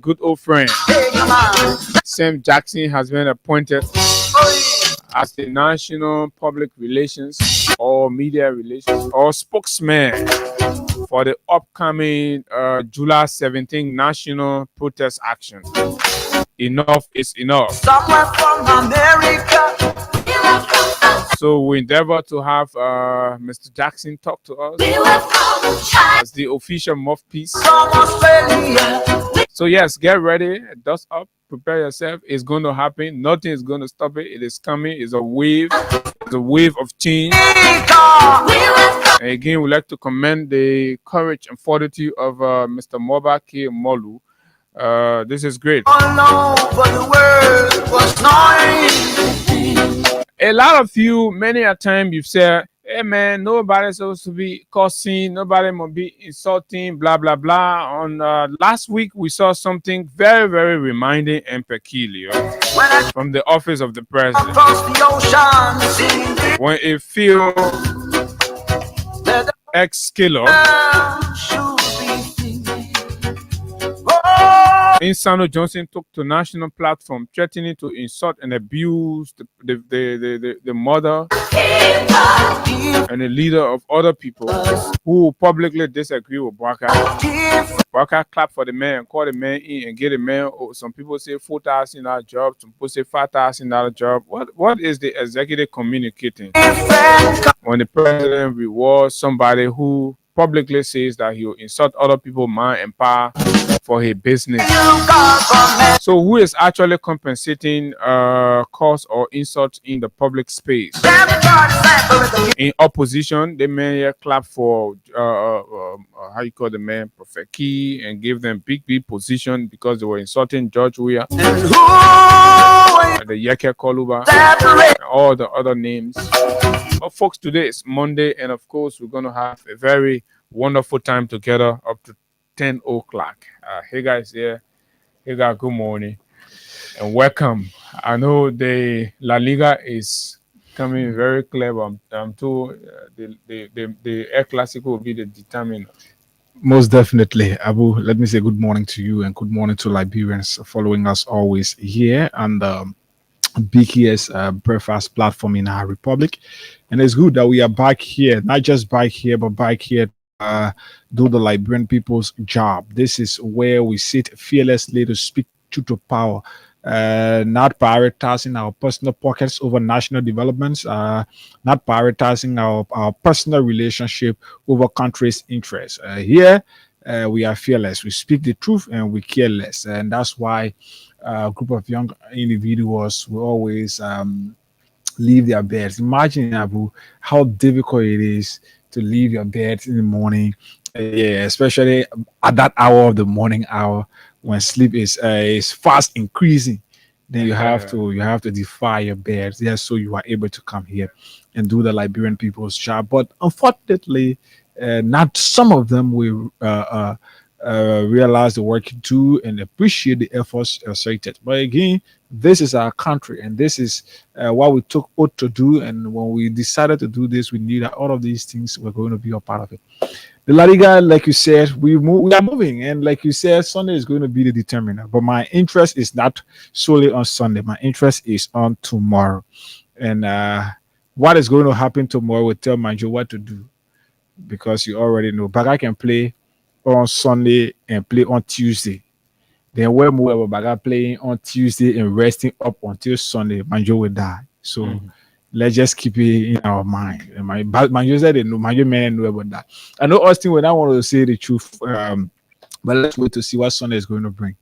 good old friend Sam Jackson has been appointed as the National Public Relations or Media Relations or spokesman for the upcoming July 17th National Protest Action. Enough is enough. Somewhere from America. So we endeavor to have Mr. Jackson talk to us as the official mouthpiece. From Australia. So yes, get ready, dust up, prepare yourself. It's going to happen. Nothing is going to stop it. It is coming. It's a wave. It's a wave of change. And again, we'd like to commend the courage and fortitude of Mr. Moba K. Molu. This is great. All over the world was knowing. A lot of you, many a time you've said, hey man, nobody's supposed to be cursing, nobody must be insulting, blah, blah, blah. On last week, we saw something very, very reminding and peculiar from the office of the president. Across the ocean, When a few ex-killer Insano Johnson took to national platform threatening to insult and abuse the mother and the leader of other people who publicly disagree with Bwaka. Bwaka clapped for the man, call the man in and get the man. Some people say $4,000 job, some people say $5,000 job. What is the executive communicating when the president rewards somebody who publicly says that he will insult other people's mind and power for his business? So who is actually compensating cost or insult in the public space? In opposition, the man here clap for how you call the man, Prophet Key, and give them big position because they were insulting George Weah and the Yeke Koluba and all the other names. But folks, today is Monday, and of course, we're going to have a very wonderful time together up to 10 o'clock. Hey guys, here. Hey guys, good morning and welcome. I know the La Liga is coming very clever. I'm told the El Clasico will be the determinant. Most definitely, Abu. Let me say good morning to you and good morning to Liberians following us always here on the BKS breakfast platform in our republic. And it's good that we are back here, not just back here, but back here to do the Liberian people's job. This is where we sit fearlessly to speak truth to power, not prioritizing our personal pockets over national developments, not prioritizing our personal relationship over country's interests. Here, we are fearless. We speak the truth and we care less. And that's why a group of young individuals will always leave their beds. Imagine, Abu, how difficult it is to leave your bed in the morning, especially at that hour of the morning hour when sleep is fast increasing. Then you have to defy your bed, so you are able to come here and do the Liberian people's job. But unfortunately, not some of them will realize the work you do and appreciate the efforts exerted. But again, this is our country, and this is what we took oath to do. And when we decided to do this, we knew that all of these things were going to be a part of it. The La Liga, like you said, we are moving, and like you said, Sunday is going to be the determiner. But my interest is not solely on Sunday. My interest is on tomorrow, and what is going to happen tomorrow will tell Manjo what to do, because you already know. Baga can play on Sunday and play on Tuesday. Then when we have Baga playing on Tuesday and resting up until Sunday, Manjo will die. So let's just keep it in our mind. And Manjo said they know, Manjo man know about that. I know Austin would not want to say the truth, but let's wait to see what Sunday is going to bring.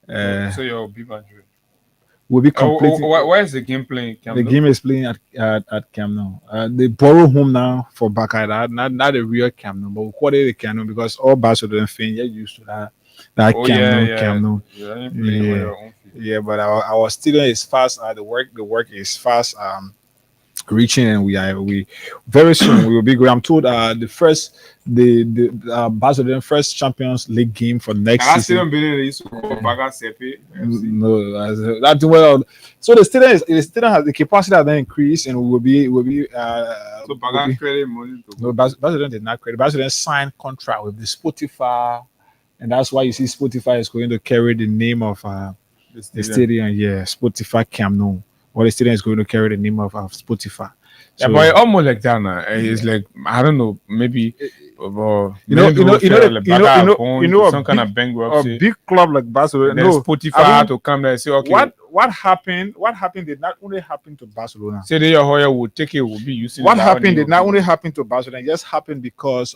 So you'll be Manjo. We'll be completing. Where is the game playing? The game is playing at Camp Nou. They borrow home now for Baka. Not the real Camp Nou, but we call it the Camp Nou because all Barcelona fans are used to that Camp Nou. Yeah, but our student is fast. The work is fast. Reaching, and we very soon we will be going. I'm told the Barcelona first Champions League game for next season. No, that's well. So the student has the capacity that increased, and will be. So Barcelona credit money to no, Barcelona did not credit. Barcelona signed contract with the Spotify and that's why you see Spotify is going to carry the name of the stadium. Yeah, Spotify Camp Nou. Or the stadium is going to carry the name of Spotify. Yeah, So, but it almost like that now. It's like I don't know, maybe you know, some kind of a bankruptcy. big club like Barcelona. And then No, Spotify I mean, had to come there and say, okay, what happened? What happened did not only happen to Barcelona. say that your Hoya would take it, will be using What that happened on did your not people. only happen to Barcelona. It just happened because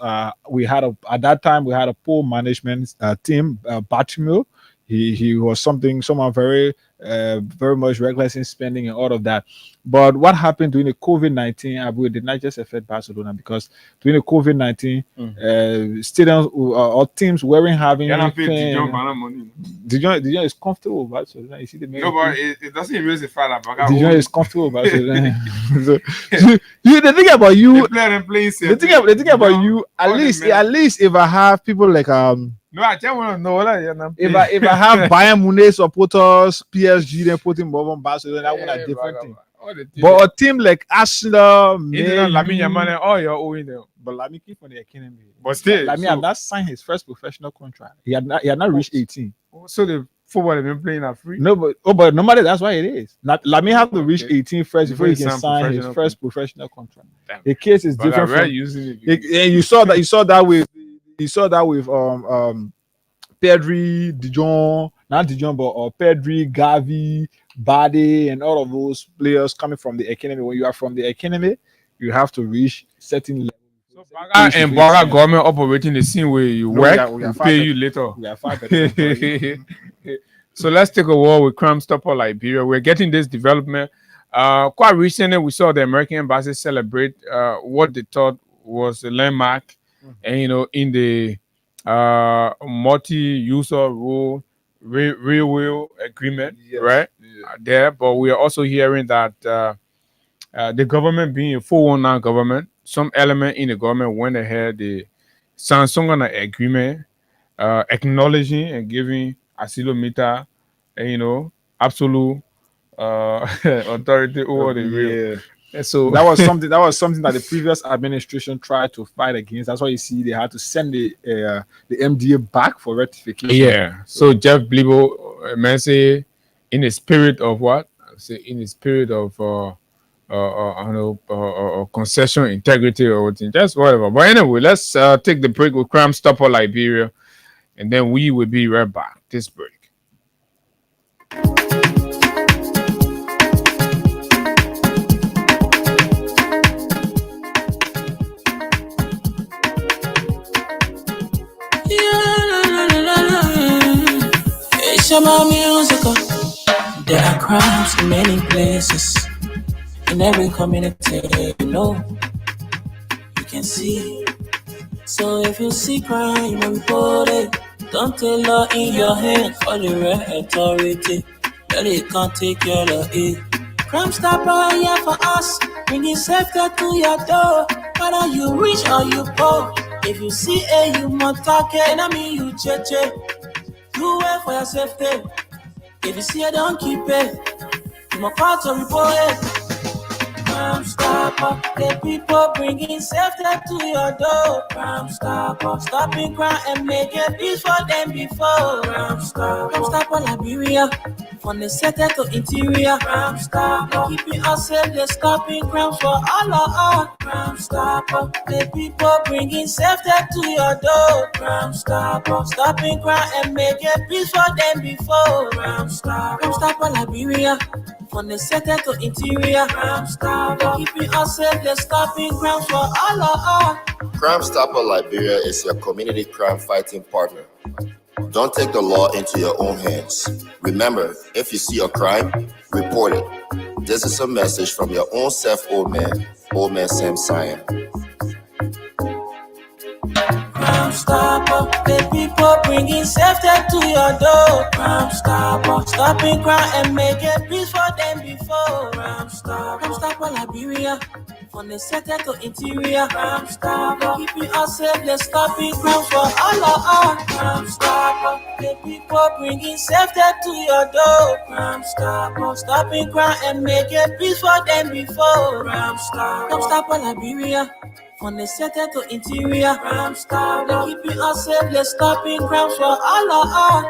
we had at that time we had a poor management team. Bartomeu, he was someone very very much reckless in spending and all of that. But what happened during the COVID-19, Abu, did not just affect Barcelona because during the COVID-19, stadiums or teams weren't having You're not paid anything. Dijon Bana money. Dijon is comfortable with Barcelona. You see the No, but it doesn't erase the fact that Dijon is comfortable with Barcelona. So, the thing about you, the thing about you, at least if I have people like No, I just want to know what if I have Bayern Munich supporters, PSG, then put him above Barcelona, that one a different thing. But a team like Arsenal, Lamine Yamal, all your own there. but Lamine keep on the academy. But still, Lamine had not signed his first professional contract. He had not reached 18. so the football have been playing at free. No, but normally that's why it is. Lamine have to reach 18 first before he can Sign sign his professional first professional contract. Damn. The case is But different I'm from using it. and you saw that with Pedri, Dijon, not Dijon, but Pedri, Gavi, Bade, and all of those players coming from the academy. When you are from the academy, you have to reach certain level. So Baga and Baga government operating the same way you No, work, we are we far pay better. you later. We are far better. than So let's take a walk with Crime Stopper Liberia. We're getting this development. Quite recently, we saw the American embassy celebrate what they thought was a landmark, and in the multi-user rule railway agreement, Yes. right? There, but we are also hearing that the government being a 419 government, some element in the government went ahead, they signed some kind of agreement, acknowledging and giving Asilometer, absolute authority over the rail. Yeah. And so That was something that the previous administration tried to fight against. That's why you see they had to send the MDA back for rectification. yeah. So Jeff Blibo may say in the spirit of what? Say in the spirit of concession integrity or whatever, just whatever. But anyway, let's take the break with Crime Stopper Liberia, and then we will be right back. This break. It's about musical. There are crimes in many places, in every community, you can see. So if you see crime, report it. Don't take law in your hands for the right authority. That it can't take care of it. Crime Stopper here for us, bringing safety to your door. Whether you rich or you poor, if you see a human talking, I mean you cheche. Do it for your safety. If you see it, don't keep it. You must call to report it. Crime Stopper, the people bringing safety to your door. Crime Stopper, stopping crime and making peace for them before. Crime Stopper Liberia, from the center to interior. Crime Stopper, keeping us safe, they're stopping crimes for all of us. Crime Stopper, the people bringing safety to your door. Crime Stopper, stopping crime and making peace for them before. Crime Stopper Liberia, from the center to interior. Crime Stopper, keeping us safe, they're stopping crimes for all of us. Crime Stopper Liberia is your community crime fighting partner. Don't take the law into your own hands. Remember, if you see a crime, report it. This is a message from your own self, Old Man Sam Cyan. Crime Stopper, the people bringing safety to your door. Crime Stopper, stopping crime and making peace for them before. Crime Stopper Liberia, from the center to interior. Crime Stopper, keeping us safe, they're stopping crime for all of us. Crime Stopper, the people bringing safety to your door. Crime Stopper, stopping crime and making peace for them before. Crime Stopper Liberia, From the center to interior, crime stop. They keeping us safe, let's stopping crimes for all.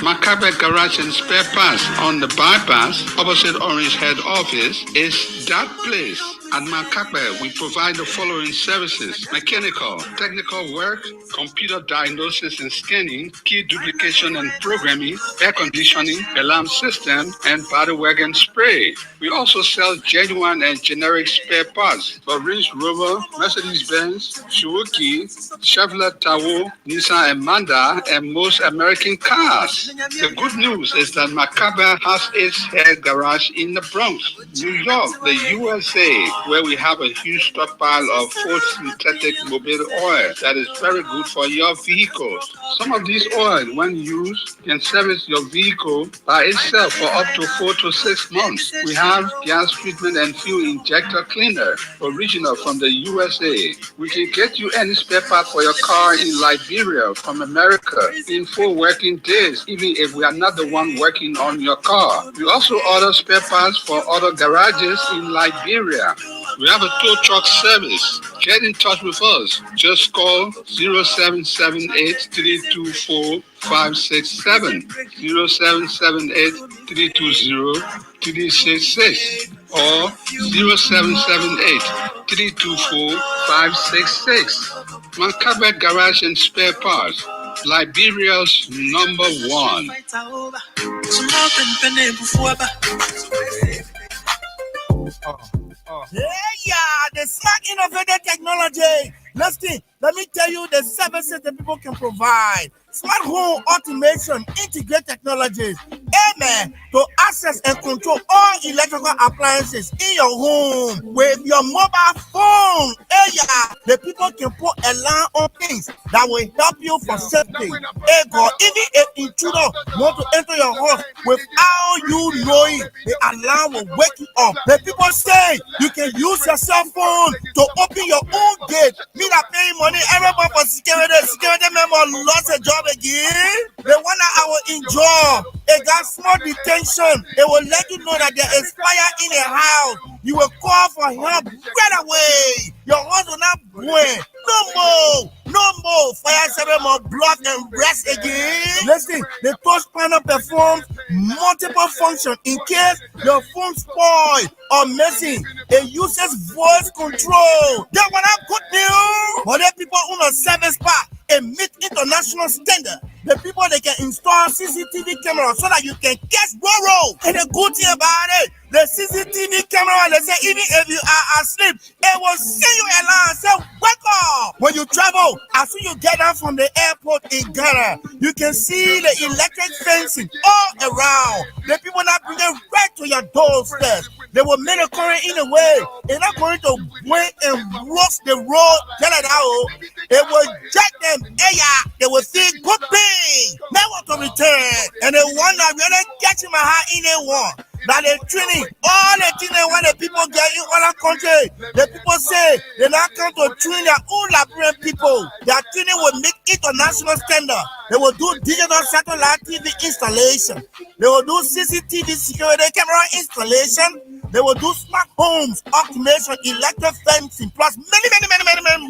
Macabre Garage and Spare Parts on the bypass opposite Orange Head Office is that place. At Macabre, we provide the following services: mechanical, technical work, computer diagnosis and scanning, key duplication and programming, air conditioning, alarm system, and body wagon spray. We also sell genuine and generic spare parts for Range Rover, Mercedes-Benz, Suzuki, Chevrolet Tahoe, Nissan and Mazda, and most American cars. The good news is that Macabre has its head garage in the Bronx, New York, the USA, where we have a huge stockpile of Ford synthetic mobile oil that is very good for your vehicles. Some of these oil, when used, can service your vehicle by itself for up to 4 to 6 months. We have gas treatment and fuel injector cleaner, original from the USA. We can get you any spare part for your car in Liberia from America in 4 working days, even if we are not the one working on your car. We also order spare parts for other garages in Liberia. We have a tow truck service. Get in touch with us. Just call 0778-324-567, 0778-320-366, or 0778-324-566. Macabre Garage and Spare Parts, Liberia's #1. Yeah, the smart innovative technology. Listen, let me tell you the services that people can provide. Smart home automation, integrate technologies. Amen. To access and control all electrical appliances in your home with your mobile phone. Yeah, the people can put alarm on things that will help you for safety. Hey God, even if intruder want to enter your house without you knowing, the alarm will wake you up. The people say you can use your cell phone to open your own gate. Me that paying money, everybody for security member lost a job again. The one that I will enjoy, it got small detention. It will let you know that there is fire in the house. You will call for help right away. Your house will not burn. No more. Fire service must block and rest again. Listen, the touch panel performs multiple functions in case your phone spoil or missing. It uses voice control. That one have good news. For the people who know service part, it meet international standard. The people they can install CCTV camera so that you can catch roll. And the good thing about it, the CCTV camera, they say even if you are asleep, it will send you alarm and say, wake up. When you travel, as soon you get down from the airport in Ghana, you can see the electric fencing all around. The people not bring it right to your doorstep. They will make a current in a way. It's not going to wait and roast the road. It will jack them. They will feel good pain. They want to return. And the one that really catching my heart in a one. That they training all the things they want the people get in other country. The people say they not come to train their own Liberian people. Their training will make international standard. They will do digital satellite TV installation. They will do CCTV security camera installation. They will do smart homes, automation, electric fencing, plus many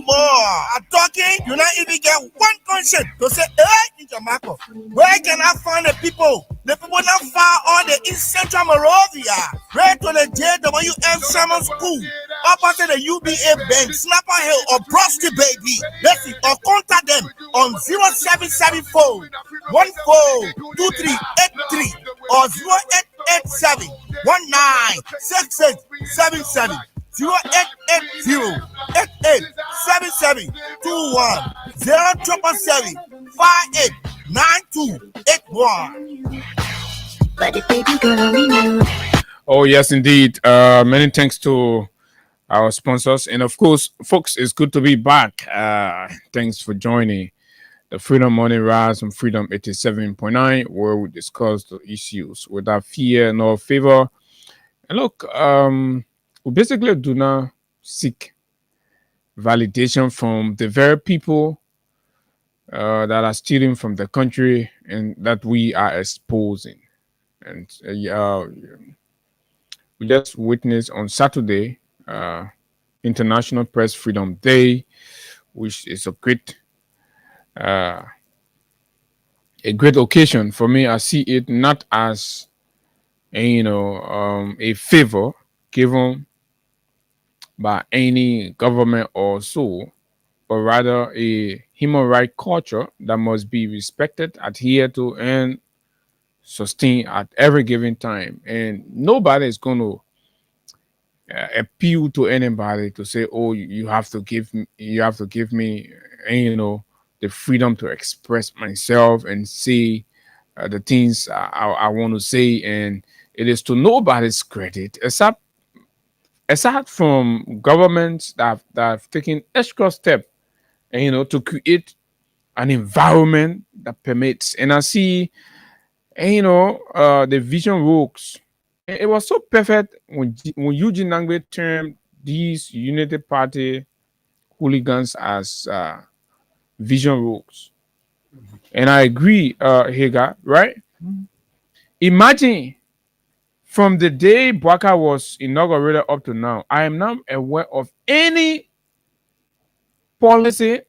more. I'm talking, you not even get one question to say, hey, in Jamaica, where can I find the people? The people not far all the in Central Morovia, right to the JWM Summer School, opposite the UBA Bank, Snapper Hill, or Prosty Baby. Listen, or contact them on 0774 142383 or 0887 196677 0880 8877 21 0777 589281. But the baby girl only knew. Oh, yes, indeed. Many thanks to our sponsors. And of course, folks, it's good to be back. Thanks for joining the Freedom Morning Rise on Freedom 87.9, where we discuss the issues without fear nor favor. And look, we basically do not seek validation from the very people that are stealing from the country and that we are exposing. And we just witnessed on Saturday International Press Freedom Day, which is uh, a great occasion for me. I see it not as a favor given by any government or so, but rather a human right culture that must be respected, adhered to, and sustained at every given time. And nobody is going to appeal to anybody to say, "Oh, you have to give me, the freedom to express myself and say the things I want to say." And it is to nobody's credit, except aside from governments that have taken extra step, to create an environment that permits. And I see, the vision rogues. It was so perfect when Eugene Nangbe termed these United Party hooligans as vision rogues. And I agree, Hagar, right? Imagine from the day Bwaka was inaugurated up to now, I am not aware of any policy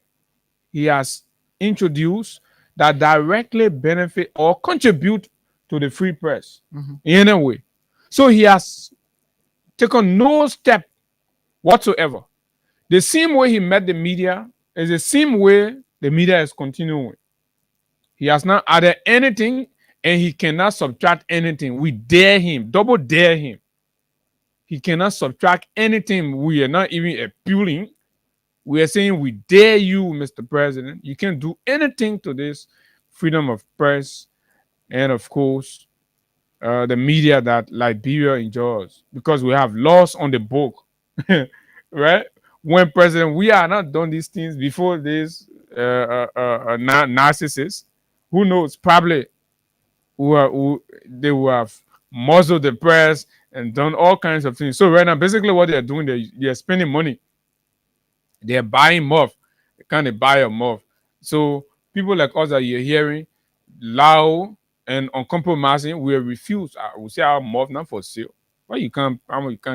he has introduced that directly benefit or contribute to the free press in any way. So he has taken no step whatsoever. The same way he met the media is the same way the media is continuing. He has not added anything and he cannot subtract anything. We dare him, double dare him. He cannot subtract anything. We are not even appealing. We are saying we dare you, Mr. President. You can't do anything to this freedom of press and, of course, the media that Liberia enjoys, because we have laws on the book, right? When President, we are not done these things before this narcissist. Who knows? Probably they will have muzzled the press and done all kinds of things. So right now, basically, what they are doing, they're spending money. They're buying muff. They can't buy a muff. So people like us that you're hearing loud and uncompromising, we refuse. We say our muff not for sale. Why you can't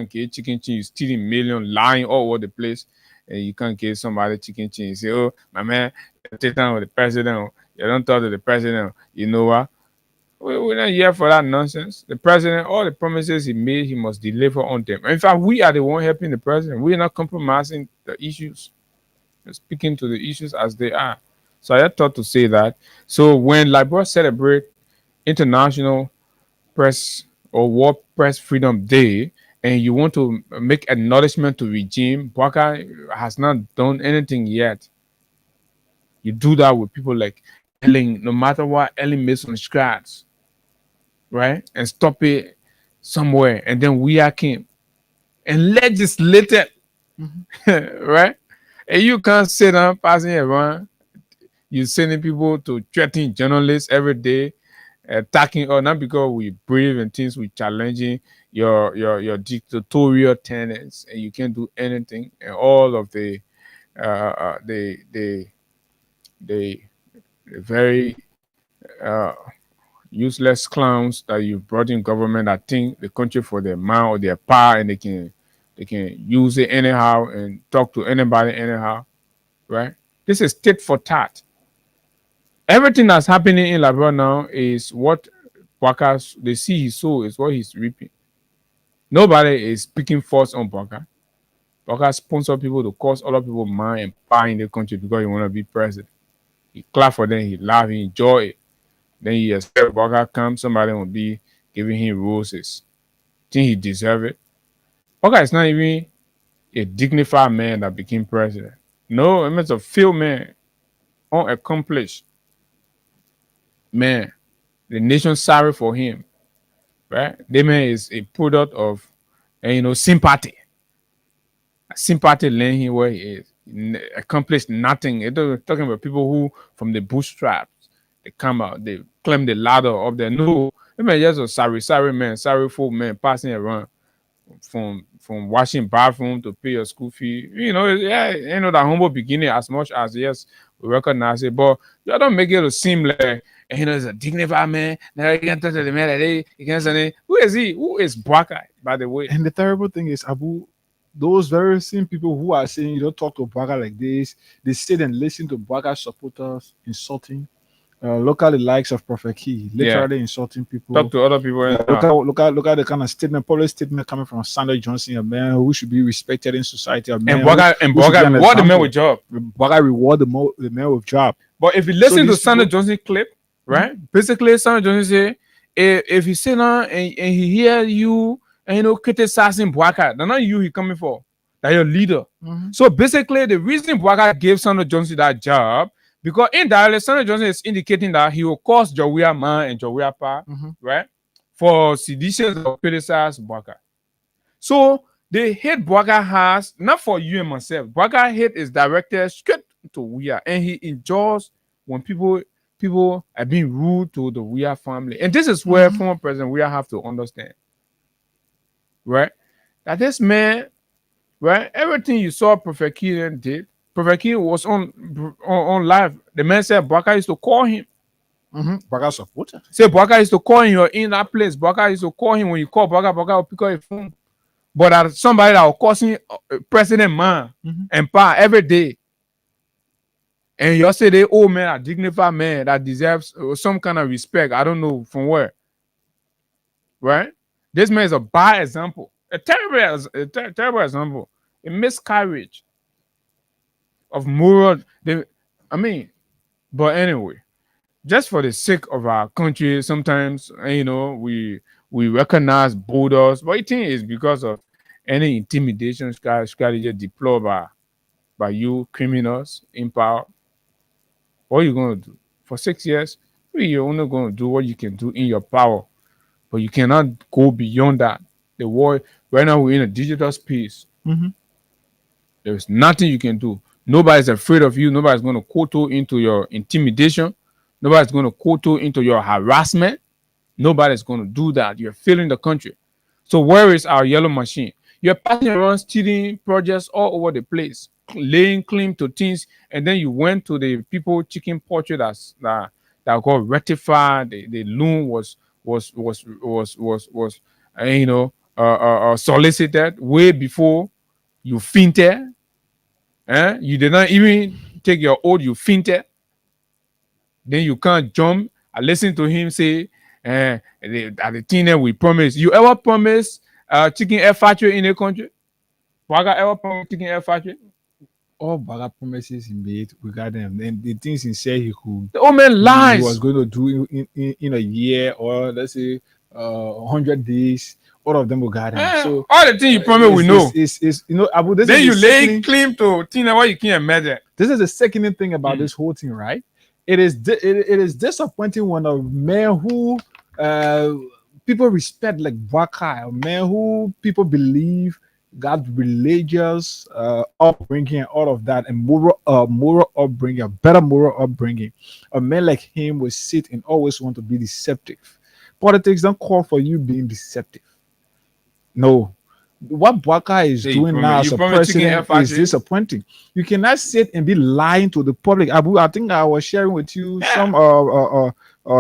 get chicken chin, you stealing million, lying all over the place, and you can't get somebody chicken chin. You say, "Oh, my man, you take down with the president. You don't talk to the president." You know what? We're not here for that nonsense. The president, all the promises he made, he must deliver on them. In fact, we are the one helping the president. We're not compromising the issues. We're speaking to the issues as they are. So I thought to say that. So when Liberia celebrate International Press or World Press Freedom Day, and you want to make acknowledgement to regime, Bwaka has not done anything yet. You do that with people like Ellen, no matter what Ellen makes on scratch, right? And stop it somewhere. And then we are king and legislate it, right? And you can't sit down passing around. You sending people to threaten journalists every day, attacking, or not because we brave and things, we challenging your dictatorial tenets, and you can't do anything. And all of the very useless clowns that you brought in government that think the country for their man or their power, and they can use it anyhow and talk to anybody anyhow, right? This is tit for tat. Everything that's happening in Liberia now is what Bwaka, they see he sow is what he's reaping. Nobody is speaking false on Bwaka. Bwaka sponsor people to cause other people mind and power in the country because he want to be president. He clap for them, he laugh, he enjoy it. Then he expect Bwaka come, somebody will be giving him roses. Think he deserve it? Bwaka is not even a dignified man that became president. No, it means a failed man, unaccomplished man. The nation sorry for him, right? The man is a product of, sympathy. Sympathy laying him where he is. Accomplished nothing. We're talking about people who, from the bootstraps, they come out, they climb the ladder up there. No, the man just a sorry man, sorrowful man passing around from washing bathroom to pay your school fee. That humble beginning as much as yes, We recognize it, but y'all don't make it seem like he's a dignified man. Now you can't touch the man that day. You can't say who is he? Who is Bwaka, by the way? And the terrible thing is, Abu, those very same people who are saying you don't talk to Bwaka like this, they sit and listen to Bwaka supporters insulting locally likes of Prophet Key, literally insulting people. Talk to other people. Look at the kind of statement, public statement coming from Sandra Johnson, a man who should be respected in society. And Bwaka reward the man with job. Bwaka reward the man with job. But if you listen to Sandra Johnson clip, right? Basically, Sandra Johnson say, if he sit down and he hear you and criticizing Bwaka, that's not you he coming for. That's your leader. So basically, the reason Bwaka gave Sandra Johnson that job, because indirectly, Sandra Johnson is indicating that he will cause Jawia Man and Jawia Pa, right, for seditious or criticize Bwaka. So the hate Bwaka has, not for you and myself, Bwaka hate is directed straight to Wia, and he enjoys when people are being rude to the Wia family. And this is where former President Wia have to understand, right, that this man, right, everything you saw Prophet Keelan did, Prophet Key was on live. The man said Bwaka used to call him. Bwaka supporter. Say Bwaka used to call him. You're in that place. Bwaka used to call him. When you call Bwaka will pick up your phone. But that somebody that will causing President Man and Pa every day. And you say they old man, a dignified man that deserves some kind of respect. I don't know from where. Right? This man is a bad example. A terrible example. A miscarriage of moral, but anyway, just for the sake of our country, sometimes we recognize borders, but I think it's because of any intimidation strategy deployed by you criminals in power. What are you going to do for 6 years? You're only going to do what you can do in your power, but you cannot go beyond that. The war right now, we're in a digital space. There's nothing you can do. Nobody's afraid of you. Nobody's going to kowtow into your intimidation. Nobody's going to kowtow into your harassment. Nobody's going to do that. You're failing the country. So where is our yellow machine? You're passing around stealing projects all over the place, laying claim to things, and then you went to the people chicken portrait that got rectified. The loan was solicited way before you fainted. You did not even take your oath, you fainted. Then you can't jump. I listen to him say, at the thing that we promise. You ever promise chicken air factory in the country? Bwaka ever promise chicken air factory? All Bwaka promises he made regarding him, and the things he said he could. The old man lies. He was going to do in a year, or let's say 100 days. All of them will guide him. So all the things you promise, we know. Is Abu, this then is you lay claim to things what you can't imagine. This is the second thing about this whole thing, right? It is disappointing when a man who people respect like Bwaka, a man who people believe got religious upbringing and all of that, and moral upbringing, a better moral upbringing. A man like him will sit and always want to be deceptive. Politics don't call for you being deceptive. No, what Bwaka is doing now as a president is disappointing. You cannot sit and be lying to the public. Abu, I think I was sharing with you some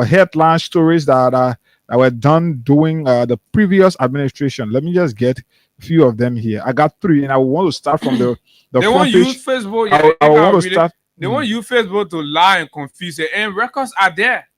headline stories that were done during the previous administration. Let me just get a few of them here. I got 3, and I want to start from the they front want page. use Facebook. I want to start. They want you Facebook to lie and confuse it, and records are there.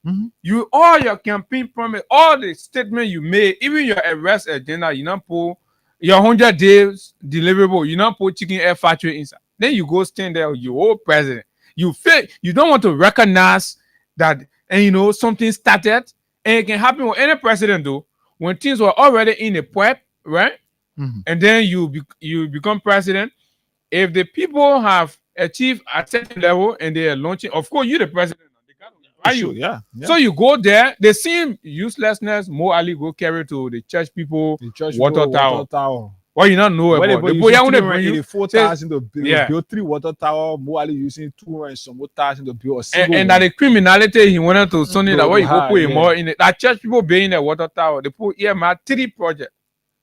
You all your campaign promise, all the statement you made, even your arrest agenda, you not put your 100 days deliverable, you not put chicken air factory inside. Then you go stand there with your old president. You fake. You don't want to recognize that, and something started, and it can happen with any president though. When things were already in the prep, right? And then you become president. If the people have achieved a certain level and they are launching, of course, you're the president. Yeah. So you go there, they see uselessness. Mo Ali go carry to the church people, water tower. What you not know about? The boy want to bring you 4,000 to build 3 water tower. Mo Ali using 2 and some more thousand to build a and that the criminality he wanted to Sunday that way you go put more in it. That church people being in the water tower, they put my 3 projects.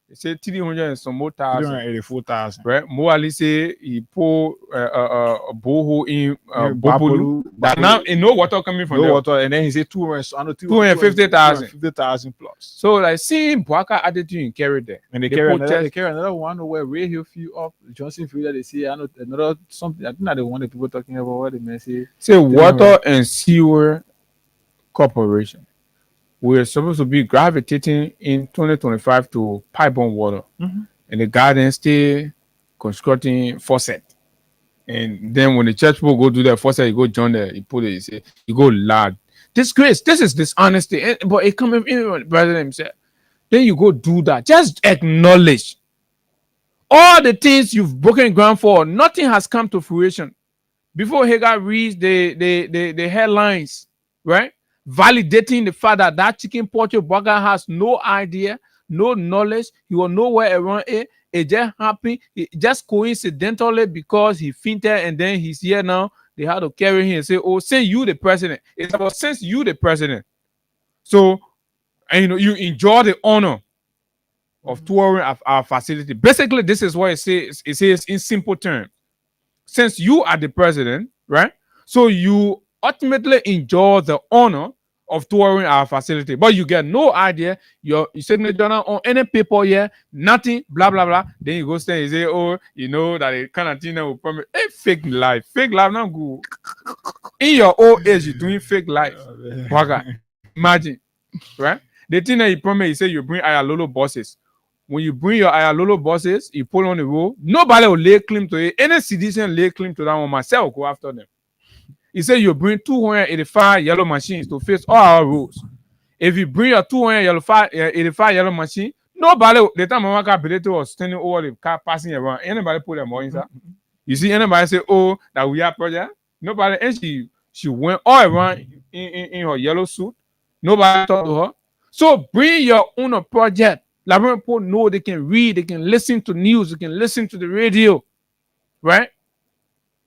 They say 300 and some more thousand. 384,000. Right? Moali say he pour a borehole in Bopolu. That now no water coming from No there. water, and then he said 250,000. 250,000 plus. So like seeing Bwaka attitude in carry there. And they carry another one where Ray Hill Field up Johnson Field that they see another something. I think that the one that people talking about what they may say Water and Sewer Corporation. We're supposed to be gravitating in 2025 to pipe-borne water. Mm-hmm. And the garden still constructing faucet. And then when the church people go do their faucet, you go join there, you put it, you say, you go loud. Disgrace, this is dishonesty. But it comes in brother himself. Then you go do that. Just acknowledge all the things you've broken ground for. Nothing has come to fruition. Before Hagar reads the headlines, right? Validating the fact that that chicken poultry burger has no idea, no knowledge, he will nowhere around it. It just happened, just coincidentally because he fainted and then he's here now. They had to carry him and say, "Oh, since you the president." It's about since you the president. So, and you enjoy the honor of touring our facility. Basically, this is what it says. It says in simple terms. Since you are the president, right? So you ultimately enjoy the honor of touring our facility, but you get no idea. Your signature on any paper here, nothing, blah blah blah. Then you go stay and say, "Oh, you know that a cantina will promise a fake life not good." In your old age, you're doing fake life. Imagine, right? The thing that you promise, you say you bring Ayalolo buses. When you bring your Ayalolo buses, you pull on the road. Nobody will lay claim to it. Any citizen lay claim to that one. Myself go after them. He said you bring 285 yellow machines to fix all our roads. If you bring your 285 yellow machine, nobody, the time Mama Bereto was standing over the car passing around, anybody put their money inside. You see anybody say, "Oh, that we are project"? Nobody. And she went all around in her yellow suit. Nobody talked to her. So bring your own project. Like people know they can read, they can listen to news, they can listen to the radio, right?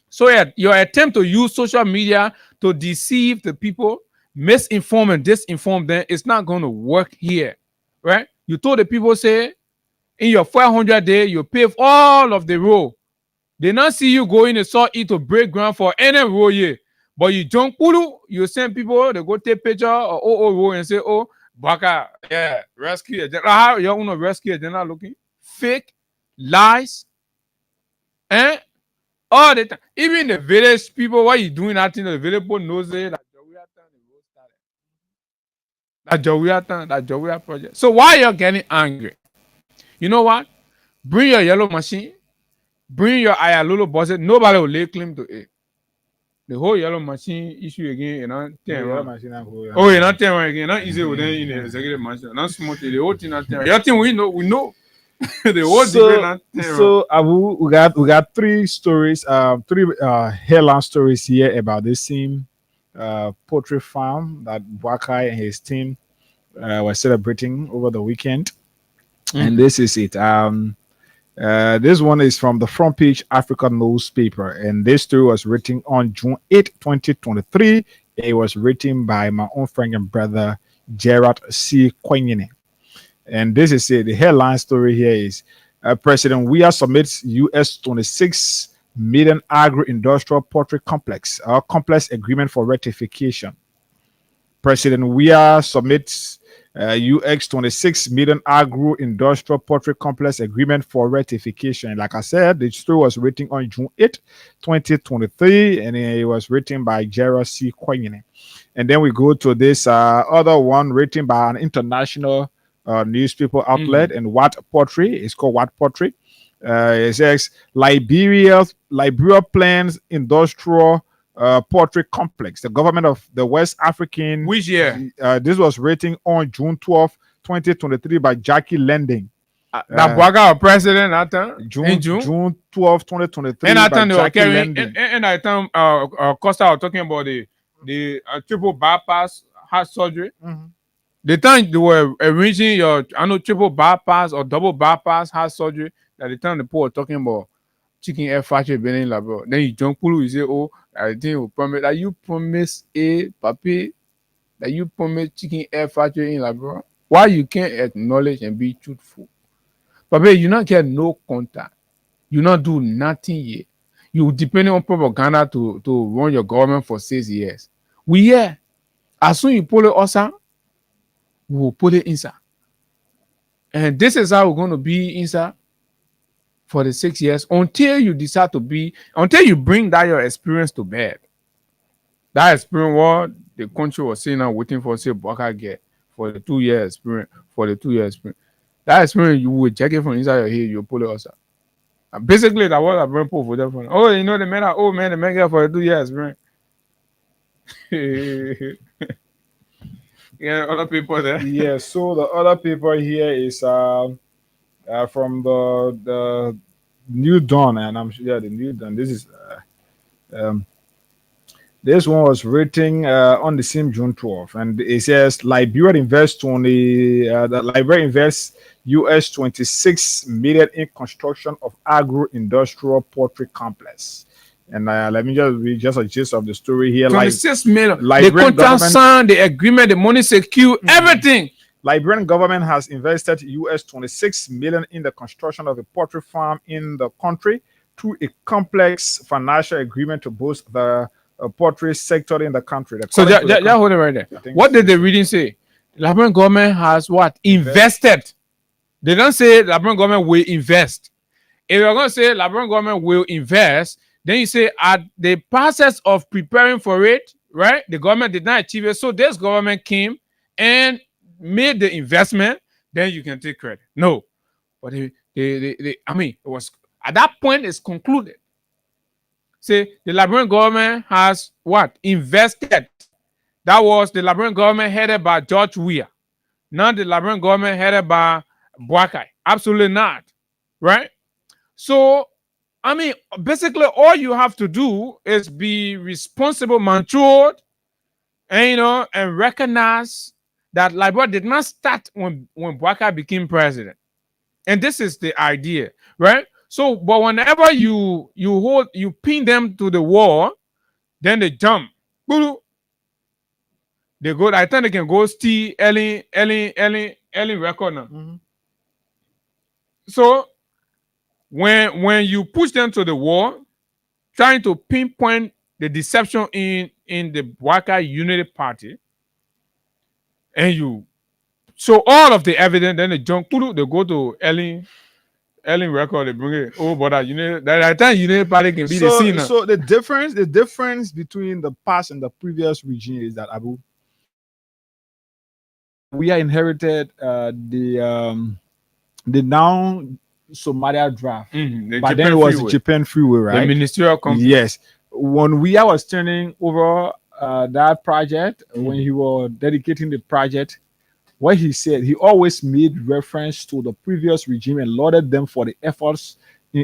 So yeah, your attempt to use social media to deceive the people, misinform and disinform them, it's not going to work here, right? You told the people, say, in your 400 days, you pave all of the road. They not see you going to saw it to break ground for any road here. But you jump, you send people, they go take picture or road and say, "Oh, Baka, yeah, rescue agent." How you want to rescue agent not looking? Fake, lies, and all the time. Even the village people, why you doing that thing? The village people knows it. That Jowia project. So why you're getting angry? You know what? Bring your yellow machine, bring your Ayalolo buses. Nobody will lay claim to it. The whole yellow machine issue again, you know. Oh, you're not telling again. Not easy with them in the executive mansion. Not smooth. The whole thing not telling. Everything we know. The whole so Abu, we got three stories, three headline stories here about this same poultry farm that Bwakai and his team were celebrating over the weekend. And this is it. This one is from the Front Page Africa newspaper, and this story was written on June 8, 2023. It was written by my own friend and brother Gerard C. Kwenyene. And this is it. The headline story here is President Weah submits US $26 million agro-industrial poultry complex agreement for ratification. President Weah submits UX 26 million agro-industrial poultry complex agreement for ratification. Like I said, the story was written on June 8, 2023, and it was written by Gerard C. Kwenyene. And then we go to this other one written by an international newspaper outlet and Wat Poultry. It's called Wat Poultry. It says Liberia plans industrial poultry complex. The government of the West African. Which year? This was written on June 12, 2023 by Jackie Lending. That Bwaga president at June 12, 2023. And I time they were carrying. And I time Costa was talking about the triple bypass heart surgery. The time they were arranging your triple bypass or double bypass heart surgery, that the time the people were talking about chicken air factory being in labo. Then you jump you say, "Oh, I think you promise that you promise papi that you promise chicken air factory in labo." Why you can't acknowledge and be truthful? But babe, you not get no contact. You not do nothing yet. You depending on propaganda to run your government for 6 years. We here. As soon you pull it outside, we will put it inside. And this is how we're going to be inside for the 6 years until you decide to be, until you bring that your experience to bed. That experience what the country was saying and waiting for say Baka get for the 2 year experience, That experience you will check it from inside your head, you pull it outside. And basically that was a brain pull for them. Oh, you know the man, oh man, the man get for the 2 years experience. Yeah, other people there. Yeah, so the other paper here is from the New Dawn, and I'm sure the New Dawn. This is this one was written on the same June 12th, and it says Liberia invests US 26 million in construction of agro-industrial poultry complex. And let me just read just a gist of the story here. 26 million. The Liberian contract signed, the agreement, the money secure, everything. Liberian government has invested US 26 million in the construction of a poultry farm in the country through a complex financial agreement to boost the poultry sector in the country. So hold it right there. What did the reading say? The Liberian government has what? Invested. They don't say the Liberian government will invest. If you're going to say Liberian government will invest, then you say at the process of preparing for it, right? The government did not achieve it. So this government came and made the investment, then you can take credit. No. But I mean, it was at that point it's concluded. Say the Liberian government has what? Invested. That was the Liberian government headed by George Weah. Not the Liberian government headed by Boakai. Absolutely not. Right? So, I mean, basically all you have to do is be responsible, matured, and and recognize that Liberia did not start when Boakai became president. And this is the idea, right? So, but whenever you pin them to the wall, then they jump. They go. I think they can go steal Ellen record now. Mhm. So when you push them to the wall, trying to pinpoint the deception in the Boakai Unity Party, and you show all of the evidence, then they jump. They go to Ellen record, they bring it. Oh, but that time Unity Party can be the scene. So the difference between the past and the previous regime is that we are inherited the now Somalia draft, but then it was the Japan freeway, right? The ministerial company. Yes, when we was turning over that project, when he was dedicating the project, what he said, he always made reference to the previous regime and lauded them for the efforts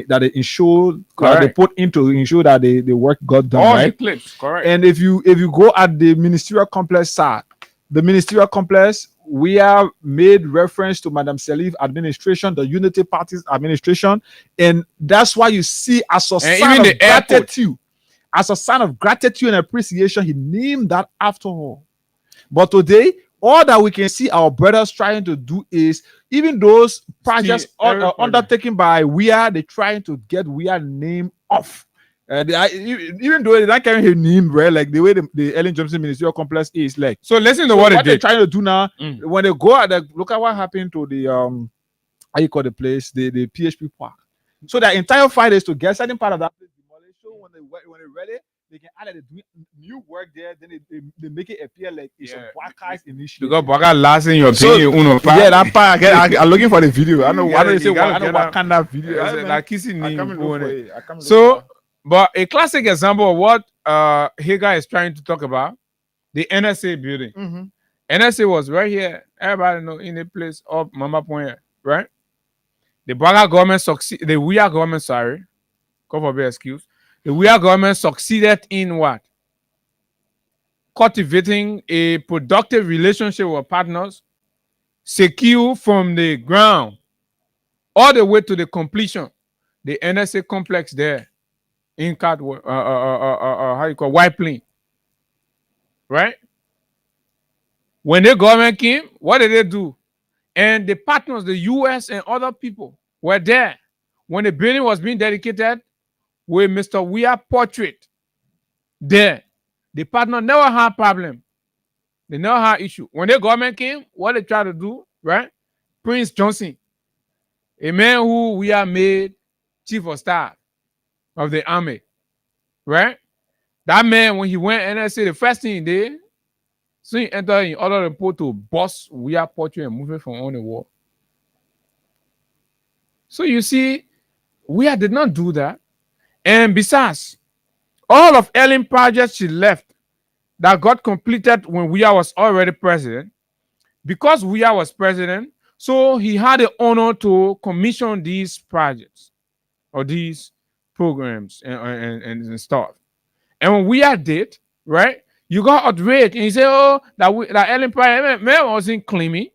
that they ensured they put into ensure that the work got done. All right? the clips, correct. And if you go at the ministerial complex side, the ministerial complex, we have made reference to Madam Salif administration, the Unity Party's administration, and that's why you see as a sign of gratitude, and appreciation, he named that after her. But today, all that we can see our brothers trying to do is, even those projects undertaken by Weah, they're trying to get Weah name off. Even though they're not carrying her name, right? Like the way the Ellen Johnson Ministerial Complex is like. So listen to what they're trying to do now. When they go at look at what happened to the how you call the place, the PHP Park. So the entire fight is to get certain part of that place demolished. So when they're ready, they can add new work there. Then they make it appear like it's a Boakai's initiative. Because Boakai last in your opinion, that part. I'm looking for the video. I know why they say Wakanda video. Like kissing me. So. But a classic example of what Hagar is trying to talk about, the NSA building. NSA was right here. Everybody know in the place of Mama Point, right? The Boakai government succeeded. The Weah government, sorry, come for be excuse. The Weah government succeeded in what? Cultivating a productive relationship with partners, secure from the ground all the way to the completion. The NSA complex there. In how you call White Plain, right? When the government came, what did they do? And the partners, the US and other people, were there when the building was being dedicated with Mr. Weir portrait there. The partner never had problem. They never had issue. When the government came, what they tried to do, right? Prince Johnson, a man who Weir made chief of staff of the army, right? That man, when he went NSA, the first thing he did, so he entered in order to put to bust Weir portrait and move it from on the wall. So you see, Weir did not do that. And besides, all of Ellen projects she left that got completed when Weir was already president, because Weir was president, so he had the honor to commission these projects or these programs and stuff. And when Weir did, right, you got outraged and you say, oh, that Ellen project man wasn't claiming,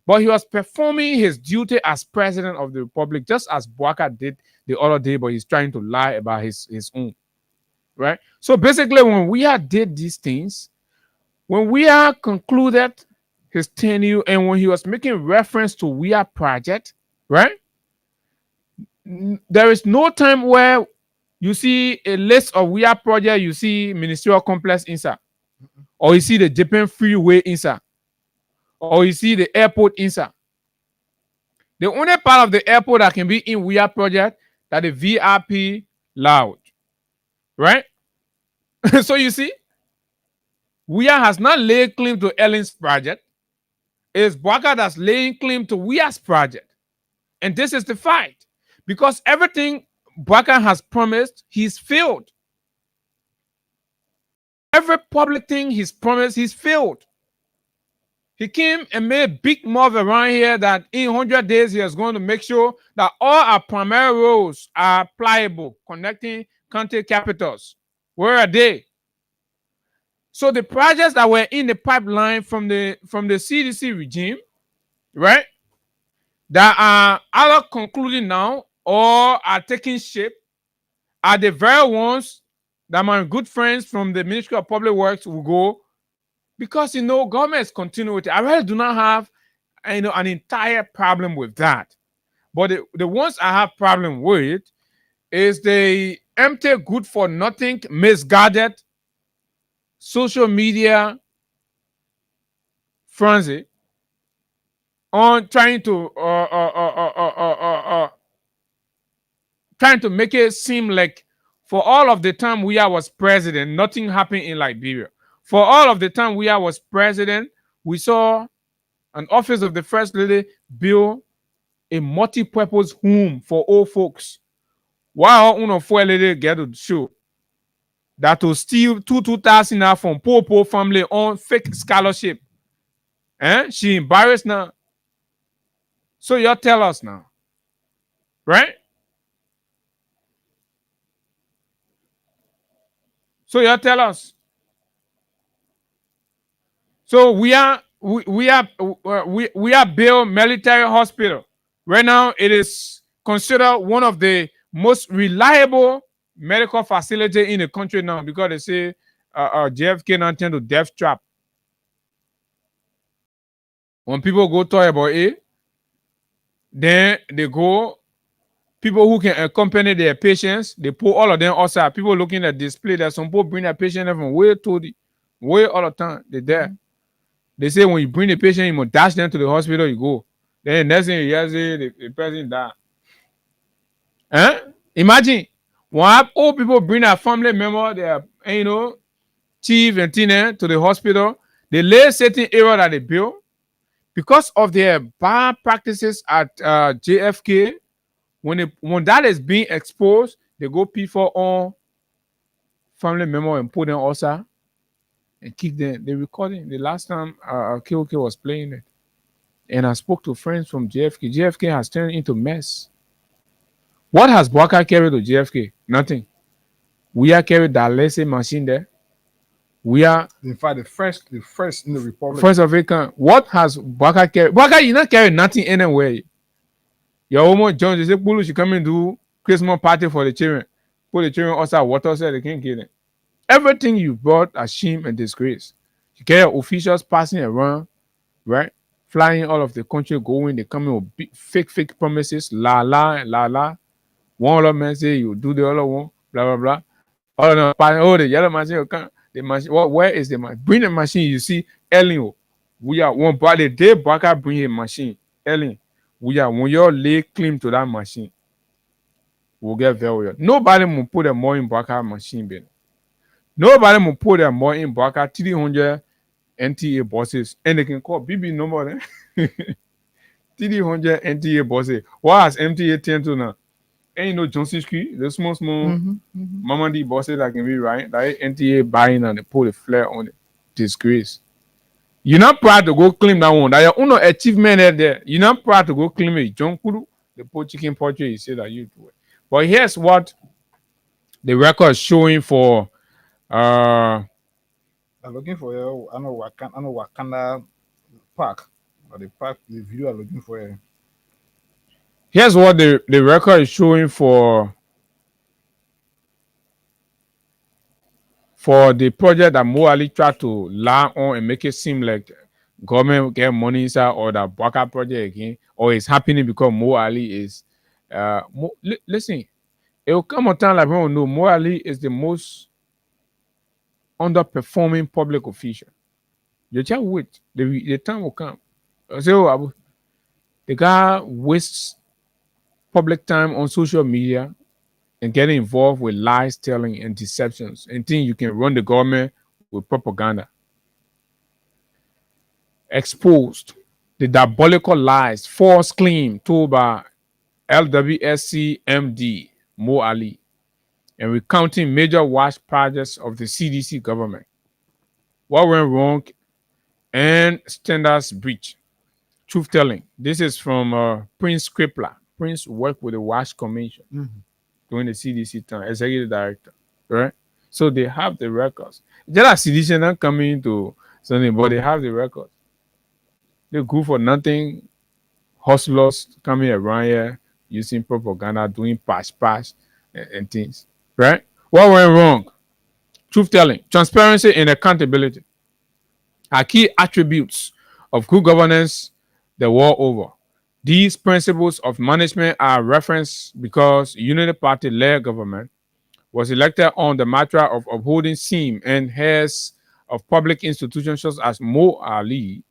but he was performing his duty as president of the republic, just as Bouaka did the other day, but he's trying to lie about his own. Right? So basically, when Weir did these things, when Weir concluded his tenure and when he was making reference to Weir project, right? There is no time where you see a list of Weir project, you see ministerial complex inside, or you see the Japan freeway inside, or you see the airport inside. The only part of the airport that can be in Weir project that the VIP lounge, right? So you see, Weir has not laid claim to Ellen's project. It's Bouaka that's laying claim to Weir's project. And this is the fight. Because everything Bouaka has promised, he's failed. Every public thing he's promised, he's failed. He came and made a big move around here that in 100 days, he is going to make sure that all our primary roads are pliable, connecting country capitals. Where are they? So the projects that were in the pipeline from the CDC regime, right, that are either concluding now or are taking shape, are the very ones that my good friends from the Ministry of Public Works will go, because government is continuity. I really do not have an entire problem with that. But the ones I have problem with is the empty, good for nothing, misguided social media frenzy on trying to make it seem like for all of the time Weir was president, nothing happened in Liberia. For all of the time Weir was president, we saw an office of the First Lady build a multi-purpose home for old folks. While one of four lady get to show that will steal 2,000 now from poor family on fake scholarship. She embarrassed now. So you tell us now. Right? So you tell us. So we are build military hospital. Right now, it is considered one of the most reliable medical facility in the country now, because they say JFK now tend to death trap. When people go talk about it, then they go, people who can accompany their patients, they put all of them outside. People looking at display, there's some people bring their patient from way all the time. They're there. They say when you bring the patient, you must dash them to the hospital, you go. Then the next thing you hear, the person die. Imagine. When old people bring their family member, their chief and teenager to the hospital, they lay certain area that they build because of their bad practices at JFK. When that is being exposed, they go P4 on family member and put them outside and kick them. They recording the last time KOK was playing it, and I spoke to friends from JFK. JFK has turned into mess. What has Bouaka carried to JFK? Nothing. We are carried that dialysis machine there. We are, in fact, the first in the republic. First of it, what has Bouaka carried? Bouaka, you not carry nothing anywhere. Your almost John, they say, Pulu should come and do Christmas party for the children. Put the children outside water so they can't kill them. Everything you brought are shame and disgrace. You carry officials passing around, right? flying all of the country, going, they come in with fake promises, la. One other man say you do the other one, blah blah blah. Oh no, oh the yellow machine will come. The machine, where is the machine? Bring the machine. You see, Ellen, we are one body. Day Baka bring a machine. Ellen, we are when you lay claim to that machine, we'll get very well. Nobody will put a more in Baka machine, Ben. Nobody will put a more in Baka 300 NTA bosses, and they can call BB number. 300 NTA bosses. What has MTA 10 to now? Ain't no Johnson Street, the small Mama D bosses that can be right. That NTA buying and they put a flare on it. Disgrace. You're not proud to go claim that one. That your own achievement there. You're not proud to go claim it. John Kuru, the poor chicken portrait, you say that you do it. But here's what the record is showing for I'm looking for I know Wakanda Park. Or the park, the video I'm looking for. Here's what the record is showing for the project that Mo Ali tried to lie on and make it seem like government get money inside or the Baka project again, or it's happening because Mo Ali is listen, it will come a time like we don't know Mo Ali is the most underperforming public official. You just wait. The time will come. So the guy wastes public time on social media and getting involved with lies telling and deceptions and think you can run the government with propaganda. Exposed the diabolical lies, false claim told by LWSC MD Mo Ali and recounting major wash projects of the CDC government. What went wrong and standards breach. Truth telling. This is from Prince Crippler. Prince worked with the WASH Commission during the CDC time, executive director, right? So they have the records. Just CDC not coming to something, but they have the records. They go for nothing. Hustlers coming around here using propaganda, doing pass and things, right? What went wrong? Truth telling, transparency, and accountability are key attributes of good governance the world over. These principles of management are referenced because Unity Party-led government was elected on the matter of upholding SIEM and heads of public institutions such as Mo Ali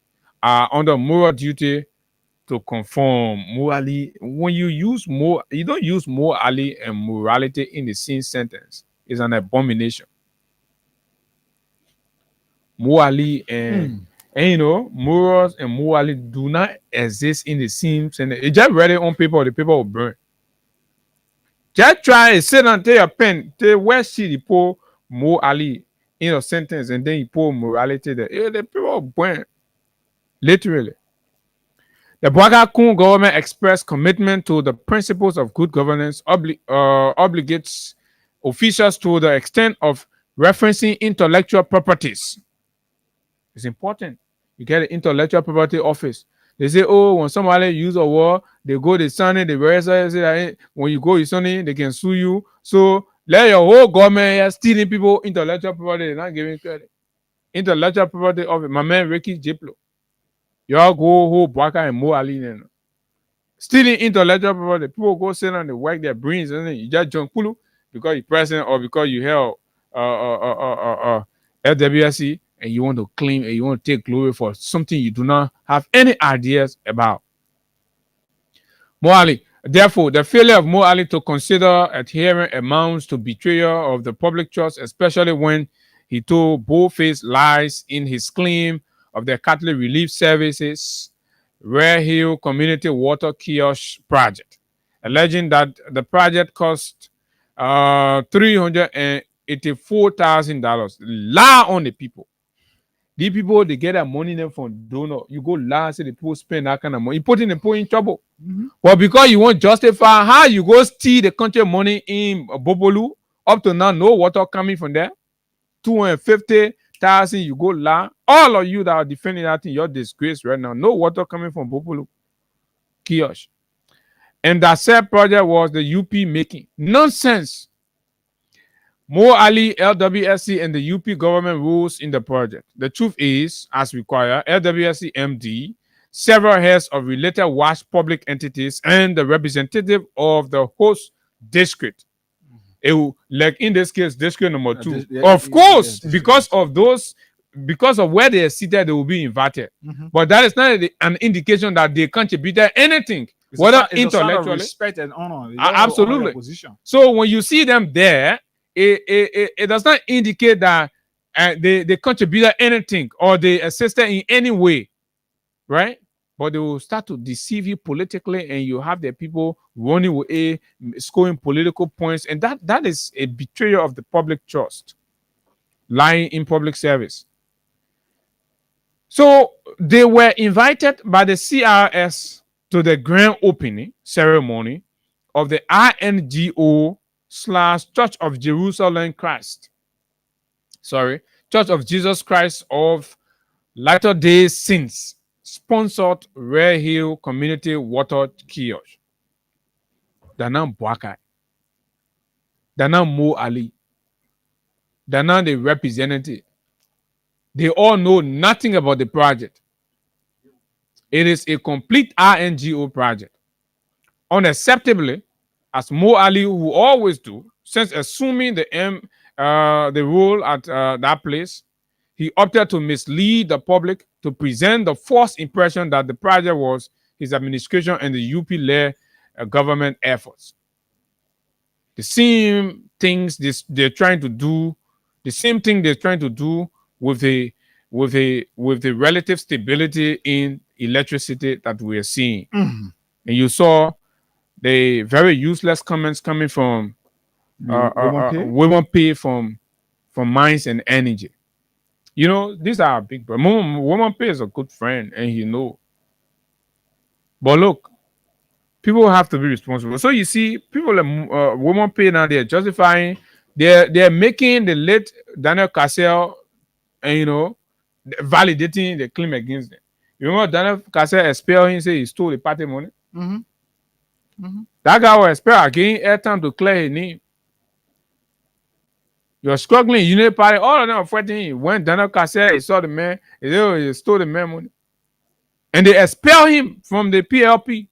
are under moral duty to conform. Mo Ali, when you use you don't use Mo Ali and morality in the same sentence. It's an abomination. Mo Ali and you know, morals and morality do not exist in the same sentence. You just read it on paper, the paper will burn. Just try and sit and take a pen, take where she the poor Mo Ali in a sentence, and then you pour morality there. The paper will burn. Literally. The Bwaga Kun government expressed commitment to the principles of good governance, obligates officials to the extent of referencing intellectual properties. It's important. You get an intellectual property office. They say, oh, when somebody use a word, they go, they sign it, they verify, say that when you go, you sign it, they can sue you. So let your whole government here stealing people intellectual property, they're not giving credit. Intellectual property office, my man Ricky Jiplo. Y'all go whole Bwaka and Mo Ali. Stealing intellectual property. People go sit and they work their brains, and then you just jump Kulu because you're president or because you held LWSC. And you want to claim and you want to take glory for something you do not have any ideas about. Mo Ali. Therefore, the failure of Mo Ali to consider adhering amounts to betrayal of the public trust, especially when he told bold-faced lies in his claim of the Catholic Relief Services Rare Hill Community Water Kiosk Project, alleging that the project cost $384,000. Lie on the people. These people, they get their money from donor. You go last, the people spend that kind of money. You put in the people in trouble. Well, because you want to justify how you go steal the country money in Bobolu, up to now, no water coming from there. 250,000, you go lie. All of you that are defending that thing, you're disgraced right now. No water coming from Bobolu. Kiosk. And that said project was the UP making. Nonsense. Mo Ali, LWSC, and the UP government rules in the project. The truth is, as required, LWSC MD several heads of related WASH public entities, and the representative of the host district. Like in this case, district number 2. Of course, because of those, because of where they are seated, they will be invited. But that is not an indication that they contributed anything, whether intellectually. Respect and honor. Absolutely. So when you see them there, it does not indicate that they contributed anything or they assisted in any way, right? But they will start to deceive you politically, and you have the people running away, scoring political points, and that is a betrayal of the public trust, lying in public service. So they were invited by the CRS to the grand opening ceremony of the INGO/Church of Jerusalem Christ. Church of Jesus Christ of Latter-day Saints sponsored Rare Hill Community Water Kiosk. Dana Bwakai, Dana Mo Ali, Dana the representative. They all know nothing about the project. It is a complete INGO project. Unacceptably, as Mo Ali who always do, since assuming the role at that place, he opted to mislead the public to present the false impression that the project was his administration and the UP-led government efforts. The same things they're trying to do, the same thing they're trying to do with the relative stability in electricity that we are seeing. And you saw the very useless comments coming from Women Pay from Mines and Energy. You know, these are big brothers. Woman Pay is a good friend, and he know. But look, people have to be responsible. So you see, people like Woman Pay now, they're justifying, they're making the late Daniel Cassell, and you know, validating the claim against them. You remember Daniel Cassell expelled him, say he stole the party money. That guy was expelled again, airtime to clear his name. You're struggling, Unity Party, all of them are fighting him. When Daniel Cassell, he saw the man, he stole the man money. And they expel him from the PLP.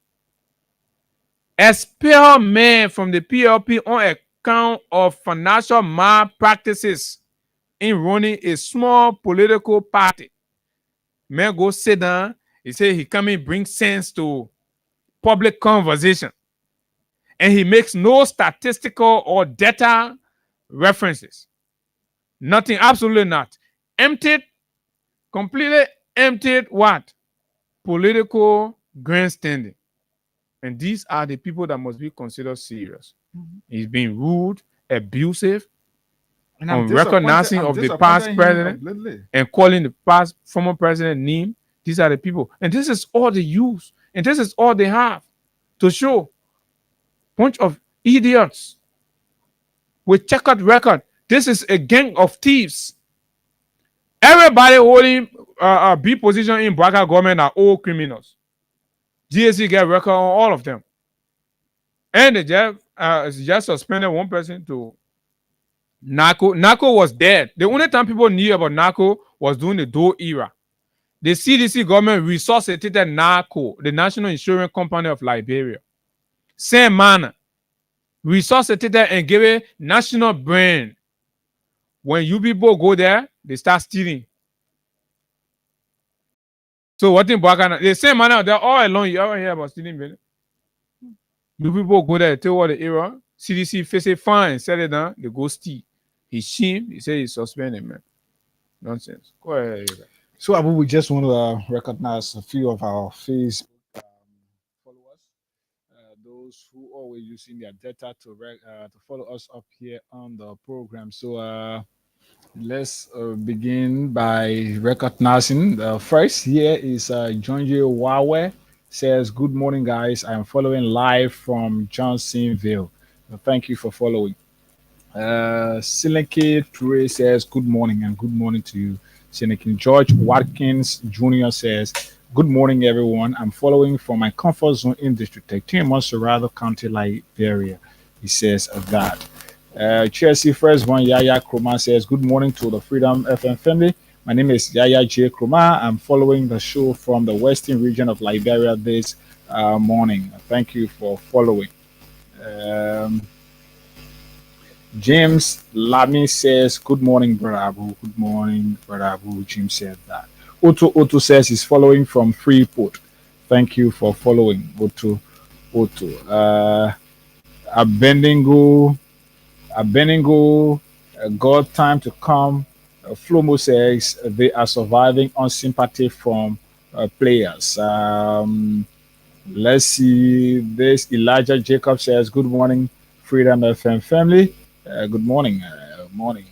Expel man from the PLP on account of financial malpractices in running a small political party. Man go sit down, he say he come in, bring sense to public conversation. And he makes no statistical or data references. Nothing, absolutely not. Emptied, completely emptied what? Political grandstanding. And these are the people that must be considered serious. He's being rude, abusive, unrecognizing of the past president and calling the past former president name. These are the people. And this is all they use. And this is all they have to show. Bunch of idiots with checkered record. This is a gang of thieves. Everybody holding a B position in Braka government are all criminals. GSC get record on all of them. And they just suspended one person to NACO. NACO was dead. The only time people knew about NACO was during the Doe era. The CDC government resuscitated NACO, the National Insurance Company of Liberia. Same manner. Resuscitated and gave a national brand. When you people go there, they start stealing. So what in Bwaka, the same manner, they're all along. You ever hear about stealing, baby? You people go there, tell what the era. CDC face it fine, set it down, they go steal. He shame, he said he's suspended, man. Nonsense. Go ahead. So Abu, we just want to recognize a few of our Facebook followers, those who always using their data to follow us up here on the program. So let's begin by recognizing the first here is Jonje Wawe says, good morning, guys. I'm following live from Johnsonville. Thank you for following. Sileke Toure says, good morning, and good morning to you, Sileke. George Watkins Jr. says, good morning, everyone. I'm following from my comfort zone in District 13, Montserrado County, Liberia. He says that. Chelsea First One Yaya Kroma says, good morning to the Freedom FM family. My name is Yaya J. Kruma. I'm following the show from the western region of Liberia this morning. Thank you for following. Um, James Lamy says, good morning, Brother Abu. Good morning, Brother Abu. James said that. Otto says he's following from Freeport. Thank you for following, Otto. Abeningo, God time to come. Flomo says they are surviving on sympathy from players. Let's see this. Elijah Jacob says, good morning, Freedom FM family. Good morning. Morning.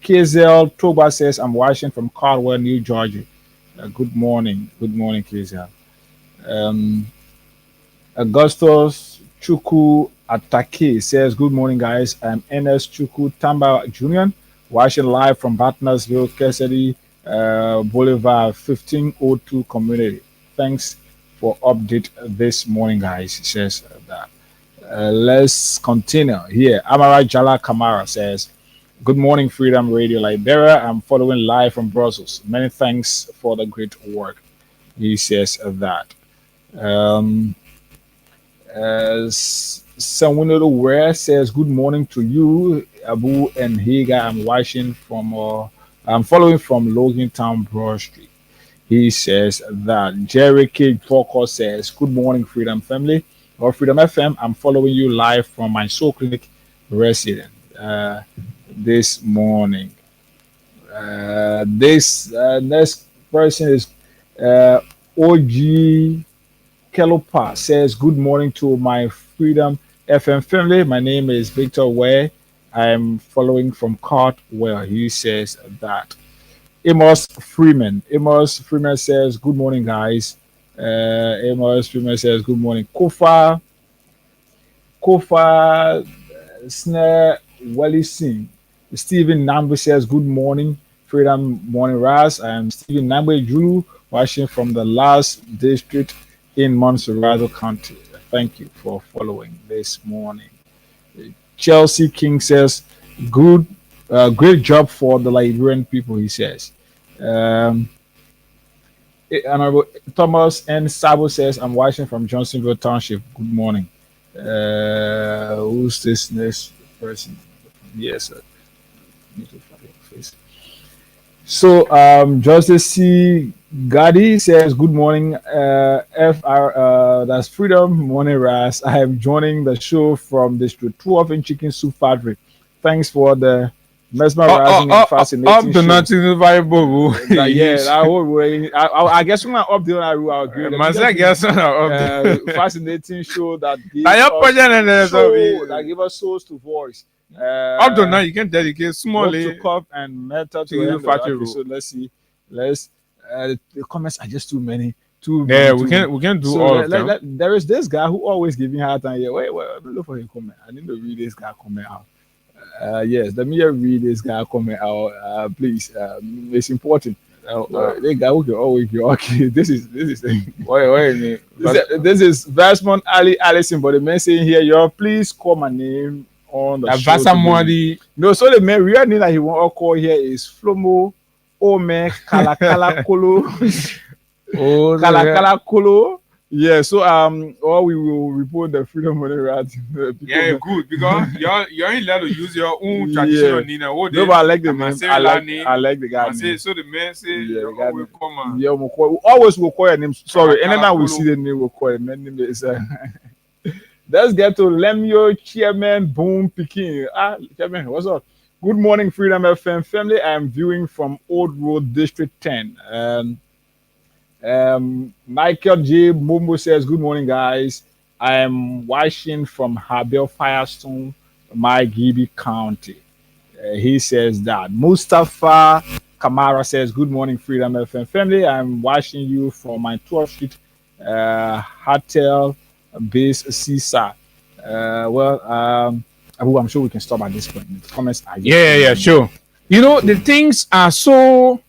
KZL Toba says, I'm watching from Caldwell, New Georgia. Good morning. Good morning, KZL. Augustus Chuku Atake says, good morning, guys. I'm NS Chuku Tamba Jr., watching live from Batnersville, Cassidy Boulevard, 1502 community. Thanks for update this morning, guys. He says that. Let's continue here. Amara Jala Kamara says, good morning, Freedom Radio Liberia. I'm following live from Brussels. Many thanks for the great work. He says that. Someone where says, good morning to you, Abu and Higa. I'm following from Logan Town, Broad Street. He says that. Jerry K. Walker says, good morning, Freedom family or Freedom FM. I'm following you live from my Soul Clinic resident this morning. This next person is OG Kelopa says, good morning to my Freedom FM family. My name is Victor Ware. I'm following from Cartwell. He says that. Amos Freeman says, good morning, guys. Amos Freeman says, good morning. Kofa Snare Wally Singh. Stephen Nambu says, good morning, Freedom Morning Rise. I am Stephen Nambu Julu, watching from the last district in Montserrat County. Thank you for following this morning. Chelsea King says, good, great job for the Liberian people, he says. Honorable Thomas N. Sabo says, I'm watching from Johnsonville Township. Good morning. Who's this next person? Yes, sir. Need to find your face. So, Justice C. Gadi says, good morning, that's Freedom Morning Rise. I am joining the show from District 12 in Chicken Soup Factory. Thanks for the mesmerizing and fascinating show. I guess when I update, I will agree. Fascinating show that gave us souls to voice. Up to now, you can dedicate small to cup and metal to the factory. So let's see. The comments are just too many. Yeah, we can do so all of them. There is this guy who always giving hard time. Yeah, wait, look for his comment. I need to read this guy comment out. Yes, let me read this guy comment out, please. It's important. The guy who can always be okay. This is this is Vasmon Ali Allison, but the man saying here, y'all please call my name on the show. No, so the man real name that he want to call here is Flomo Ome Kalakala Kolo. Kalakala Kolo. Yeah, so or we will report the Freedom Morning Rise. Yeah, good, because you're allowed to use your own traditional name. No, but I like the man. I like the guy. So the man say, yeah, we always will call your name. Sorry, anytime we see the name, we'll call it. My name is. Let's get to Lemio Chairman Boom Peking. Chairman, what's up? Good morning, Freedom FM family. I am viewing from Old Road District 10. Michael J. Mumbo says, good morning, guys. I am watching from Habel Firestone, Gibi County. He says that. Mustafa Kamara says, good morning, Freedom FM family. I'm watching you from my 12th Street hotel base CSA. I'm sure we can stop at this point. The comments are sure. You know, the things are so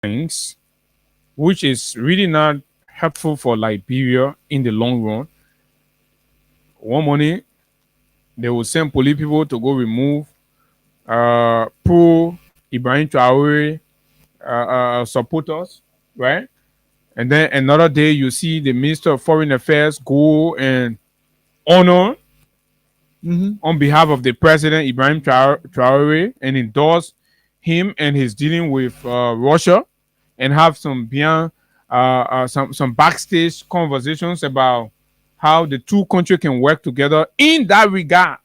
things which is really not helpful for Liberia in the long run. one morning they will send police people to go remove pro Ibrahim Traore supporters, right? And then another day you see the Minister of Foreign Affairs go and honor on behalf of the President Ibrahim Traore and endorse him and his dealing with Russia, and have some some backstage conversations about how the two countries can work together in that regard.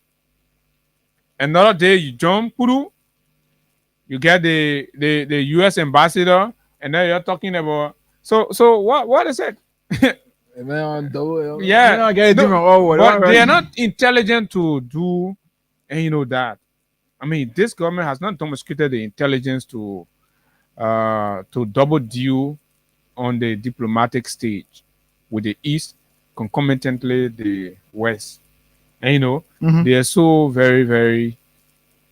Another day you jump, you get the U.S. ambassador, and then you're talking about so what is it? Yeah, but they are not intelligent to do, and you know that. I mean, this government has not demonstrated the intelligence to double deal on the diplomatic stage with the East, concomitantly the West. And you know, they are so very, very,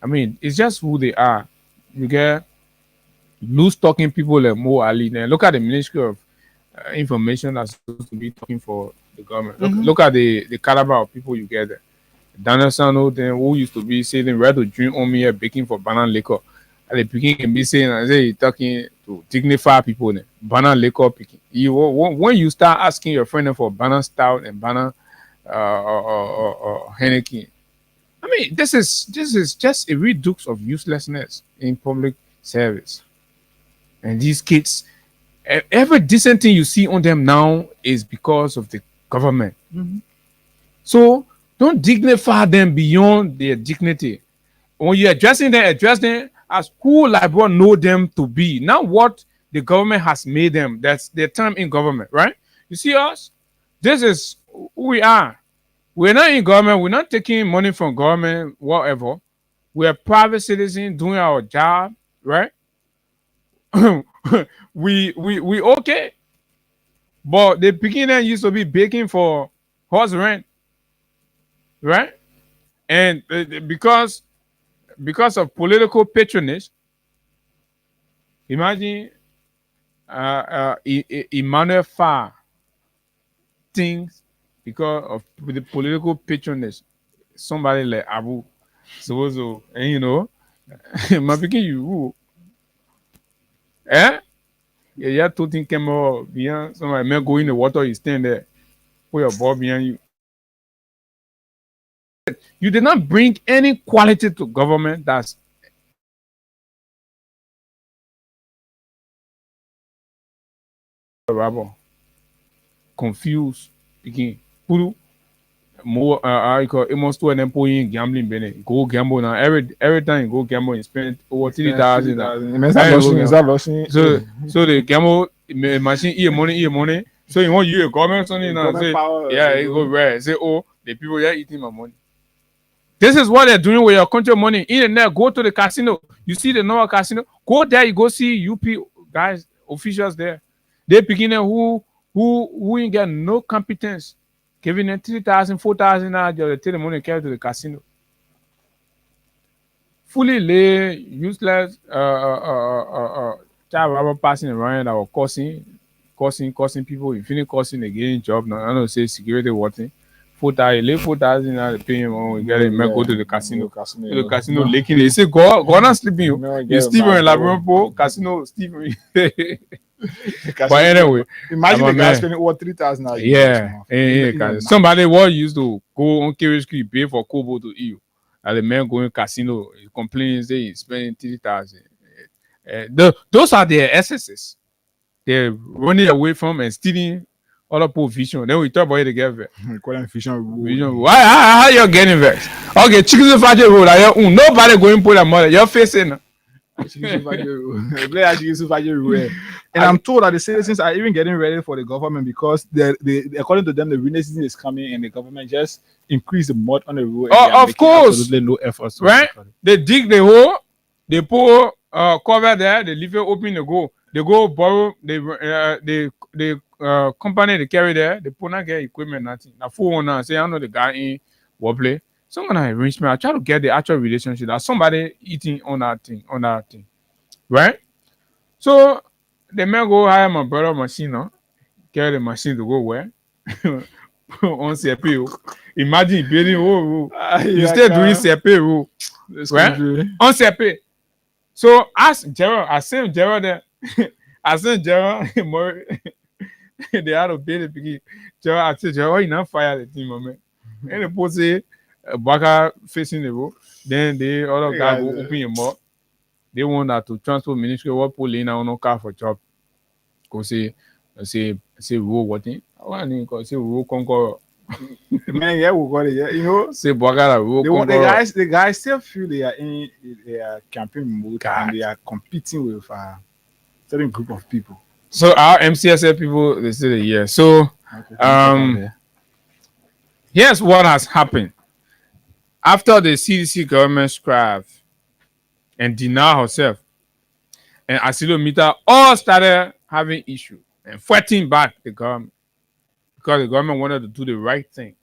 I mean, it's just who they are. You get loose talking people like Mo Ali. Then look at the Ministry of Information that's supposed to be talking for the government. Look at the caliber of people you get there. Daniel Sano, then who used to be saying "Ready to drink on me here, baking for banana liquor." And the picking can be saying, I say, talking to dignify people. Then banana liquor picking. When you start asking your friend for banana stout and banana Henneken, I mean, this is just a redux of uselessness in public service. And these kids, every decent thing you see on them now is because of the government. So don't dignify them beyond their dignity. When you're addressing them, address them as who Liberia know them to be, not what the government has made them. That's their term in government, right? You see us? This is who we are. We're not in government. We're not taking money from government, whatever. We're private citizens doing our job, right? we okay. But the beginner used to be begging for horse rent, right? And because of political patronage, imagine Emmanuel Farr things because of the political patronage. Somebody like Abu so and you know, my picking you, yeah, two things came out behind somebody may go in the water, you stand there, put your ball behind you. You did not bring any quality to government that's confused again. More I call it must do an employee gambling Bene. Go gamble now. Every time you go gamble you spend over 3,000. So the gamble machine eat money. So you want you a government something now say yeah, you go right. Say oh the people are eating my money. This is what they're doing with your country money. In the net, go to the casino. You see the normal casino. Go there, you go see UP guys, officials there. They beginning who ain't got no competence. Giving them 3,000, 4,000 now, they take the money and carry to the casino. Fully lay, useless, child robber passing around our causing people. If you causing again job now, I don't say security watching. 4,000 now they pay him when we get him go to the casino. The casino leaking. They say go not sleeping. You Stephen in Labrador casino Stephen. But anyway, imagine the guy spending over 3,000. Yeah. Somebody what used to go on KHQ pay for Kobo to eat. And the man going casino, he complains say he's spending 3,000. Those are their excesses. They're running away from and stealing other poor vision. Then we talk about it together. Vision. Why how you getting vexed? Okay, chicken fajr road. Nobody going to put a mother. You're facing. And I'm told that the citizens are even getting ready for the government because they according to them the rainy season is coming and the government just increase the mud on the road. Oh, of course, absolutely no efforts. Right? They dig the hole, they pour cover there, they leave it open. They go borrow the company they carry there. They put not get equipment nothing. Now phone say I know the guy in what play. Someone arrange me. I try to get the actual relationship that somebody eating on that thing, right? So the man go hire my brother machine, carry the machine to go where on CPO. Imagine building you Yeah, still doing God. CPO, This right? country. On CP. So ask Gerald, I seen Gerald there. I seen Gerald more. They had to build it because Gerald, I said, Gerald, you not fire the team, man. And the post say Baka facing the road. Then the other Hey, guy guys, go open your mouth. They want that to transport ministry what pull in on no car for job. Go say road what thing. I want to say road conqueror. man, yeah, we got it. Yeah, you know, Say Baka road they want conqueror. the guys still feel they are in their campaign mode God. and they are competing with certain group of people. So our MCSF people they say yeah. So Okay. here's what has happened after the CDC government scrapped and denied herself, and Asilometer all started having issue and fighting back the government because the government wanted to do the right thing,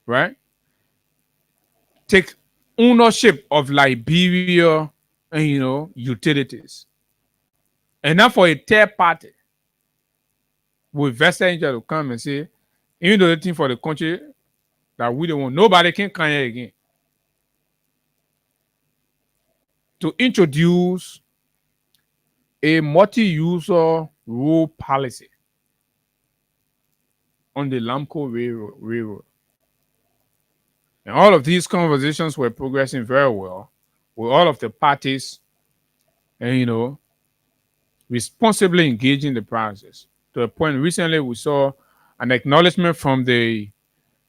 right? Take ownership of Liberia and utilities, and not for a third party with vested interest to come and say, even though the thing for the country that we don't want, nobody can come here again. To introduce a multi-user rule policy on the Lamco Railroad. And all of these conversations were progressing very well with all of the parties and responsibly engaging the process. To the point recently we saw an acknowledgement from the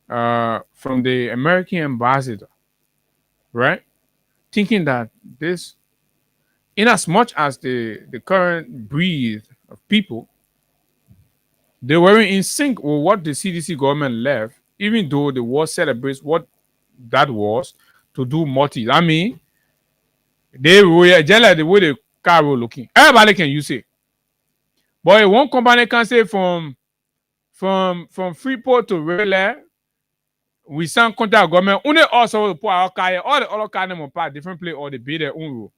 American ambassador, right? Thinking that this, in as much as the current breed of people, they weren't in sync with what the CDC government left, even though the world celebrates what that was to do multi. I mean, they were just like the way the car were looking. Everybody can use it. But one company can say from Freeport to Raleigh, we send contact government. Only also put our car, all the other car them part different place or they build their own rule.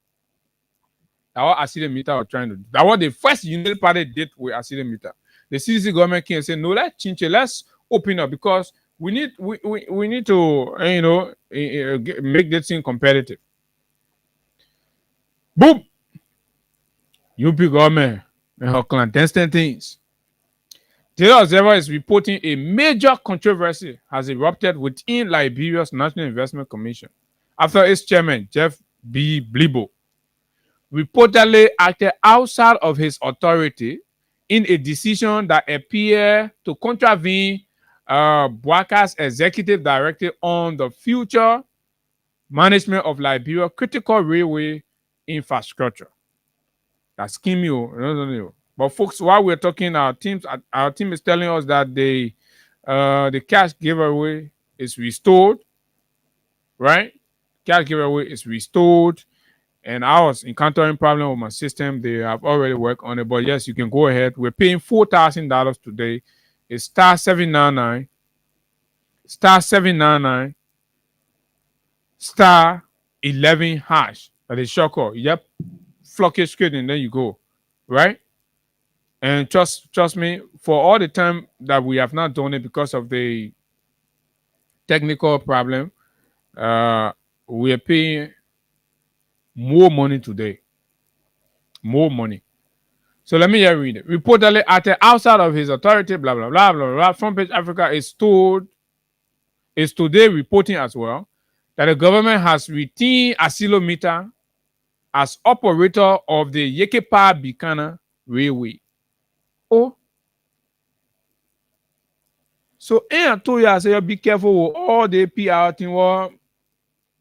That's what Asilometer are trying to do. That's what the first United Party did with Asilometer. The CDC government can say, no, let's change it. Let's open up because we need to make this thing competitive. Boom! UP government and her clandestine things. Taylor Observer is reporting a major controversy has erupted within Liberia's National Investment Commission after its chairman, Jeff B. Blibo, reportedly acted outside of his authority in a decision that appeared to contravene Bwaka's executive directive on the future management of Liberia critical railway infrastructure. That's Kimio. But folks, while we're talking, our team is telling us that the cash giveaway is restored, right? Cash giveaway is restored. And I was encountering problem with my system. They have already worked on it. But yes, you can go ahead. We're paying $4,000 today. It's star 799, star 11 hash. That is short call. Yep. Flock it straight and then you go. Right? And trust me, for all the time that we have not done it because of the technical problem, we are paying more money today. More money. So let me just read it. Reportedly acted outside of his authority, blah, blah, blah, blah, blah. Front Page Africa is today reporting as well that the government has retained Asilometer as operator of the Yekepa Bikana Railway. Oh. So I told you, I say be careful with all the PR thing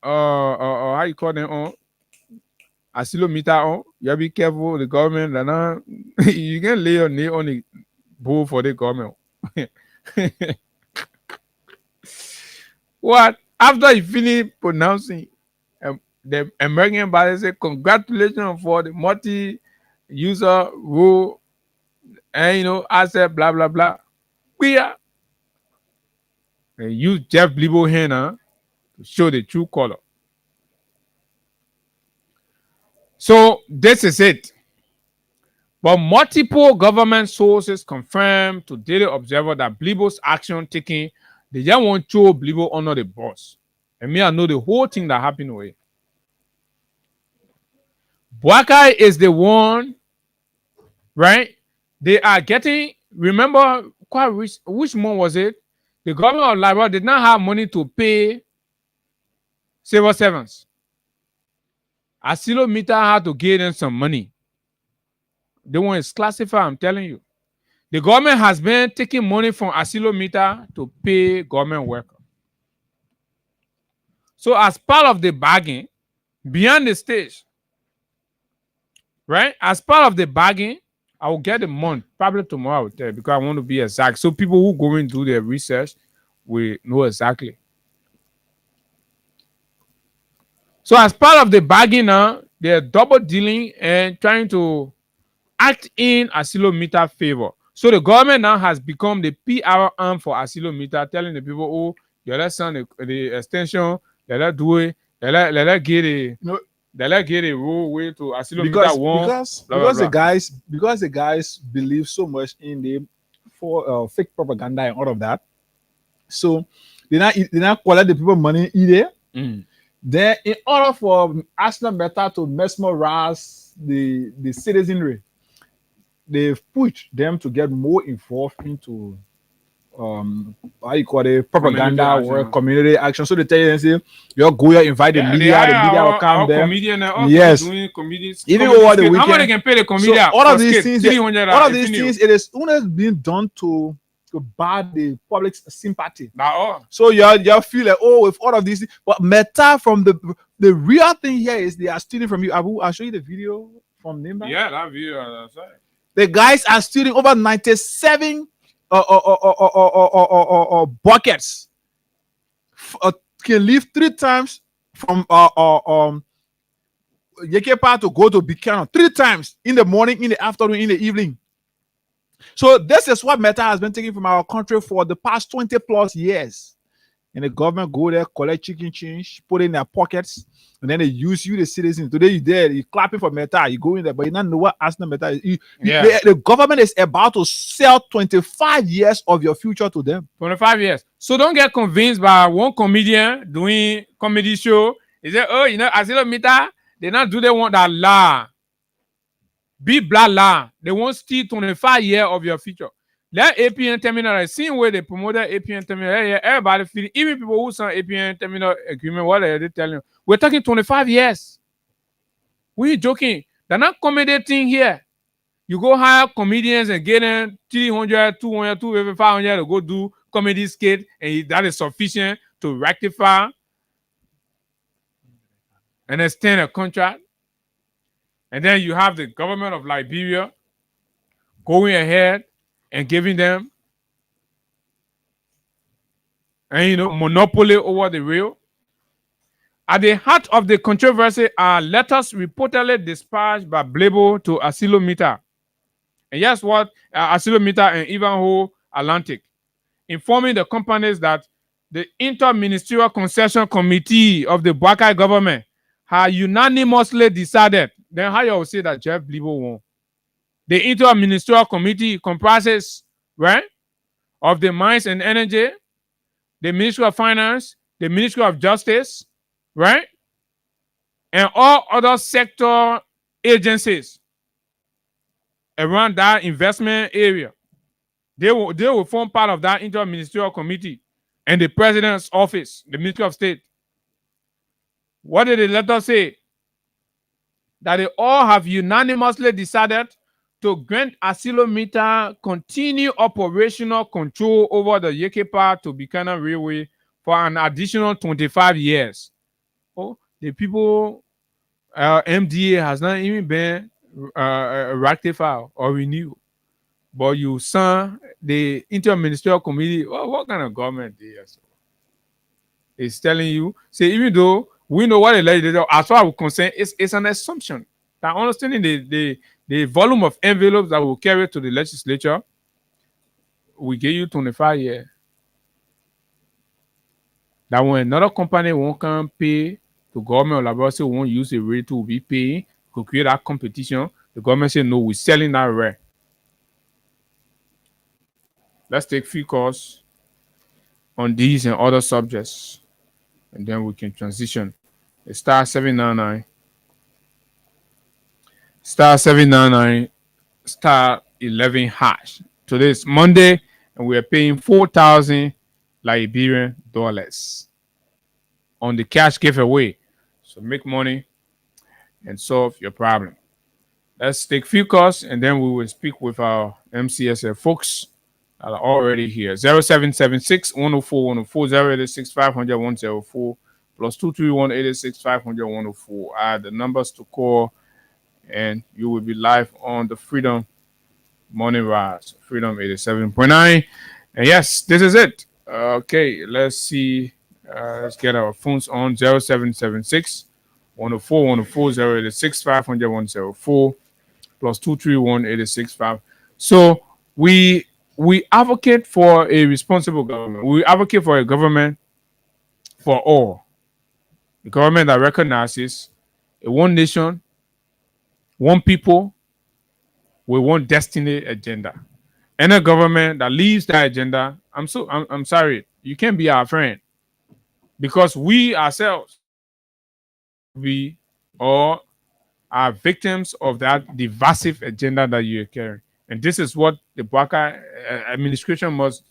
how you call them Asilometer you be careful with the government and you can lay your nail on the bull for the government. What? After you finish pronouncing the American body say congratulations for the multi-user rule and asset blah blah blah. We are and use Jeff Blibo here to show the true color. So this is it. But multiple government sources confirm to Daily Observer that Blibo's action taken, they just want to show Blibo under the boss. And me, I know the whole thing that happened away. Boakai is the one, right? They are getting, remember, which month was it? The government of Liberia did not have money to pay civil servants. Asilo Mita had to give them some money. They want to classify, I'm telling you. The government has been taking money from Asilo Mita to pay government workers. So as part of the bargain, beyond the stage, right? As part of the bargain, I will get the month. Probably tomorrow I will tell you because I want to be exact. So people who go and do their research will know exactly. So as part of the bargain now, they're double dealing and trying to act in Asilo Mita favor. So the government now has become the PR arm for Asilo Mita, telling the people, oh, let's send the extension, let's do it, let's get it. They like get a rule way to Asilo Mita one. Because the guys believe so much in the fake propaganda and all of that. So they not collect the people money either. Then in order for Asilo Mita to mesmerize the citizenry, they've pushed them to get more involved into how you call it, propaganda or community action. So they tell you, say, you go here, invite the media will come there. Yes, even over the weekend. How much they can pay the comedian? So all of these things, it is only being done to buy the public's sympathy. So you feel like, oh, with all of these, but Meta from the real thing here is they are stealing from you. Abu, I'll show you the video from Nimba. Yeah, that video. The guys are stealing over 97 buckets. Can leave 3 times from Yekepa to go to Buchanan 3 times in the morning, in the afternoon, in the evening. So this is what Meta has been taking from our country for the past 20 plus years. And the government go there, collect chicken change, put it in their pockets, and then they use you, the citizens. Today you there, you clapping for Meta, you go in there, but you don't know what Asilo Meta is. The government is about to sell 25 years of your future to them. 25 years. So don't get convinced by one comedian doing comedy show. He said, oh, Asilo Mita, they not do they want that law. Be blah law. They won't steal 25 years of your future. That APN terminal, the same way they promoted APN terminal, everybody feel, even people who sign APN terminal agreement, what are they telling you? We're talking 25 years. We joking. They're not accommodating here. You go hire comedians and get them 300, 200, 250, 500 to go do comedy skit, and that is sufficient to rectify and extend a contract. And then you have the government of Liberia going ahead and giving them monopoly over the real. At the heart of the controversy are letters reportedly dispatched by Blibo to Asilo Mita. And guess what? Asilo Mita and Ivanhoe Atlantic, informing the companies that the Inter-Ministerial Concession Committee of the Boakai government had unanimously decided. Then how you will say that Jeff Blibo won? The Inter-Ministerial Committee comprises, right, of the Mines and Energy, the Ministry of Finance, the Ministry of Justice, right, and all other sector agencies around that investment area. They will form part of that Inter-Ministerial Committee and the President's Office, the Ministry of State. What did the letter say? That they all have unanimously decided to grant Asilo Mita continue operational control over the Yekepa to Buchanan Railway for an additional 25 years. Oh, the people, MDA has not even been rectified or renewed. But you saw the Inter-Ministerial Committee, what kind of government is? It's telling you, say, even though we know what the legislature, as far as we're concerned, it's an assumption. That understanding the volume of envelopes that will carry to the legislature, we give you 25 years. That when another company won't come pay to government or laboratory won't use the rate to be paying, could create that competition. The government said, no, we're selling that rare. Let's take few calls on these and other subjects, and then we can transition. It's star 799, star 799, star 11 hash. Today is Monday, and we are paying 4,000 Liberian dollars on the cash giveaway. So make money and solve your problem. Let's take few calls, and then we will speak with our MCSF folks that are already here. 0776 104 104 086 500 104 plus 231 886 500 104 are the numbers to call, and you will be live on the Freedom Morning Rise, Freedom 87.9. And yes, this is it. Okay, let's see. Let's get our phones on 0776 104 104 086 500 104 plus 231 886 500. So we advocate for a responsible government. We advocate for a government for all. A government that recognizes a one nation, one people, with one destiny agenda. And a government that leaves that agenda, I'm sorry, you can't be our friend. Because we ourselves, we all are victims of that divisive agenda that you're carrying. And this is what the Bwaka administration must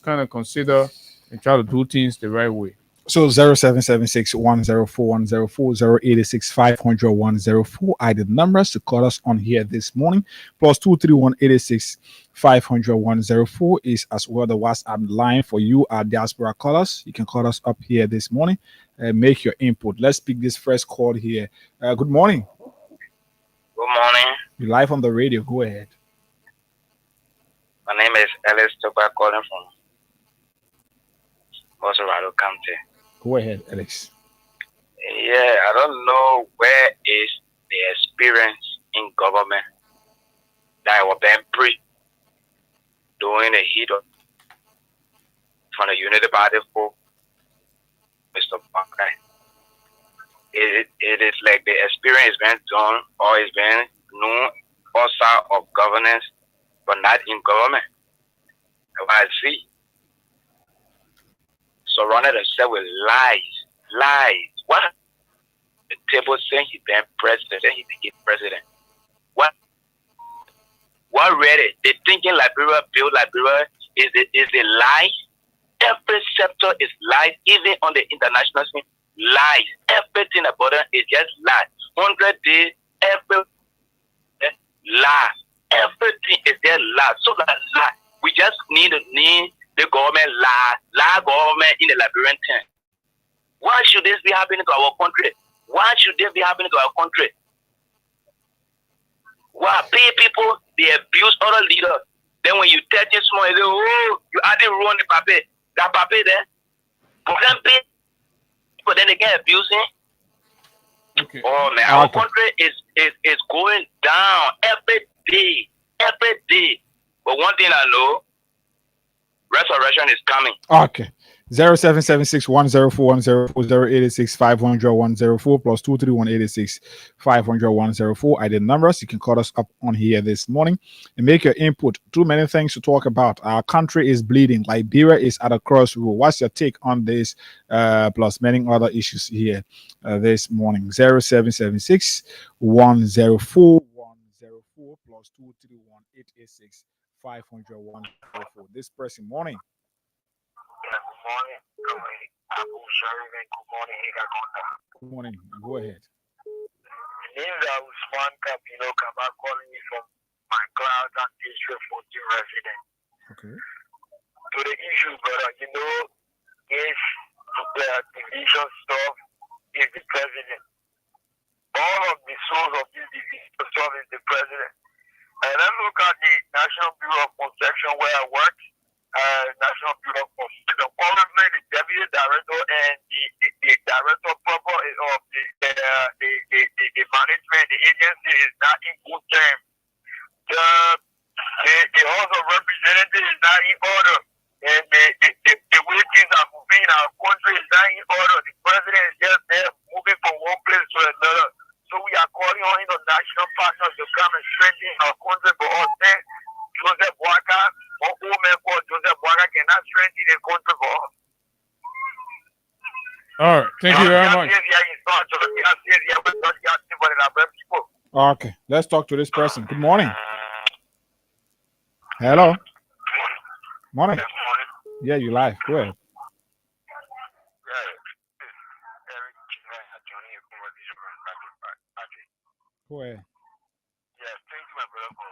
kind of consider and try to do things the right way. So 0776 104 104 086 500 104 are the numbers to call us on here this morning. Plus 231 886 500 104 is as well the WhatsApp line for you, our diaspora callers. You can call us up here this morning and make your input. Let's pick this first call here. Good morning. Good morning. You're live on the radio. Go ahead. My name is Ellis Toba calling from Colorado County. Go ahead, Alex. Yeah, I don't know where is the experience in government that was being preached during the heat of from the Unity Party for Mr. Parker. It is like the experience being done or is being known outside of governance, but not in government. I see. Surrounded himself with lies. What? The table saying he been president and he became president. What really? The thinking Liberia, build Liberia is a lie. Every sector is lies, even on the international scene, lies. Everything about it is just lies. 100 days, every lie. Everything is there lie. So that lie. We just need the government lie government in the Liberian time. Why should this be happening to our country? Why should this be happening to our country? Why pay people, they abuse other leaders. Then when you tell them small, they say, oh, you added ruin the paper. That paper there. But then pay people, then they get abusing. Okay. Oh man, our country is going down every day. But one thing I know, resurrection is coming. Okay. 0776 104 104 086 500 104 plus 231 886 500 104 are the numbers. You can call us up on here this morning and make your input. Too many things to talk about. Our country is bleeding. Liberia is at a crossroad. What's your take on this? Plus many other issues here this morning. 0776 104 104 plus 231 886 500 104. This person, morning. Good morning. Good morning. Good morning. Good morning. Go ahead. Names are Usman Kapino Kaba calling you from my cloud and district 14 resident. Okay. To the issue, brother, yes, the division stuff is the president. All of the source of this division stuff is the president. And let's look at the National Bureau of Construction where I work. National Bureau of Construction. Currently, the deputy director and the director proper of the management, the agency is not in good terms. The House of Representatives is not in order, and the way things are moving in our country is not in order. The president is just there moving from one place to another. So we are calling international partners to come and strengthen our country for us. Then Joseph Boaka, or old man called Joseph Boaka cannot strengthen the country for us. All right. Thank you very much. Okay, let's talk to this person. Good morning. Hello. Morning. Yeah, you live. Go ahead. Go ahead. Yes, thank you, my brother, for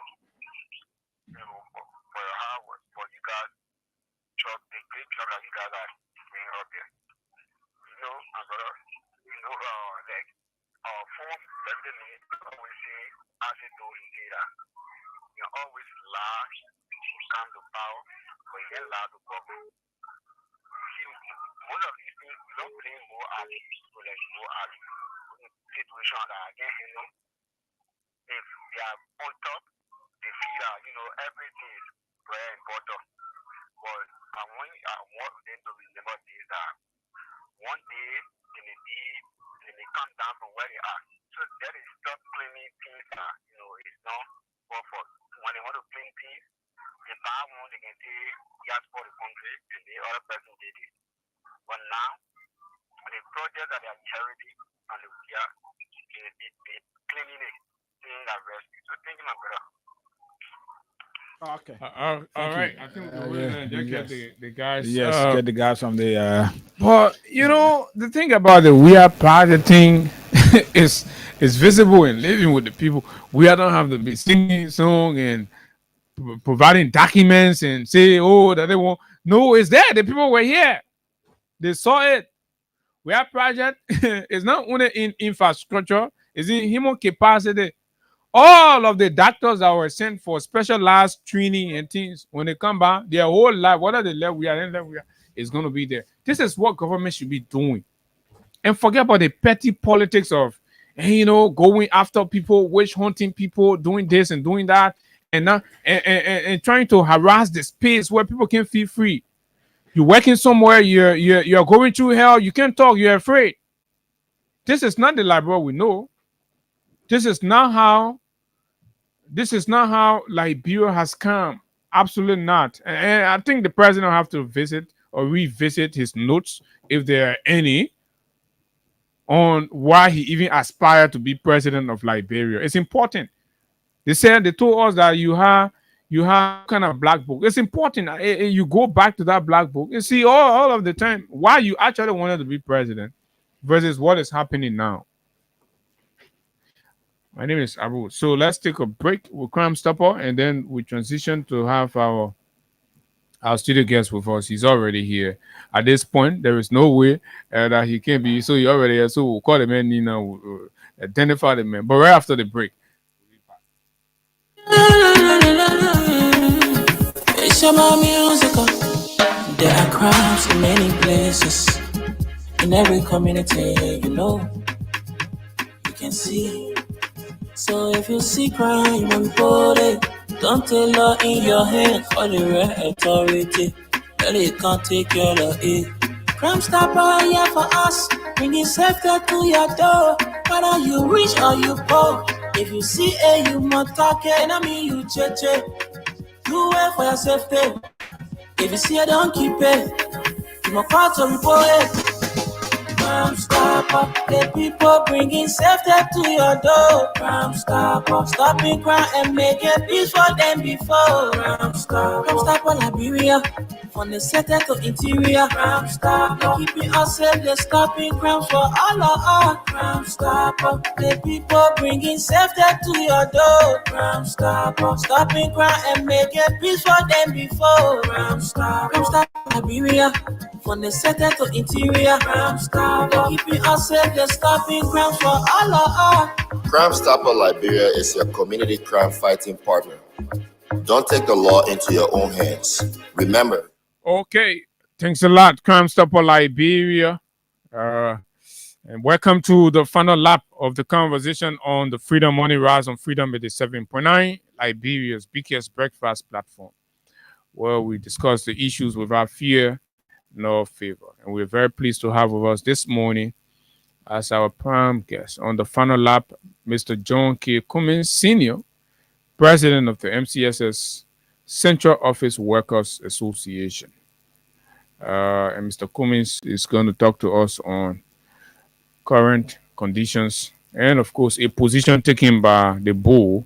your hard work, for you guys, the great job that you guys are doing up here. My brother, like our former president always say, as it do, he say that you always lie to come to power, but you get lie to government. See, most of these things, we don't blame more artists, but like more artists. Situation that I can't handle. If they are on top, they feel that, everything is bread and butter. But I want them to remember this, that one day they may come down from where they are. So that is stop claiming things that, is not for. When they want to claim things, they buy one, they can say, yes, for the country, and the other person did it. But now, the project that they are charity, and they are claiming it. So thank you, my brother. Okay. All right. I think we're gonna get the guys. Yes, get the guys from the. But the thing about the We Are Project thing is visible in living with the people. We don't have to be singing song and providing documents and say, that they won't. No, it's there. The people were here. They saw it. We Are Project is not only in infrastructure, it's in human capacity. All of the doctors that were sent for specialized training and things, when they come back, their whole life, whether they left, is going to be there. This is what government should be doing. And forget about the petty politics of, going after people, witch hunting people, doing this and doing that, and trying to harass the space where people can feel free. You're working somewhere, you're going through hell, you can't talk, you're afraid. This is not the Liberia we know. This is not how Liberia has come. Absolutely not. And I think the president will have to visit or revisit his notes, if there are any, on why he even aspired to be president of Liberia. It's important. They told us that you have kind of black book. It's important. You go back to that black book and see all of the time why you actually wanted to be president versus what is happening now. My name is Abu. So let's take a break with Crime Stopper, and then we transition to have our studio guest with us. He's already here. At this point, there is no way that he can be. So he's already here. So we'll call the man Nina, we'll identify the man. But right after the break. It's about music. There are crimes in many places. In every community, you can see. So if you see crime report it, don't take law in your hands for the right authority. Then it can't take care of it. Crime Stopper here for us, bringing safety to your door. Whether you rich or you poor, if you see a human talking, you cheche. Do it for your safety. If you see it, don't keep it. You must call to report it. Crime Stopper, the people bringing safety to your door. Crime Stopper, stopping crime and making peace for them before. Crime Stopper, Liberia, from the center to interior. Crime Stopper, keeping us safe, they're stopping crimes for all of us. Crime Stopper, the people bringing safety to your door. Crime Stopper, stopping crime and making peace for them before. Crime Stopper, Liberia, from the center to interior. Crime Stopper, keeping us safe, they're stopping crimes for all of us. Crime Stopper Liberia is your community crime fighting partner. Don't take the law into your own hands. Remember. Okay, thanks a lot, Crime Stopper Liberia. And welcome to the final lap of the conversation on the Freedom Money Rise on Freedom 87.9, Liberia's BKS Breakfast platform, where we discuss the issues without fear nor favor. And we're very pleased to have with us this morning as our prime guest. On the final lap, Mr. John K. Cummins Sr., President of the MCSS Central Office Workers Association. And Mr. Cummins is going to talk to us on current conditions and, of course, a position taken by the board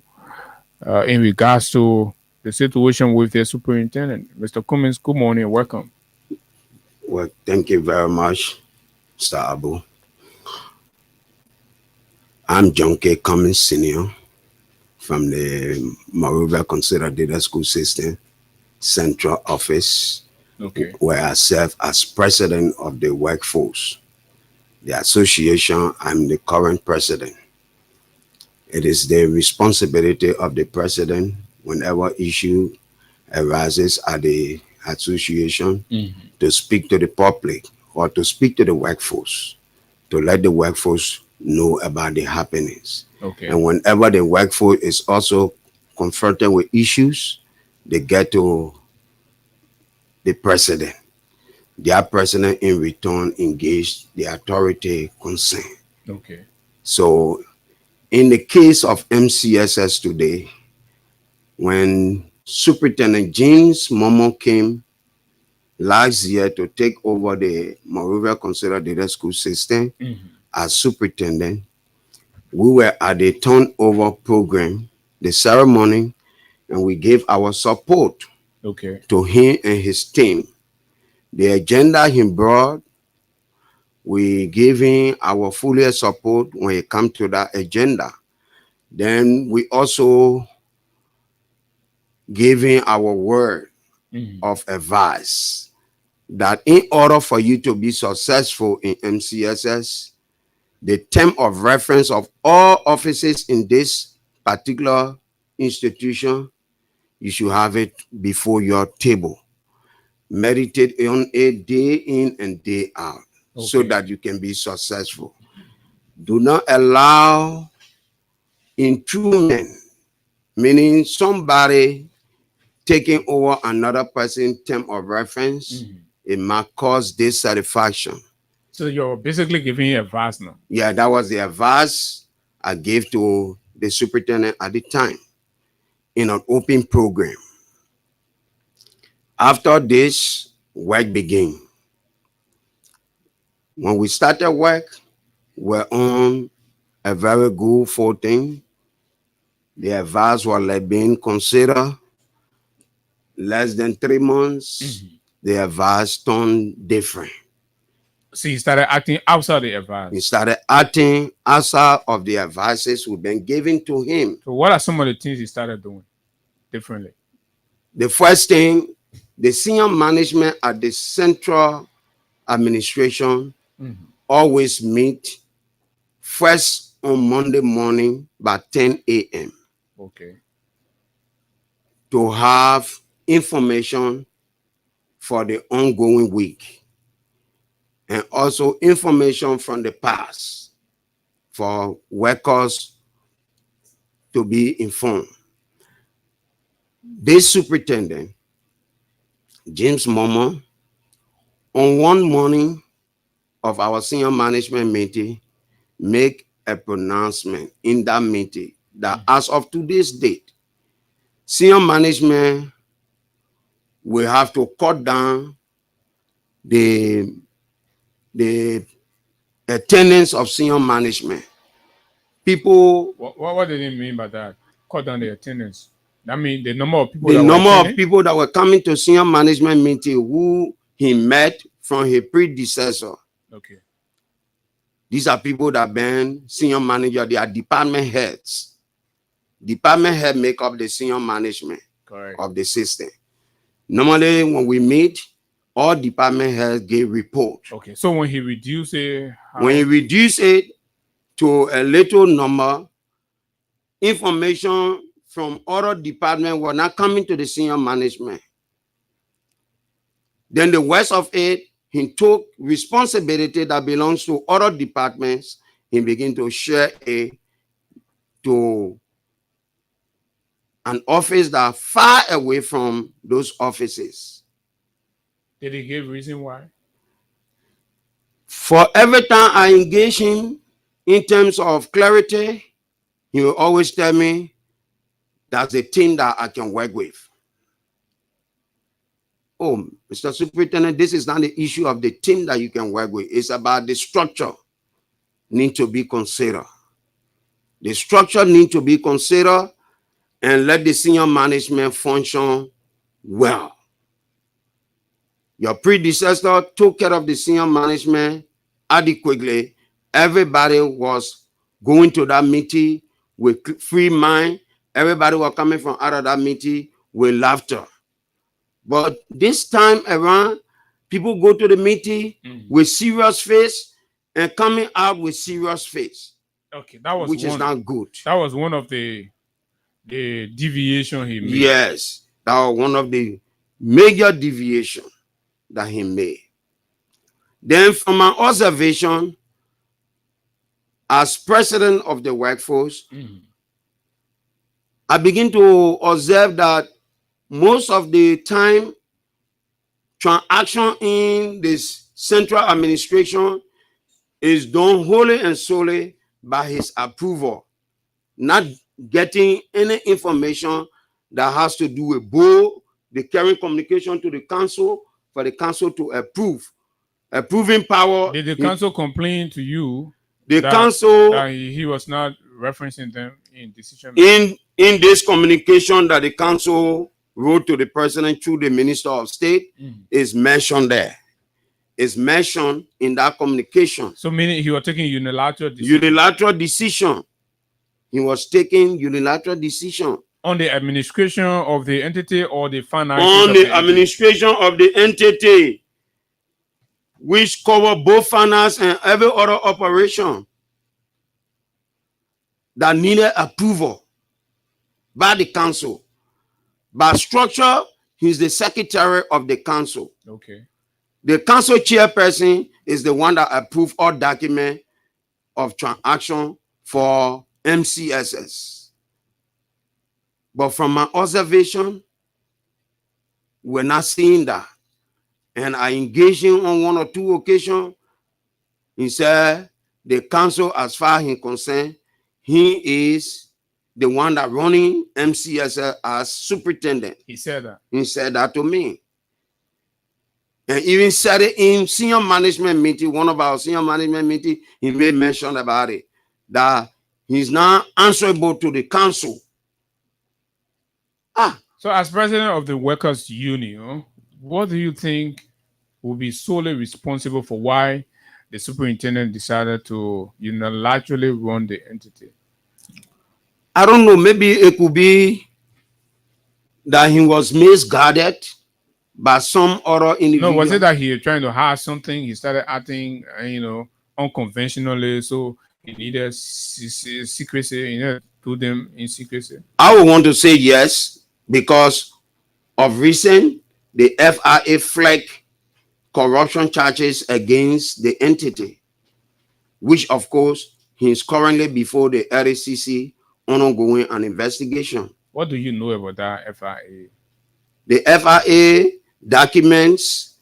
in regards to the situation with their superintendent. Mr. Cummins, good morning and welcome. Well, thank you very much, Mr. Abu. I'm John K. Cummins Sr. from the Monrovia Consolidated School System Central Office, where I serve as president of the workforce. The association, I'm the current president. It is the responsibility of the president whenever issue arises at the association to speak to the public or to speak to the workforce, to let the workforce know about the happenings. And whenever the workforce is also confronted with issues, they get to the president. Their president in return engaged the authority concerned. So in the case of MCSS today, when Superintendent James Momo came last year to take over the Monrovia Consolidated School System as superintendent, we were at the turnover program, the ceremony, and we gave our support to him and his team. The agenda he brought, we gave him our full support when it comes to that agenda. Then we also gave him our word of advice that in order for you to be successful in MCSS, the term of reference of all offices in this particular institution, you should have it before your table. Meditate on it day in and day out so that you can be successful. Do not allow intrusion, meaning somebody taking over another person's term of reference. It might cause dissatisfaction. So you're basically giving advice now? Yeah, that was the advice I gave to the superintendent at the time in an open program. After this, work began. When we started work, we're on a very good footing. The advice was being considered. Less than 3 months, the advice turned different. So he started acting outside the advice. He started acting outside of the advices we've been giving to him. So what are some of the things he started doing differently? The first thing, the senior management at the central administration always meet first on Monday morning by 10 a.m. to have information for the ongoing week and also information from the past for workers to be informed. This superintendent, James Momo, on one morning of our senior management meeting, make a pronouncement in that meeting that as of today's date, senior management will have to cut down the attendance of senior management. People. What did he mean by that? Cut down the attendance. I mean the number of people. People that were coming to senior management meeting who he met from his predecessor. These are people that been senior manager. They are department heads. Department head make up the senior management of the system. Normally, when we meet, all department heads give report. So when he reduced it, when he reduced it to a little number, information from other departments were not coming to the senior management. Then the rest of it, he took responsibility that belongs to other departments. He began to share it to an office that are far away from those offices. Did he give reason why? For every time I engage him in terms of clarity, he will always tell me that's a team that I can work with. Oh, Mr. Superintendent, this is not the issue of the team that you can work with. It's about the structure need to be considered. The structure need to be considered and let the senior management function well. Your predecessor took care of the senior management adequately. Everybody was going to that meeting with free mind. Everybody was coming from out of that meeting with laughter. But this time around, people go to the meeting with serious face and coming out with serious face. Okay, that was which is not good. That was one of the deviation he made. Yes, that was one of the major deviation that he made. Then from my observation as president of the workforce, I begin to observe that most of the time transaction in this central administration is done wholly and solely by his approval, not getting any information that has to do with both the carrying communication to the council for the council to approve. Approving power. Did the council complain to you? The council that he was not referencing them in decision making? In this communication that the council wrote to the president through the minister of state is mentioned there. It's mentioned in that communication. So meaning he was taking unilateral decision. Unilateral decision. He was taking unilateral decision. On the administration of the entity or the finances? On the administration of the entity, which cover both finance and every other operation that needed approval by the council. By structure, he's the secretary of the council. Okay. The council chairperson is the one that approves all documents of transaction for MCSS. But from my observation, we're not seeing that. And I engaged him on one or two occasions. He said the council, as far as he's concerned, he is the one that running MCSS as superintendent. He said that. He said that to me. And even said it in senior management meeting, one of our senior management meeting, he made mention about it, that he's not answerable to the council. So as president of the workers' union, what do you think will be solely responsible for why the superintendent decided to unilaterally run the entity? I don't know. Maybe it could be that he was misguided by some other individual. No, was it that he trying to hide something? He started acting, unconventionally, so he needed secrecy, do them in secrecy? I would want to say yes, because of recent, the FIA flagged corruption charges against the entity, which of course he is currently before the RACC ongoing an investigation. What do you know about that FIA? The FIA documents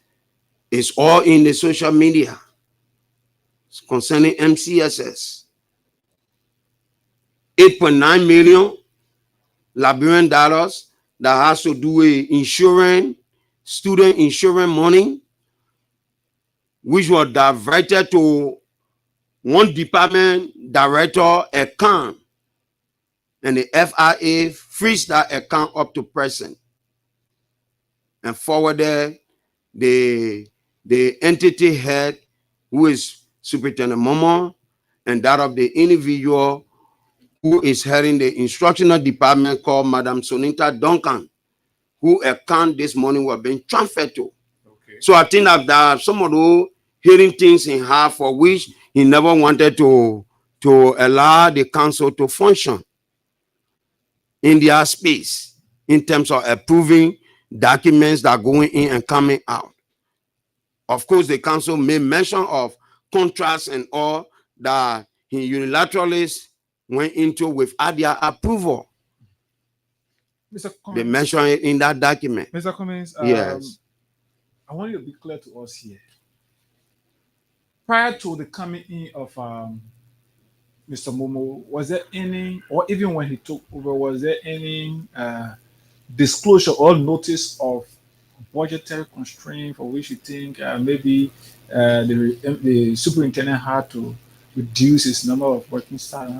is all in the social media concerning MCSS. 8.9 million Liberian dollars that has to do with insurance, student insurance money, which was diverted to one department director account, and the FIA freezed that account up to present and forwarded the entity head, who is Superintendent Momo, and that of the individual who is heading the instructional department called Madam Sonita Duncan, who account this money was being transferred to. Okay. So I think that some of those hidden things in her for which he never wanted to allow the council to function in their space in terms of approving documents that are going in and coming out. Of course, the council made mention of contracts and all that he unilaterally went into without their approval. They mention it in that document. Mr. Cummins, yes. I want you to be clear to us here. prior to the coming in of Mr. Momo, was there any, or even when he took over, was there any disclosure or notice of budgetary constraint for which you think maybe the superintendent had to reduce his number of working staff?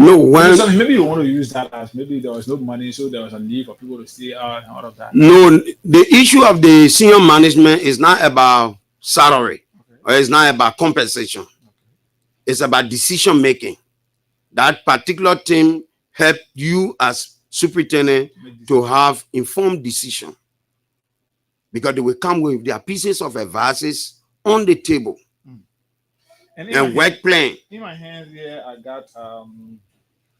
No, Maybe you want to use that as maybe there was no money, so there was a need for people to stay out and all of that. No, the issue of the senior management is not about salary, or it's not about compensation. It's about decision making. That particular team helped you as superintendent to have informed decision, because they will come with their pieces of advices on the table and work plan. In my hands here, I got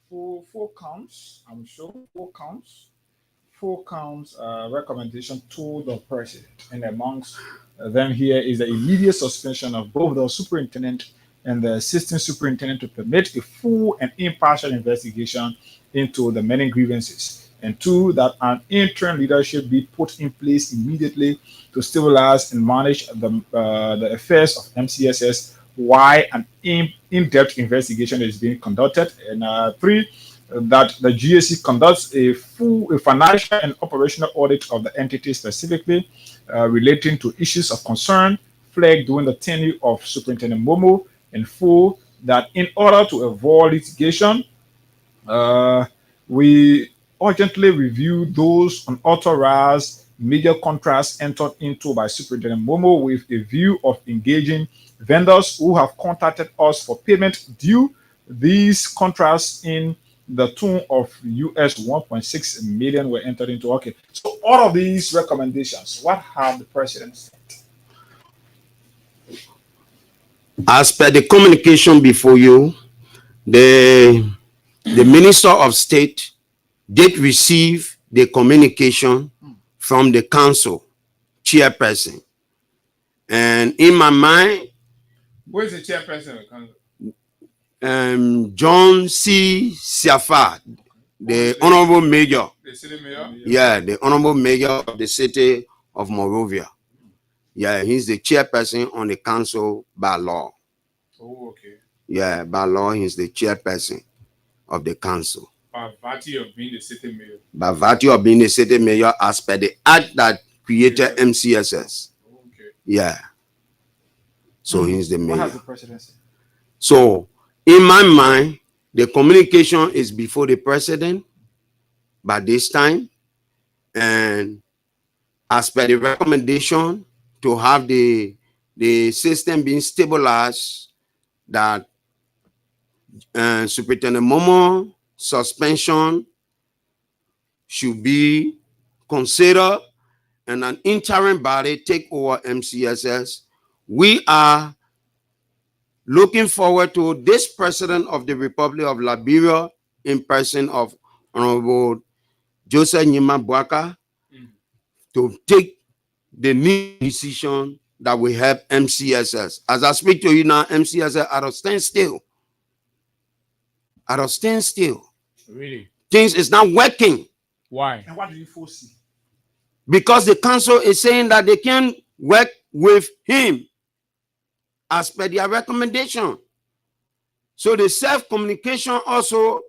four counts. I'm sure four counts recommendation to the president, and amongst them here is the immediate suspension of both the superintendent and the assistant superintendent to permit a full and impartial investigation into the many grievances. And two, that an interim leadership be put in place immediately to stabilize and manage the affairs of MCSS while an in-depth investigation is being conducted. And three, that the GAC conducts a financial and operational audit of the entity, specifically relating to issues of concern flagged during the tenure of Superintendent Momo. And four, that in order to avoid litigation, we urgently review those unauthorized major contracts entered into by Superintendent Momo with a view of engaging vendors who have contacted us for payment due. These contracts in the tune of US 1.6 million were entered into. Okay, so all of these recommendations, what have the president said? As per the communication before you, the Minister of State did receive the communication from the council chairperson. And in my mind, who is the chairperson of the council? John C. Siafa, the Honorable Mayor. The city mayor? Yeah, the Honorable Mayor of the city of Monrovia. Yeah, he's the chairperson on the council by law. Oh, okay. Yeah, by law, he's the chairperson of the council. By virtue of being the city mayor. By virtue of being the city mayor, as per the act that created MCSS. Okay. Yeah. So he's the mayor. What has the presidency? So in my mind, the communication is before the president by this time, and as per the recommendation to have the system being stabilized, that Superintendent Momo suspension should be considered and an interim body take over MCSS. We are looking forward to this President of the Republic of Liberia in person of Honorable Joseph Nyima Boaka to take the new decision that will help MCSS. As I speak to you now, MCSS at a standstill. At a standstill. Really? Things is not working. Why? And what do you foresee? Because the council is saying that they can work with him as per their recommendation. So the self-communication also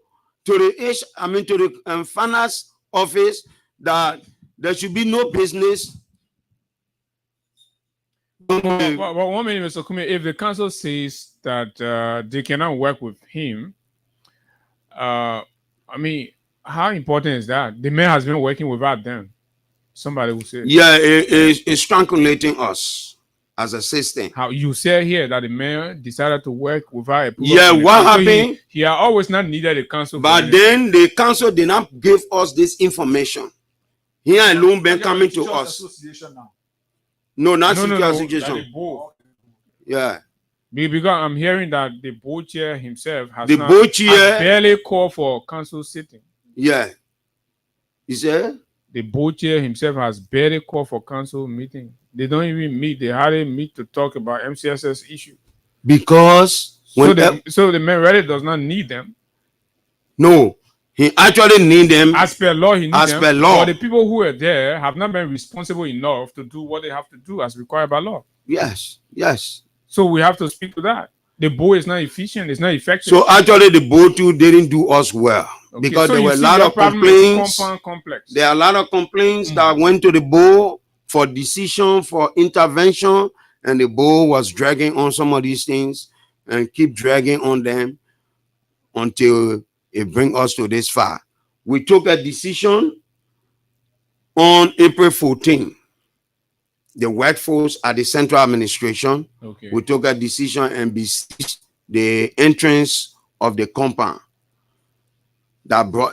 to the finance office that there should be no business. Well, 1 minute, Mr. Kumi, if the council says that they cannot work with him, I mean, how important is that? The mayor has been working without them. Somebody will say. Yeah, it's strangulating us as a system. How you say here that the mayor decided to work without a yeah, what happened? He had always not needed the council. But then the council did not give us this information. He alone been coming to us. Now. No, not security association. Yeah. Because I'm hearing that the board chair himself has barely called for council sitting. Yeah. You said? The board chair himself has barely called for council meeting. They don't even meet. They hardly meet to talk about MCSS issue. Because so the mayor really does not need them. No, he actually need them. As per law, he needs them. As per law. But the people who are there have not been responsible enough to do what they have to do as required by law. Yes, yes. So we have to speak to that. The board is not efficient. It's not effective. So actually, the board too didn't do us well because so there you were a see lot your of problem is complaints. compound complex. There are a lot of complaints that went to the board for decision, for intervention, and the board was dragging on some of these things and keep dragging on them until it brings us to this far. We took a decision on April 14. The workforce at the central administration, we took a decision and besieged the entrance of the compound.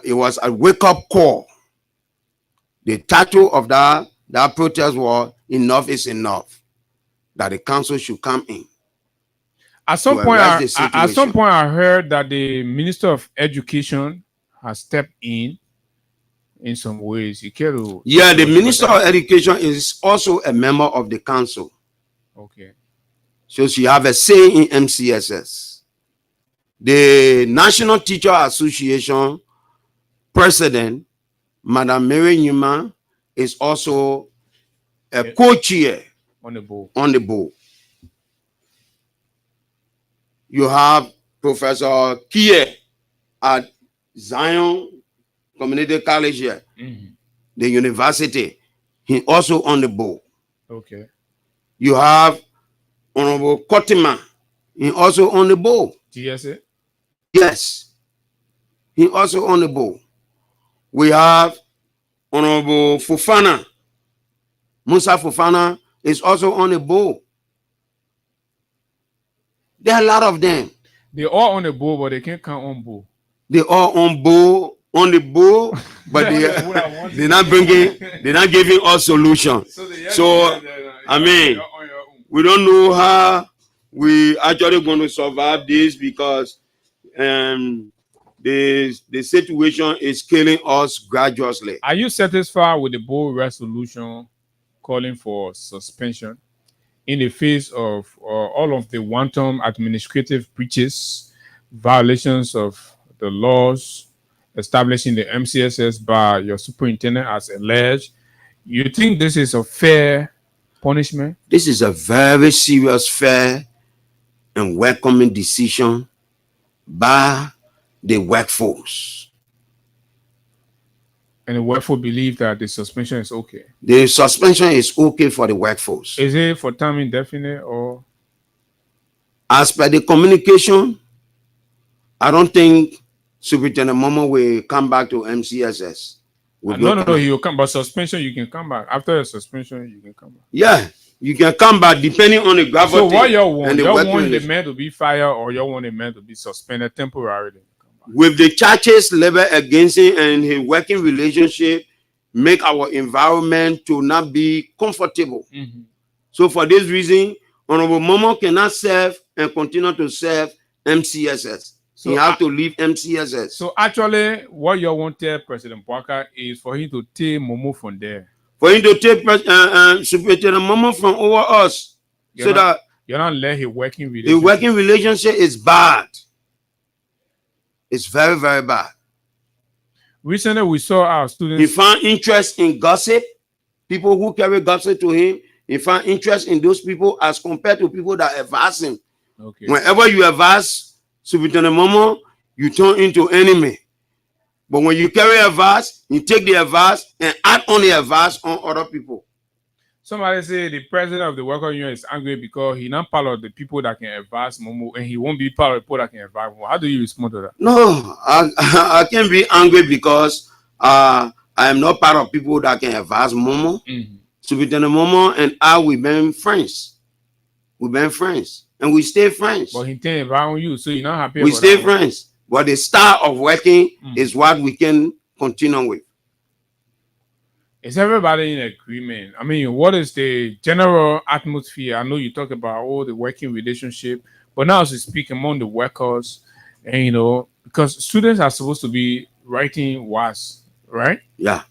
It was a wake-up call. The title of that protest was "Enough is enough," that the council should come in. At some point, I heard that the Minister of Education has stepped in some ways. Yeah, the Minister of Education is also a member of the council. Okay. So she have a say in MCSS. The National Teacher Association president, Madam Mary Newman, is also a co-chair on the board. You have Professor Kier at Zion Community College here, the university. He also on the board. Okay. You have Honorable Kotima. He also on the board. GSA? Yes. He also on the board. We have Honorable Fofana. Musa Fofana is also on the board. There are a lot of them. They're all on the board, but they can't come on board. They're all on the board, but they're not giving us solutions. So I mean, we don't know how we actually going to survive this because the situation is killing us gradually. Are you satisfied with the board resolution calling for suspension in the face of all of the wanton administrative breaches, violations of the laws establishing the MCSS by your superintendent as alleged? You think this is a fair punishment? This is a very serious, fair, and welcoming decision by the workforce. And the workforce believe that the suspension is okay? The suspension is okay for the workforce. Is it for time indefinite or? As per the communication, I don't think Superintendent Momo will come back to MCSS. No, he will come. But suspension, you can come back. After a suspension, you can come back. Yeah, you can come back depending on the gravity. So what you want? You want the man to be fired or you want the man to be suspended temporarily? With the charges leveled against him and his working relationship, make our environment to not be comfortable. So for this reason, Honorable Momo cannot serve and continue to serve MCSS. So he have to leave MCSS. So actually, what you want to tell President Parker is for him to take Momo from there. For him to take Superintendent Momo from over us. You're not let his working relationship. The working relationship is bad. It's very, very bad. Recently, we saw our students. He found interest in gossip. People who carry gossip to him. He found interest in those people as compared to people that advise him. Okay. Whenever you advise Superintendent Momo, you turn into enemy. But when you carry advice, you take the advice and add on the advice on other people. Somebody say the president of the worker union is angry because he's not part of the people that can advise Momo, and he won't be part of the people that can advise Momo. How do you respond to that? No, I can't be angry because I am not part of people that can advise Momo. Superintendent Momo and I, we've been friends. We've been friends, and we stay friends. But he can't advise you, so you're not happy. We stay friends, but the style of working is what we can continue with. Is everybody in agreement? I mean, what is the general atmosphere? I know you talk about all the working relationship, but now as we speak among the workers, and because students are supposed to be writing WAS, right? Yeah.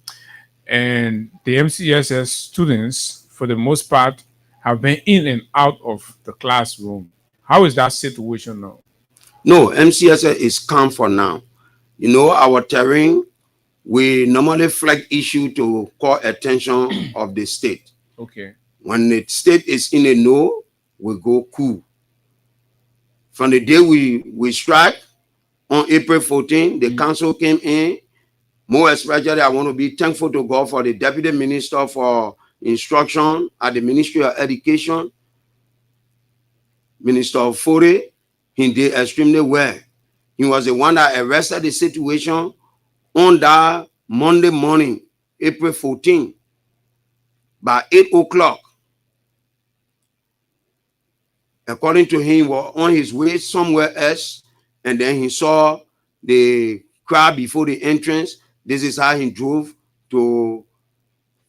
And the MCSS students, for the most part, have been in and out of the classroom. How is that situation now? No, MCSS is calm for now. Our terrain, we normally flag issue to call attention of the state. Okay. When the state is in a no, we go cool. From the day we strike on April 14, the council came in. More especially, I want to be thankful to God for the Deputy Minister for Instruction at the Ministry of Education, Minister Ofori. He did extremely well. He was the one that arrested the situation on that Monday morning, April 14, by 8 o'clock. According to him, he was on his way somewhere else, and then he saw the crowd before the entrance. This is how he drove to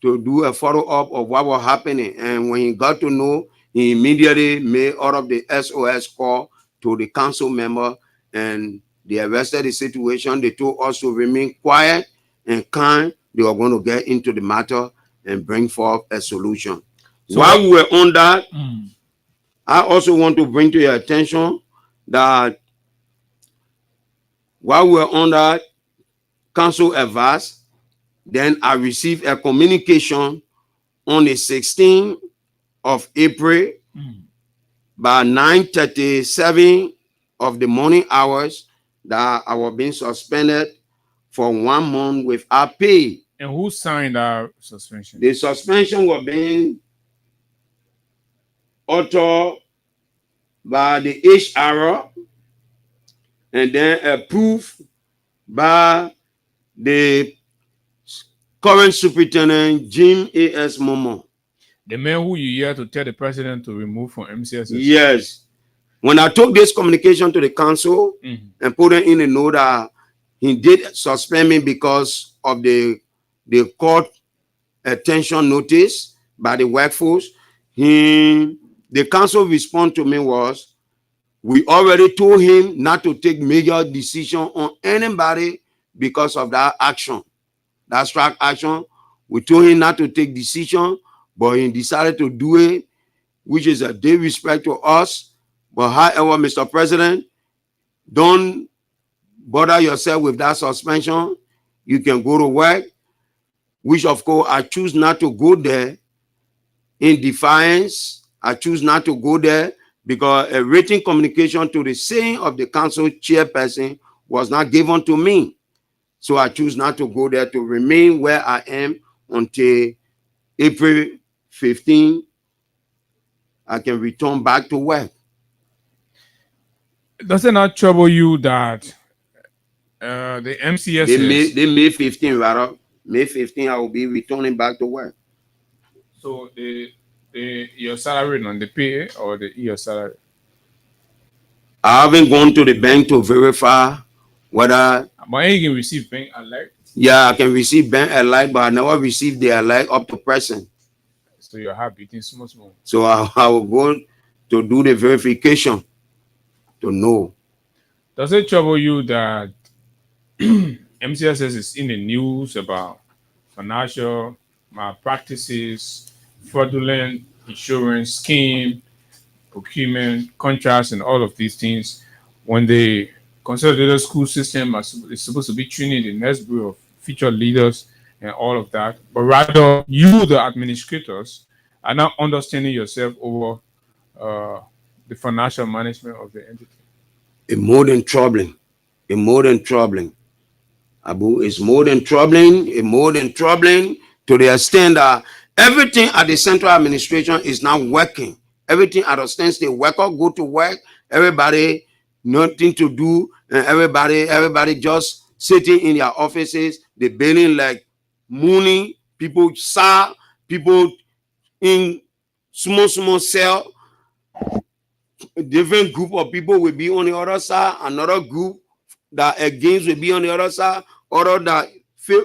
do a follow-up of what was happening. And when he got to know, he immediately made all of the SOS call to the council member, and they arrested the situation. They told us to remain quiet and calm. They were going to get into the matter and bring forth a solution. So while we were on that, I also want to bring to your attention that while we were on that, council advice, then I received a communication on the 16th of April by 9:37 of the morning hours that I was being suspended for 1 month without pay. And who signed our suspension? The suspension was being authored by the HR and then approved by the current superintendent, Jim A.S. Momo. The man who you hear to tell the president to remove from MCSS? Yes. When I took this communication to the council and put it in a note that he did suspend me because of the court attention notice by the workforce, the council response to me was, we already told him not to take major decision on anybody because of that action. That strike action, we told him not to take decision, but he decided to do it, which is a deep respect to us. But however, Mr. President, don't bother yourself with that suspension. You can go to work, which of course I choose not to go there in defiance. I choose not to go there because a written communication to the saying of the council chairperson was not given to me. So I choose not to go there, to remain where I am until April 15. I can return back to work. Does it not trouble you that the MCSS... They May 15, rather. May 15, I will be returning back to work. So your salary on the pay or your salary? I haven't gone to the bank to verify whether... But you can receive bank alert? Yeah, I can receive bank alert, but I never received the alert up to present. So your heart beating small. So I will go to do the verification to know. Does it trouble you that MCSS is in the news about financial malpractices, fraudulent insurance scheme, procurement, contracts, and all of these things, when the consolidated school system is supposed to be training the next breed of future leaders and all of that, but rather you, the administrators, are not understanding yourself over the financial management of the entity? It's more than troubling. It's more than troubling. Abu, it's more than troubling. It's more than troubling to the extent that everything at the central administration is not working. Everything at the state worker go to work. Everybody nothing to do, and everybody just sitting in their offices. They bailing like money. People saw people in small cell. A different group of people will be on the other side. Another group that against will be on the other side. Other that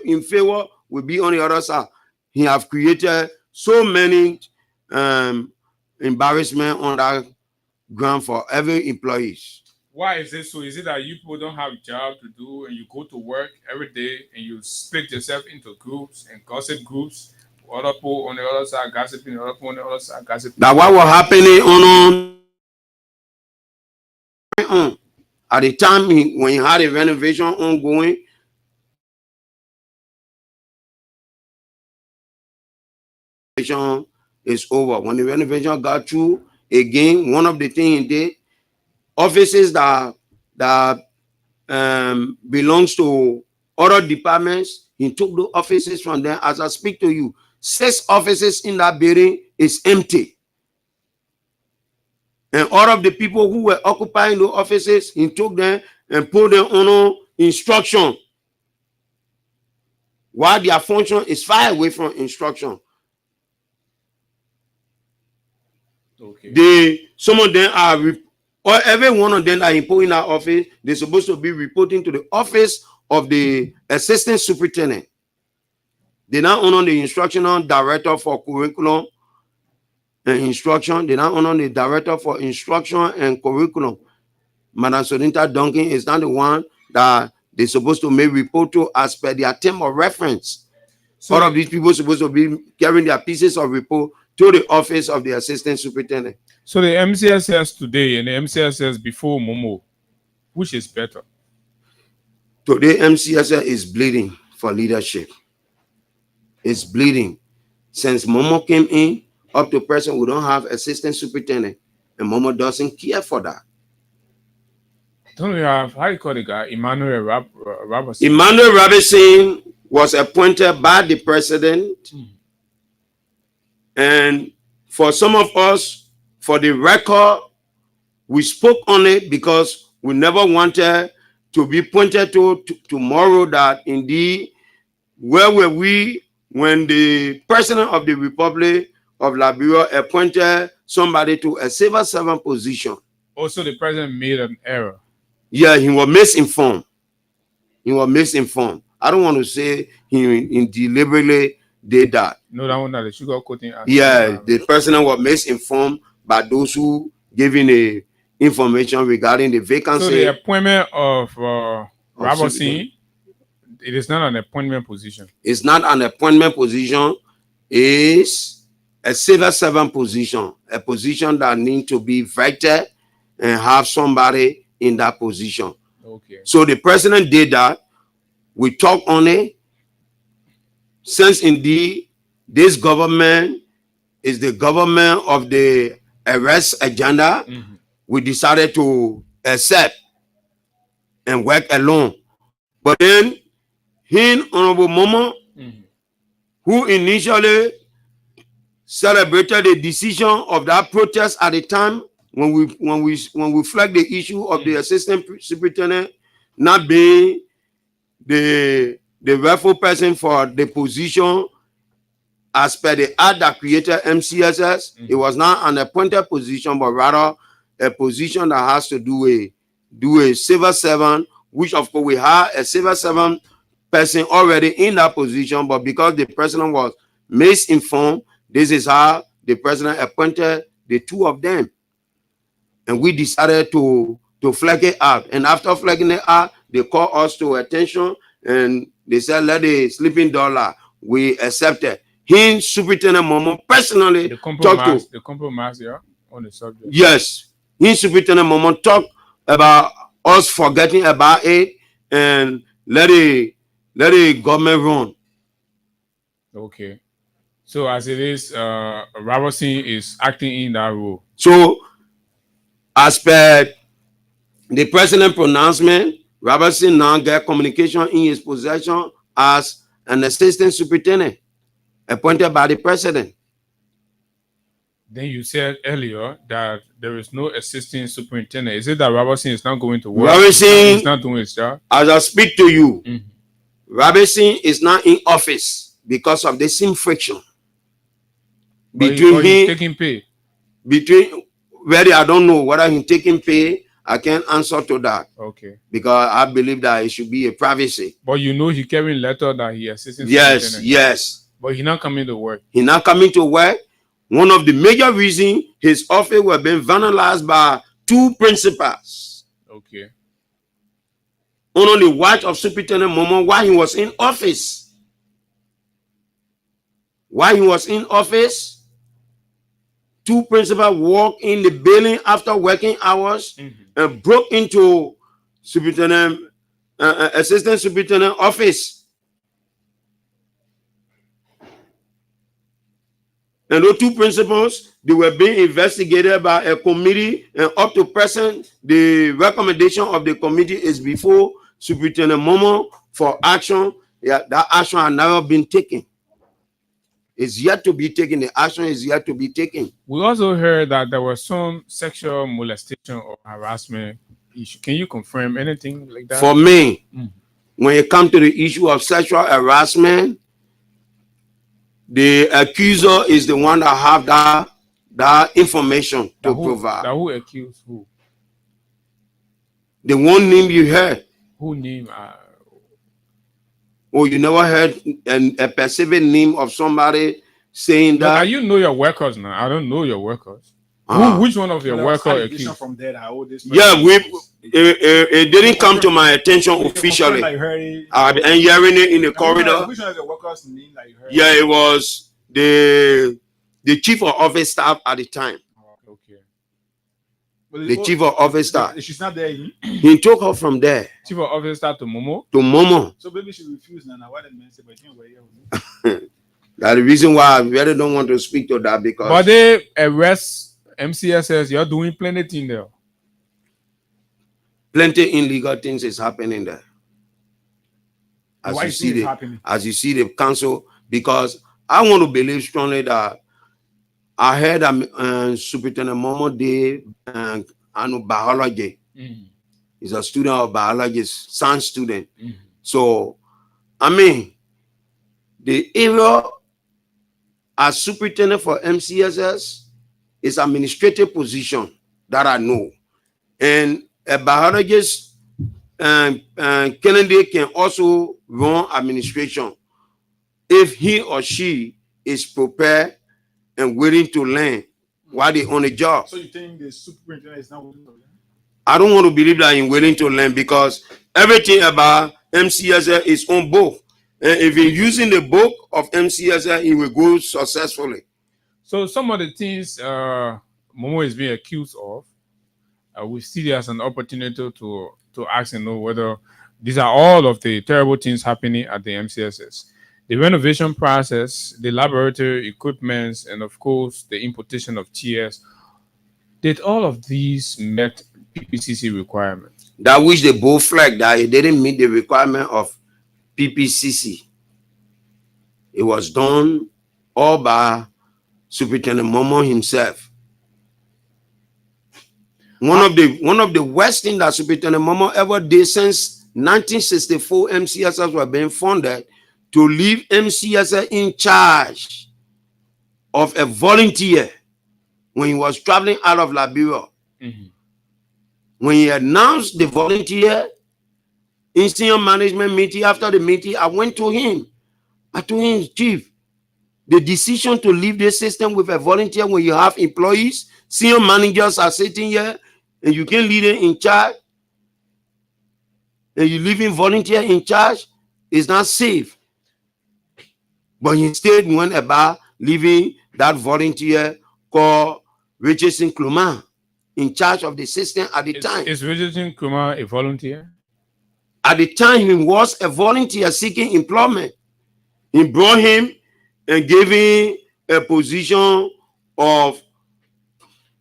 in favor will be on the other side. He have created so many embarrassment on that ground for every employee. Why is it so? Is it that you people don't have a job to do and you go to work every day and you split yourself into groups and gossip groups? Other people on the other side gossiping, other people on the other side gossiping. That what was happening on at the time when he had a renovation ongoing. Is over. When the renovation got through, again, one of the things he did, offices that belongs to other departments. He took the offices from them. As I speak to you, 6 offices in that building is empty. And all of the people who were occupying the offices, he took them and put them on instruction. While their function is far away from instruction. Okay. Some of them are, or every one of them that he put in that office, they're supposed to be reporting to the office of the assistant superintendent. They now honor the instructional director for curriculum and instruction. They now honor the director for instruction and curriculum. Madam Sonita Duncan is not the one that they're supposed to make report to as per their term of reference. So all of these people are supposed to be carrying their pieces of report to the office of the assistant superintendent. So the MCSS today and the MCSS before Momo, which is better? Today, MCSS is bleeding for leadership. It's bleeding. Since Momo came in, up to present, we don't have assistant superintendent. And Momo doesn't care for that. Don't we have, how you call the guy? Emmanuel Robertson. Emmanuel Robertson was appointed by the president. And for some of us, for the record, we spoke on it because we never wanted to be pointed to tomorrow that indeed, where were we when the president of the Republic of Liberia appointed somebody to a civil servant position? Also, the president made an error. Yeah, he was misinformed. He was misinformed. I don't want to say he deliberately did that. No, that one, that the sugar coating. Yeah, the president was misinformed by those who giving the information regarding the vacancy. So the appointment of Robertson, it is not an appointment position. It's not an appointment position. It's a civil servant position, a position that needs to be vetted and have somebody in that position. Okay. So the president did that. We talked on it. Since indeed this government is the government of the arrest agenda, we decided to accept and work alone. But then, Honorable Momo, who initially celebrated the decision of that protest at the time when we flagged the issue of the assistant superintendent not being the rightful person for the position as per the act that created MCSS. It was not an appointed position, but rather a position that has to do a civil servant, which of course we have a civil servant person already in that position, but because the president was misinformed, this is how the president appointed the two of them. And we decided to flag it out. And after flagging it out, they called us to attention and they said, let the sleeping dollar. We accepted. He, Superintendent Momo, personally talked to the compromise, yeah, on the subject. Yes. He, Superintendent Momo, talked about us forgetting about it and let the government run. Okay. So as it is, Robertson is acting in that role. So as per the president pronouncement, Robertson now get communication in his possession as an assistant superintendent appointed by the president. Then you said earlier that there is no assistant superintendent. Is it that Robertson is not going to work? Robertson is not doing his job. As I speak to you, Robertson is not in office because of the same friction between him taking pay. Between whether I don't know whether he's taking pay. I can't answer to that. Okay. Because I believe that it should be a privacy. But you know he carrying letter that he assistant. Yes. But he's not coming to work. He's not coming to work. One of the major reasons his office was being vandalized by two principals. Okay. On the watch of Superintendent Momo while he was in office. While he was in office, two principals walked in the building after working hours and broke into assistant superintendent office. And those two principals, they were being investigated by a committee, and up to present, the recommendation of the committee is before Superintendent Momo for action. Yeah, that action has never been taken. It's yet to be taken. The action is yet to be taken. We also heard that there was some sexual molestation or harassment issue. Can you confirm anything like that? For me, when it comes to the issue of sexual harassment, the accuser is the one that have that information to provide. That who accused who? The one name you heard. Who name? Oh, you never heard a specific name of somebody saying that? Now you know your workers now. I don't know your workers. Which one of your workers accused? From there, yeah, it didn't come to my attention officially. And hearing it in the corridor. Which one of the workers' name that you heard? Yeah, it was the chief of office staff at the time. Okay. The chief of office staff. She's not there. He took her from there. Chief of office staff to Momo. To Momo. So maybe she refused now. Why didn't men say, but you know, that's the reason why I really don't want to speak to that, because. But they arrest MCSS. You're doing plenty things there. Plenty illegal things is happening there. As you see the council, because I want to believe strongly that I heard that Superintendent Momo did biology. He's a student of biology, science student. So, I mean, the area as superintendent for MCSS is administrative position that I know. And a biologist candidate can also run administration if he or she is prepared and willing to learn while they're on the job. So you think the superintendent is not willing to learn? I don't want to believe that he's willing to learn, because everything about MCSL is on book. And if he's using the book of MCSL, he will go successfully. So some of the things Momo is being accused of, we see it as an opportunity to ask and know whether these are all of the terrible things happening at the MCSS. The renovation process, the laboratory equipment, and of course the importation of chairs. Did all of these met PPCC requirements? That which they both flagged that it didn't meet the requirement of PPCC. It was done all by Superintendent Momo himself. One of the worst things that Superintendent Momo ever did since 1964 MCSS were being funded, to leave MCSS in charge of a volunteer when he was traveling out of Liberia. When he announced the volunteer in senior management meeting, after the meeting, I went to him. I told him, Chief, the decision to leave the system with a volunteer when you have employees, senior managers are sitting here, and you can leave them in charge, and you leaving volunteer in charge, is not safe. But instead went about leaving that volunteer called Richardson Kluma in charge of the system at the time. Is Richardson Kluma a volunteer? At the time, he was a volunteer seeking employment. He brought him and gave him a position of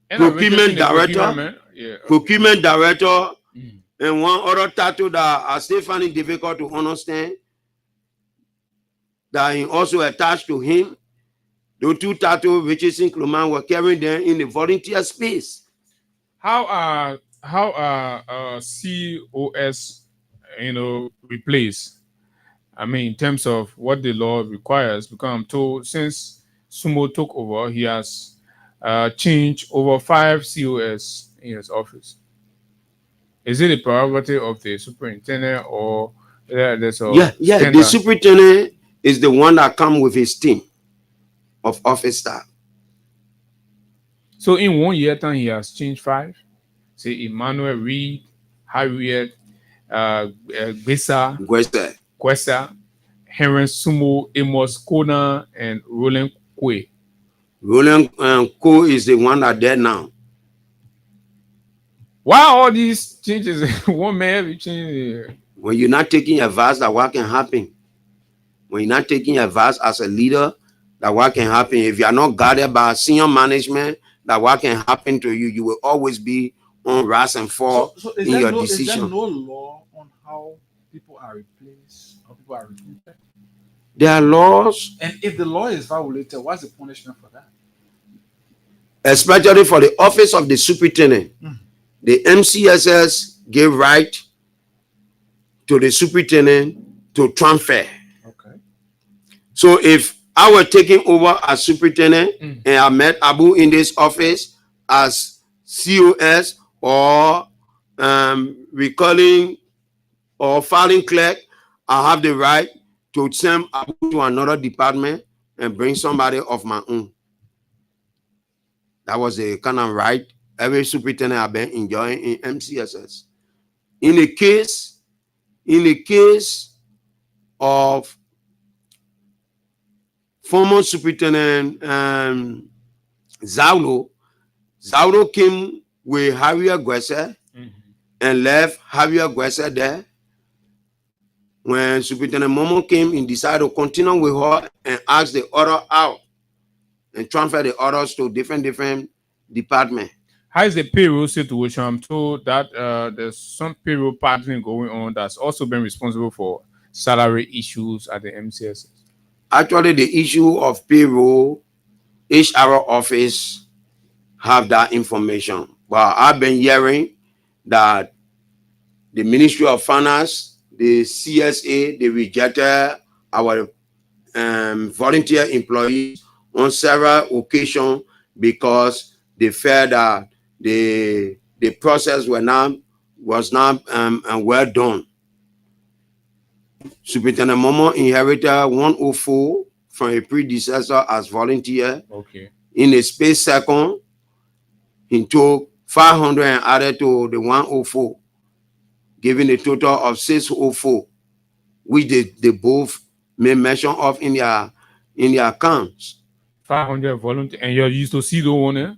procurement director, procurement director, and one other title that I still find it difficult to understand, that he also attached to him. The two titles Richardson Kluma were carrying them in the volunteer space. How are COS, replaced? I mean, in terms of what the law requires, because I'm told since Sumo took over, he has changed over 5 COS in his office. Is it a prerogative of the superintendent, or there's a standard? The superintendent is the one that comes with his team of office staff. So in 1 year time, he has changed 5. Say Emmanuel Reed, Harriet, Gwesa, Henry Sumo, Amos Kona, and Roland Kwe. Roland Ko is the one that dead now. Why all these changes? One man every change. When you're not taking advice, that what can happen? When you're not taking advice as a leader, that what can happen if you are not guarded by senior management, that what can happen to you, you will always be on rise and fall So in your is there decision. no law on how people are replaced or people are recruited? There are laws, And if the law is violated, what's the punishment for that? especially for the office of the superintendent. The MCSS gave right to the superintendent to transfer. Okay. So if I were taking over as superintendent and I met Abu in this office as COS or recalling or filing clerk, I have the right to send Abu to another department and bring somebody of my own. That was a kind of right every superintendent have been enjoying in MCSS. In the case of former superintendent Zaulo came with Javier Gwese and left Javier Gwese there. When Superintendent Momo came and decided to continue with her and ask the order out and transfer the orders to different departments. How is the payroll situation? I'm told that there's some payroll partnering going on that's also been responsible for salary issues at the MCSS. Actually, the issue of payroll, HR office have that information. But I've been hearing that the Ministry of Finance, the CSA, they rejected our volunteer employees on several occasions because they felt that the process was not well done. Superintendent Momo inherited 104 from a predecessor as volunteer. Okay. In a space second, he took 500 and added to the 104, giving a total of 604, which they both made mention of in their accounts. 500 volunteers, and you're used to see the one there?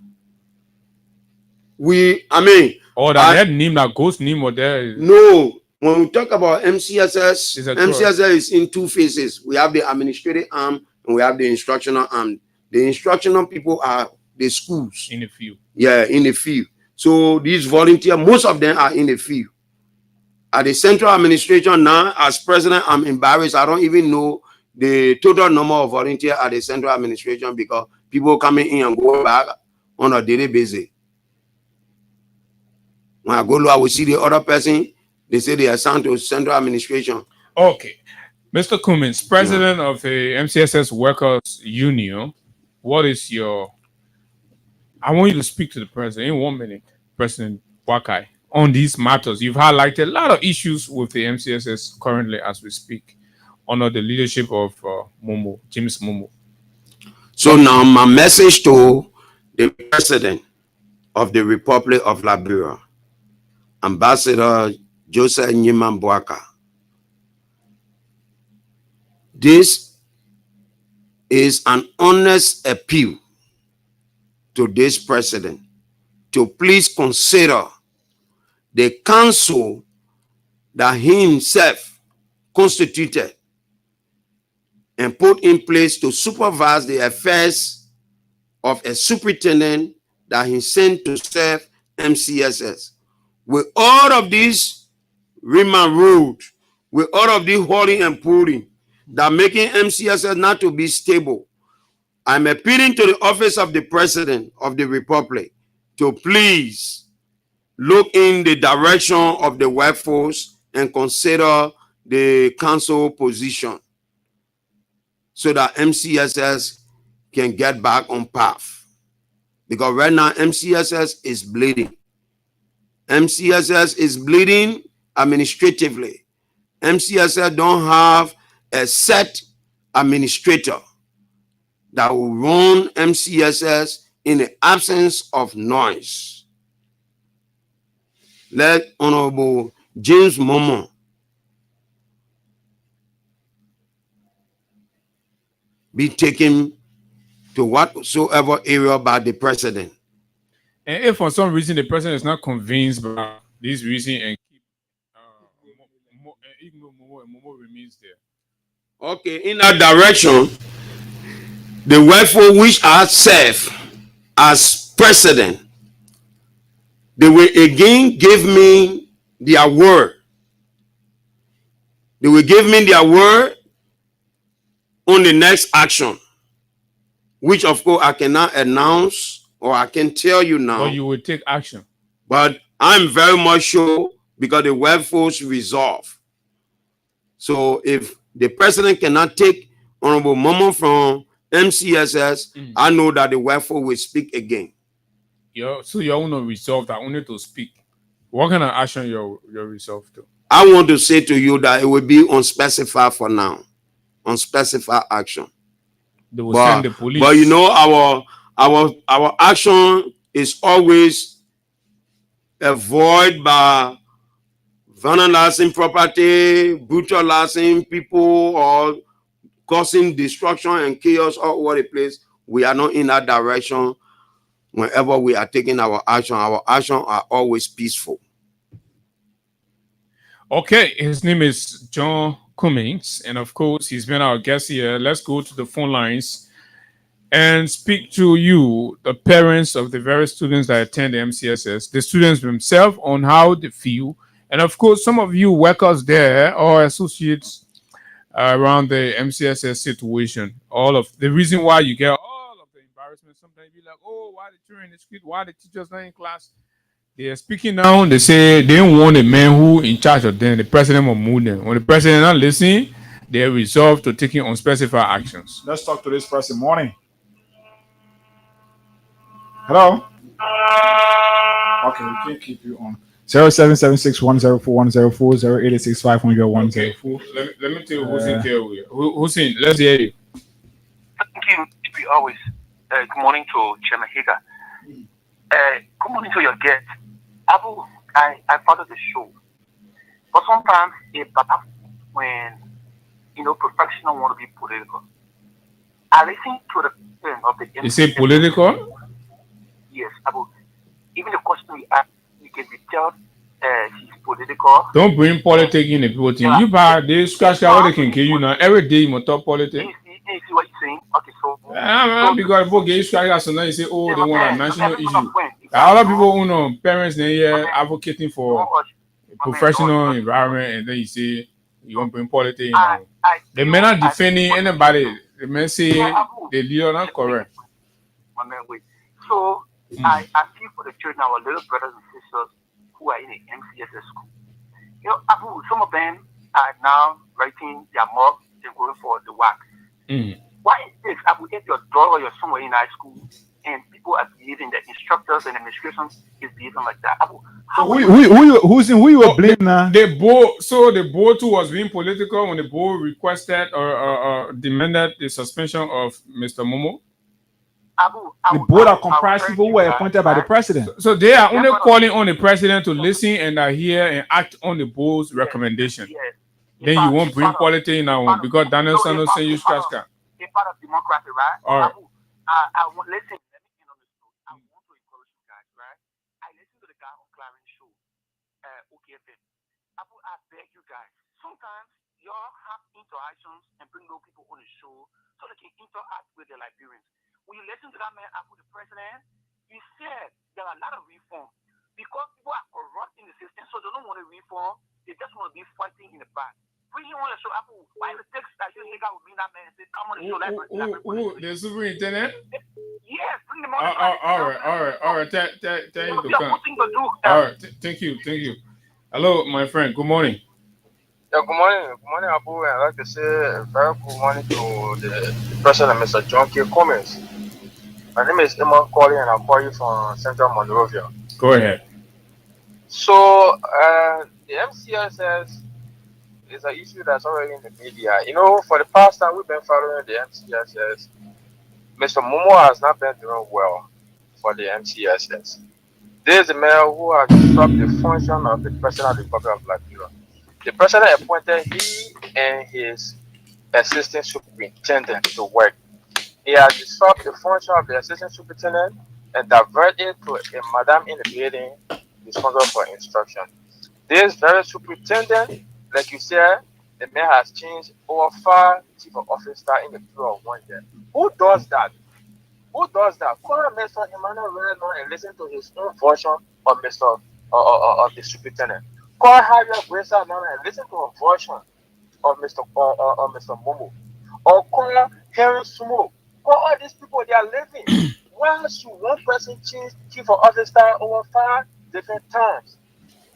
Or that name, that ghost name, or there? No. When we talk about MCSS, MCSS is in two phases. We have the administrative arm and we have the instructional arm. The instructional people are the schools. In the field. Yeah, in the field. So these volunteers, most of them are in the field. At the central administration now, as president, I'm embarrassed. I don't even know the total number of volunteers at the central administration because people coming in and go back on a daily basis. When I go, I will see the other person. They say they are assigned to central administration. Okay. Mr. Cummins, president of the MCSS Workers Union, what is your... I want you to speak to the president in 1 minute, President Wakai, on these matters. You've highlighted a lot of issues with the MCSS currently as we speak, under the leadership of James Momo. So now my message to the president of the Republic of Liberia, Ambassador Joseph Nyiman Boaka. This is an honest appeal to this president to please consider the council that he himself constituted and put in place to supervise the affairs of a superintendent that he sent to serve MCSS. With all of these remand rules, with all of this holding and pulling, that making MCSS not to be stable, I'm appealing to the office of the president of the republic to please look in the direction of the workforce and consider the council position so that MCSS can get back on path. Because right now, MCSS is bleeding. MCSS is bleeding administratively. MCSS don't have a set administrator that will run MCSS in the absence of noise. Let Honorable James Momo be taken to whatsoever area by the president. And if for some reason the president is not convinced by this reason and Momo remains there. Okay, in that direction, the workforce which I serve as president, they will again give me their word. They will give me their word on the next action, which of course I cannot announce or I can tell you now. But you will take action. But I'm very much sure because the workforce resolve. So if the president cannot take Honorable Momo from MCSS, I know that the workforce will speak again. So you want to resolve that only to speak. What kind of action you're resolved to? I want to say to you that it will be unspecified for now. Unspecified action. They will send the police. But you know, our action is always avoid by vandalizing property, brutalizing people, or causing destruction and chaos all over the place. We are not in that direction. Whenever we are taking our actions are always peaceful. Okay, his name is John Cummings, and of course, he's been our guest here. Let's go to the phone lines and speak to you, the parents of the various students that attend the MCSS, the students themselves, on how they feel, and of course, some of you workers there or associates around the MCSS situation. All of the reason why you get all of the embarrassment. Sometimes you be like, oh, why the children in the street? Why the teachers not in class? They are speaking now. They say they don't want a man who in charge of them. The president will move them. When the president not listening, they are resolved to taking unspecified actions. Let's talk to this person. Morning. Hello. Okay, we can't keep you on. 0776104104 Let me tell you who's in here. Who's in? Let's hear you. Thank you. We always. Good morning to Chairman Higa. Good morning to your guest. Abu, I follow the show. But sometimes when professionals want to be political, I listen to the of the. You say political? Yes, Abu. Even the question we ask, you can be told she's political. Don't bring politics in the people thing. You buy this scratch out they can kill you now. Every day you talk politics. You see what you're saying? Okay, so because people get scratch so now you say, oh, they want a national issue. A lot of people who know parents they here advocating for a professional environment, and then you say you want to bring politics. They may not defending anybody. They may say the leader not correct. My man, wait. So I feel for the children, our little brothers and sisters who are in the MCSS school. Abu, some of them are now writing their mock and going for the work. Why is this? Abu, if your daughter or your son were in high school and people are behaving, the instructors and administration is behaving like that. Abu, who you are blaming now? The board too was being political when the board requested or demanded the suspension of Mr. Momo. The board are comprised people who were appointed by the president. So they are only calling on the president to listen and hear and act on the board's recommendation. Then you won't bring politics in our one because Daniel Sanders say you scratch card. They're part of democracy, right? All right. I want listen. Let me get on the show. I want to encourage you guys, right? I listen to the guy on Clarence show, OKFM. Abu, I beg you guys. Sometimes y'all have interactions and bring those people on the show so they can interact with the Liberians. When you listen to that man, Abu, the president, he said there are a lot of reform because people are corrupt in the system, so they don't want to reform. They just want to be fighting in the back. Bring him on the show, Abu. Why the text that you nigga would bring that man and say, come on the show? The superintendent? Yes, bring them on. All right. Thank you to come. All right, thank you. Hello, my friend. Good morning. Yeah, good morning, Abu. I'd like to say a very good morning to the president, Mr. John K. Cummings. My name is Emma Colley, and I'm calling from Central Monrovia. Go ahead. So, the MCSS is an issue that's already in the media. For the past time we've been following the MCSS, Mr. Momo has not been doing well for the MCSS. There is a man who has disrupted the function of the President of the Republic of Liberia. The president appointed he and his assistant superintendent to work. He has disrupted the function of the assistant superintendent and diverted it to a madam in the building responsible for instruction. This very superintendent, like you said, the man has changed over 5 chief of officers in the period of 1 year. Who does that? Who does that? Call Mr. Emmanuel Reno and listen to his own version of Mr. Of the superintendent. Call Javier Bresa now and listen to a version of Mr. Momo. Or call Harry Sumo. Call all these people, they are living. Why should one person change chief of officer over 5 different times?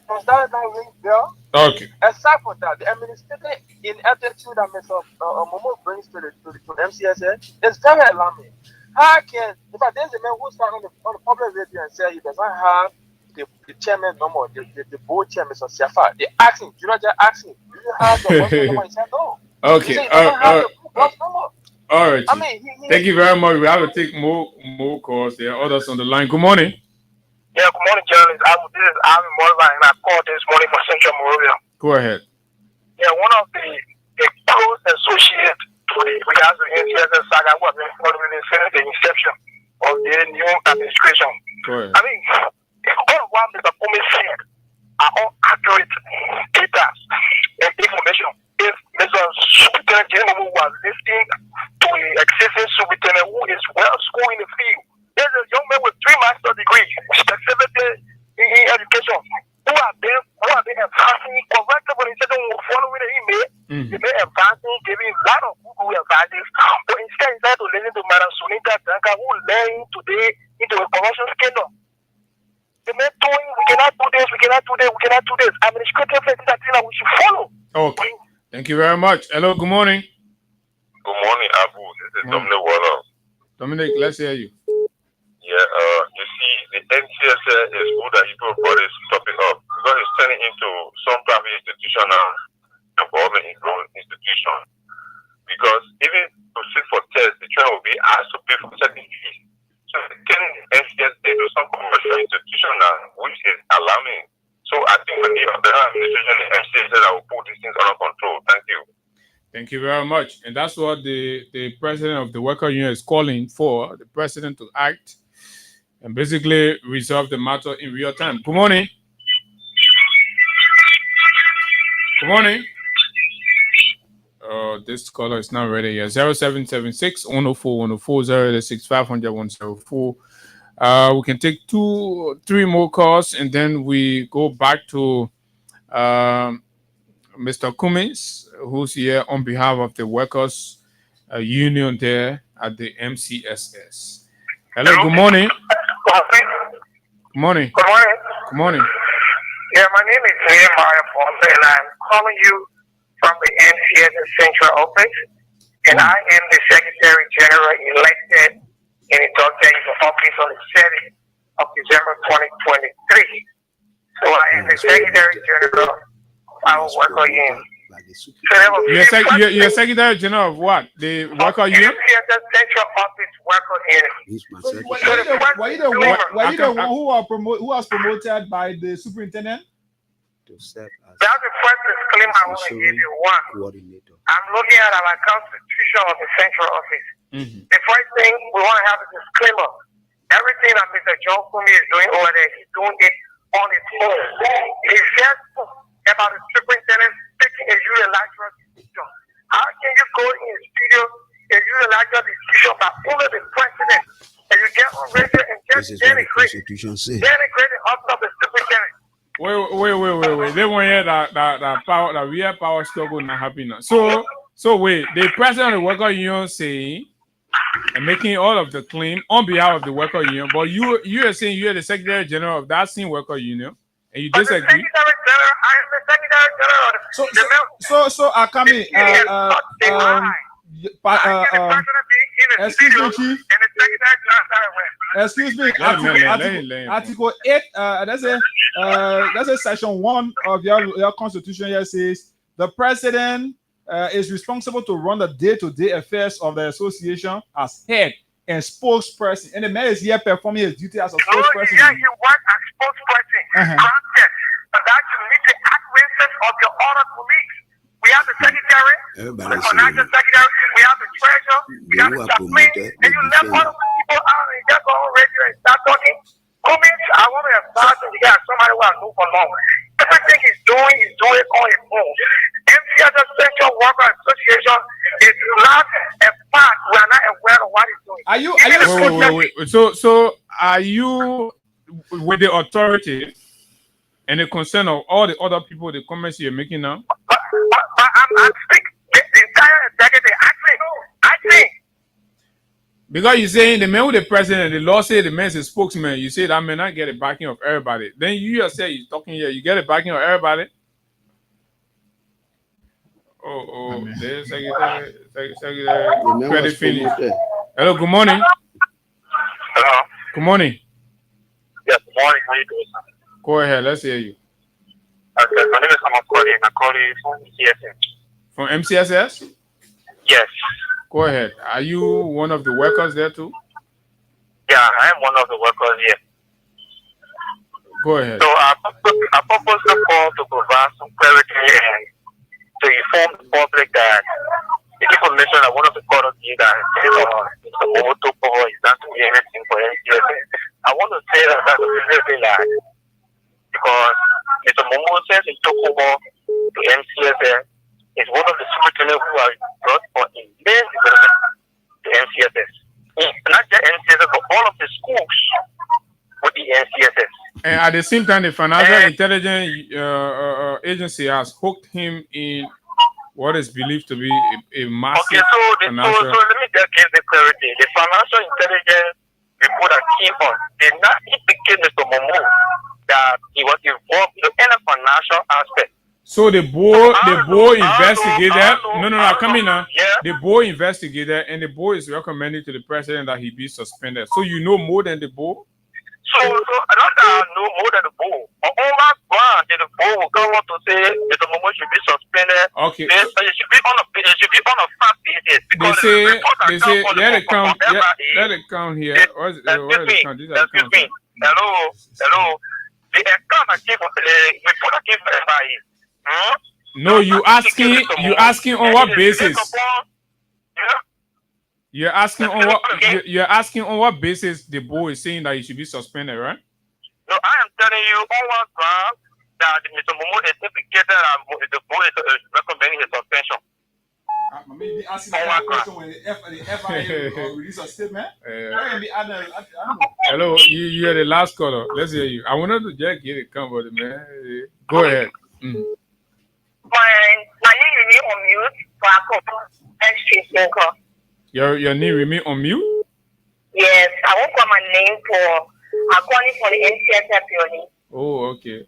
Does that not ring bell? Okay. Aside from that, the administrative ineptitude that Mr. Momo brings to the MCSA is very alarming. How can, in fact, there's a man who's on the public radio and say he doesn't have the chairman number, the board chairman, Mr. Siafa. They asked him, you know, they asked him, do you have the boss number? He said no. Okay. He said, number. All right. I mean, thank you very much. We have to take more calls. There are others on the line. Good morning. Yeah, good morning, journalist. This is Alvin Morva, and I called this morning for Central Moravia. Go ahead. Yeah, one of the close associates to the regards to NCSS saga who have been following since the inception of the new administration. Go ahead. I mean, all of what Mr. Pume said are all accurate data and information. If Mr. Superintendent General was listening to the existing superintendent who is well schooled in the field, there's a young man with 3 master's degrees, specifically in education, who have been advancing correctly instead of following the email. They been advancing, giving a lot of Google advices, but instead to listen to Madam Sunita Danka, who led today into a corruption scandal. The man told him, we cannot do this, we cannot do this, we cannot do this. Administratively, this is a thing that we should follow. Okay. Thank you very much. Hello, good morning. Good morning, Abu. This is Dominic Waller. Dominic, let's hear you. Yeah, you see, the NCSA is good that you brought this topic up because it's turning into some private institution now, a government institution. Because even to sit for tests, the children will be asked to pay for certain fees. So it's turning the NCSA to some commercial institution now, which is alarming. So I think we need a better administration in NCSA that will put these things under control. Thank you. Thank you very much. And that's what the president of the worker union is calling for, the president to act and basically resolve the matter in real time. Good morning. Good morning. This caller is not ready yet. 0776 104 104 086 500 104. We can take 2-3 more calls and then we go back to Mr. Cummins, who's here on behalf of the workers union there at the MCSS. Hello, good morning. Good morning. Good morning. Good morning. Yeah, my name is Nehemiah Fonte, and I'm calling you from the NCSS Central Office, and I am the Secretary General elected in the office on the 7th of December 2023. So I am the Secretary General of our worker union. You're Secretary General of what? The worker union? NCSS Central Office worker union. Were you the one who was promoted by the superintendent? That's the first disclaimer I want to give you. One, I'm looking at our constitution of the central office. The first thing we want to have a disclaimer. Everything that Mr. John Kumi is doing over there, he's doing it on his own. He said about the superintendent taking a unilateral decision. How can you go in a studio, a unilateral decision by only the president, and you get on radio and just denigrate the office of the superintendent? Wait. They want to hear that power, that real power struggle not happening now. So wait, the president of the worker union saying and making all of the claim on behalf of the worker union, but you are saying you are the Secretary General of that same worker union, and you disagree. So Akami, excuse me, Chief. Excuse me. Article 8. That's a section 1 of your constitution. Here says the president is responsible to run the day-to-day affairs of the association as head and spokesperson. And the man is here performing his duty as a spokesperson. Yeah, you work as spokesperson. Granted, but that should meet the acquiescence of your other colleagues. We have the secretary, the financial secretary, we have the treasurer, we have the chaplain, and you left all of the people out and just go on radio and start talking. Comments, I want to advise you guys, somebody who has moved for long. Everything he's doing it on his own. MCSS Central investigation is not a fact. We are not aware of what it's doing. Are you? Wait. So are you with the authority and the concern of all the other people, the comments you're making now? But I'm speaking the entire executive. I think. Because you're saying the man with the president, the law said the man's a spokesman. You say that may not get the backing of everybody. Then you yourself, you're talking here, you get the backing of everybody. The secretary, credit finish. Hello, good morning. Hello. Good morning. Yes, good morning. How you doing, sir? Go ahead, let's hear you. Okay, my name is Amakoli. I'm calling from MCSS. From MCSS? Yes. Go ahead. Are you one of the workers there too? Yeah, I am one of the workers here. Go ahead. So I propose the call to provide some clarity and to inform the public that the information that one of the court gave that Mr. Momo took over is not doing anything for MCSS. I want to say that that's a really lie. Because Mr. Momo says he took over the MCSS. Is one of the superintendents who are brought for immense development to MCSS. Not just MCSS, but all of the schools with the MCSS. And at the same time, the Financial Intelligence Agency has hooked him in what is believed to be a massive financial... So let me just give the clarity. The Financial Intelligence report that came on did not indicate Mr. Momo that he was involved in any financial aspect. So the board investigated. No, come in now. Yeah. The board investigated, and the board is recommending to the president that he be suspended. So you know more than the board. So I don't know more than the board. On my ground, the board will come up to say Mr. Momo should be suspended. Okay. It should be on a fast basis. They say let it count here. What is the count? Excuse me. Hello. The account that came from the report that came from FIA. No, you asking on what basis? You're asking on what basis the board is saying that he should be suspended, right? No, I am telling you on what ground that Mr. Momo is implicated and the board is recommending his suspension. Maybe asking that question when the FIA release a statement. Hello, you are the last caller. Let's hear you. I wanted to just get it covered, man. Go ahead. My name remain on mute for a couple and street maker. Your name remain on mute? Yes, I won't call my name for according for the NCSF building. Oh, okay.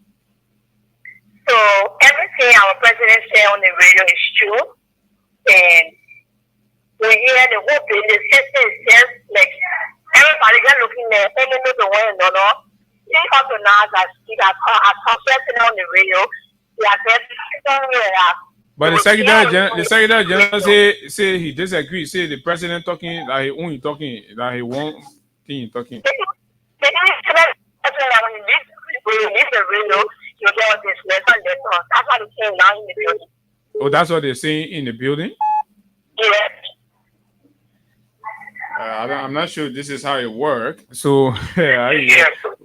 So everything our president said on the radio is true, and we hear the whole thing. The system is just like everybody got looking there, and they know the way no. See up to now as I speak, I talk on the radio. But the Secretary General say he disagrees. Say the president talking that he only talking that he won't think talking. Oh, that's what they're saying in the building? Yes. I'm not sure this is how it works. So yeah.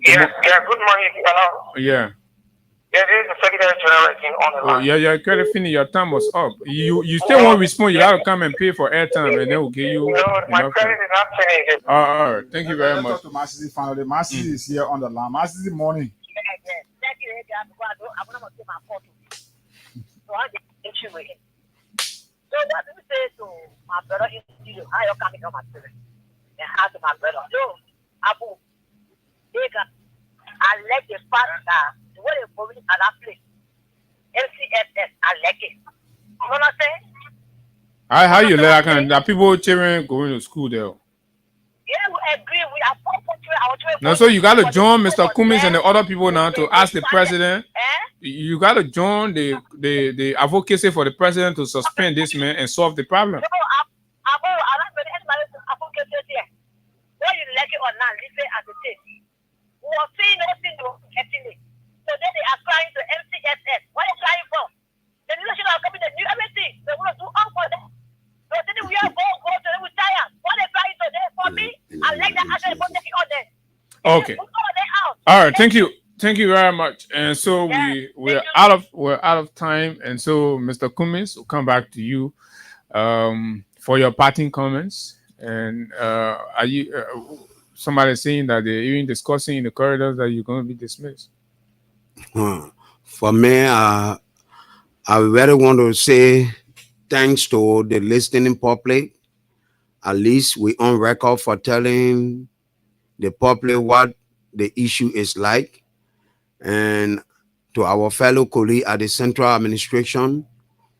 Good morning. Yeah. Yeah, this is the Secretary General on the line. Yeah, credit finish. Your time was up. You still won't respond. You gotta come and pay for airtime, and then we'll give you. No, my credit is not finished. All right. Thank you very much. Talk to Massey finally. Massey is here on the line. Massey, morning. So what do we say to my brother in studio? How you coming from my brother? And how to my brother? No, Abu, I like the fact that the way they're going at that place, MCSS, I like it. You know what I'm saying? How you like that people children going to school there? Yeah, we agree. We are now, so you got to join Mr. Cummins and the other people now to ask the president. You got to join the advocacy for the president to suspend this man and solve the problem. No, I don't believe anybody to advocate here. Whether you like it or not, listen as it is. We are seeing nothing to getting it. So then they are crying to MCSS. What are you crying for? The leadership are coming to do everything. They want to do all for them. So then we are go to them with tire. What they crying to them for me? I like that actually for taking on them. Okay. All right. Thank you. Thank you very much. And so we're out of time. And so Mr. Cummins will come back to you for your parting comments. And are you somebody saying that they're even discussing in the corridors that you're going to be dismissed? For me, I really want to say thanks to the listening public. At least we on record for telling the public what the issue is like. And to our fellow colleague at the Central Administration,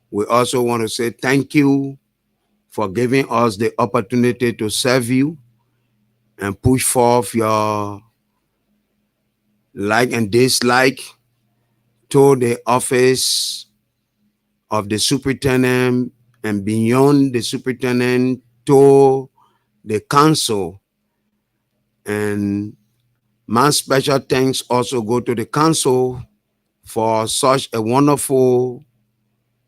we also want to say thank you for giving us the opportunity to serve you and push forth your like and dislike to the office of the superintendent and beyond the superintendent to the council. And my special thanks also go to the council for such a wonderful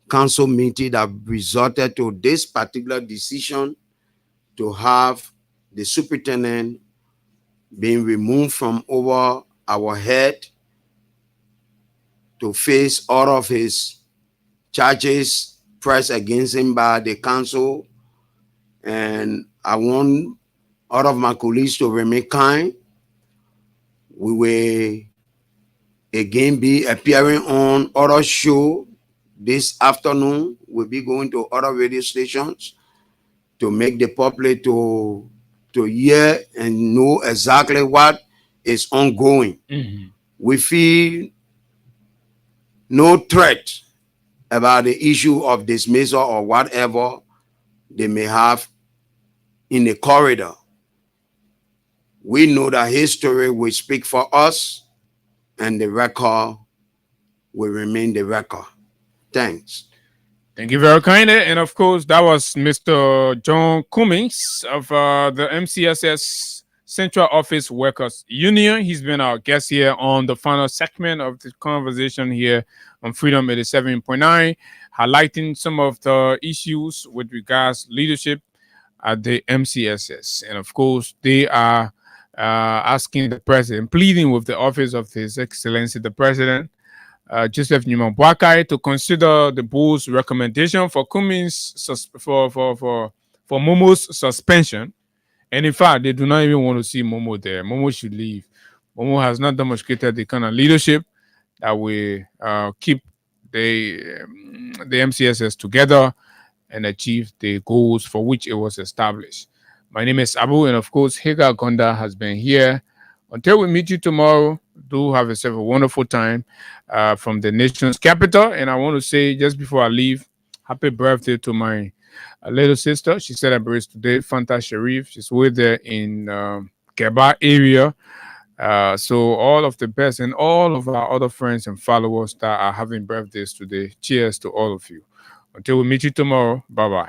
council meeting that resulted to this particular decision to have the superintendent being removed from over our head to face all of his charges pressed against him by the council. And I want all of my colleagues to remain kind. We will again be appearing on other show this afternoon. We'll be going to other radio stations to make the public to hear and know exactly what is ongoing. We feel no threat about the issue of dismissal or whatever they may have in the corridor. We know that history will speak for us and the record will remain the record. Thanks. Thank you very kindly. And of course, that was Mr. John Cummings of the MCSS Central Office Workers Union. He's been our guest here on the final segment of the conversation here on Freedom 87.9, highlighting some of the issues with regards to leadership at the MCSS. And of course, they are asking the president, pleading with the office of His Excellency the President, Joseph Newman Boakai, to consider the board's recommendation for Cummings for Momo's suspension. And in fact, they do not even want to see Momo there. Momo should leave. Momo has not demonstrated the kind of leadership that will keep the MCSS together and achieve the goals for which it was established. My name is Abu, and of course, Hagar Gonda has been here. Until we meet you tomorrow, do have yourself a wonderful time from the nation's capital. And I want to say, just before I leave, happy birthday to my little sister. She celebrates today, Fanta Sharif. She's way there in Keba area. So all of the best, and all of our other friends and followers that are having birthdays today. Cheers to all of you. Until we meet you tomorrow, bye-bye.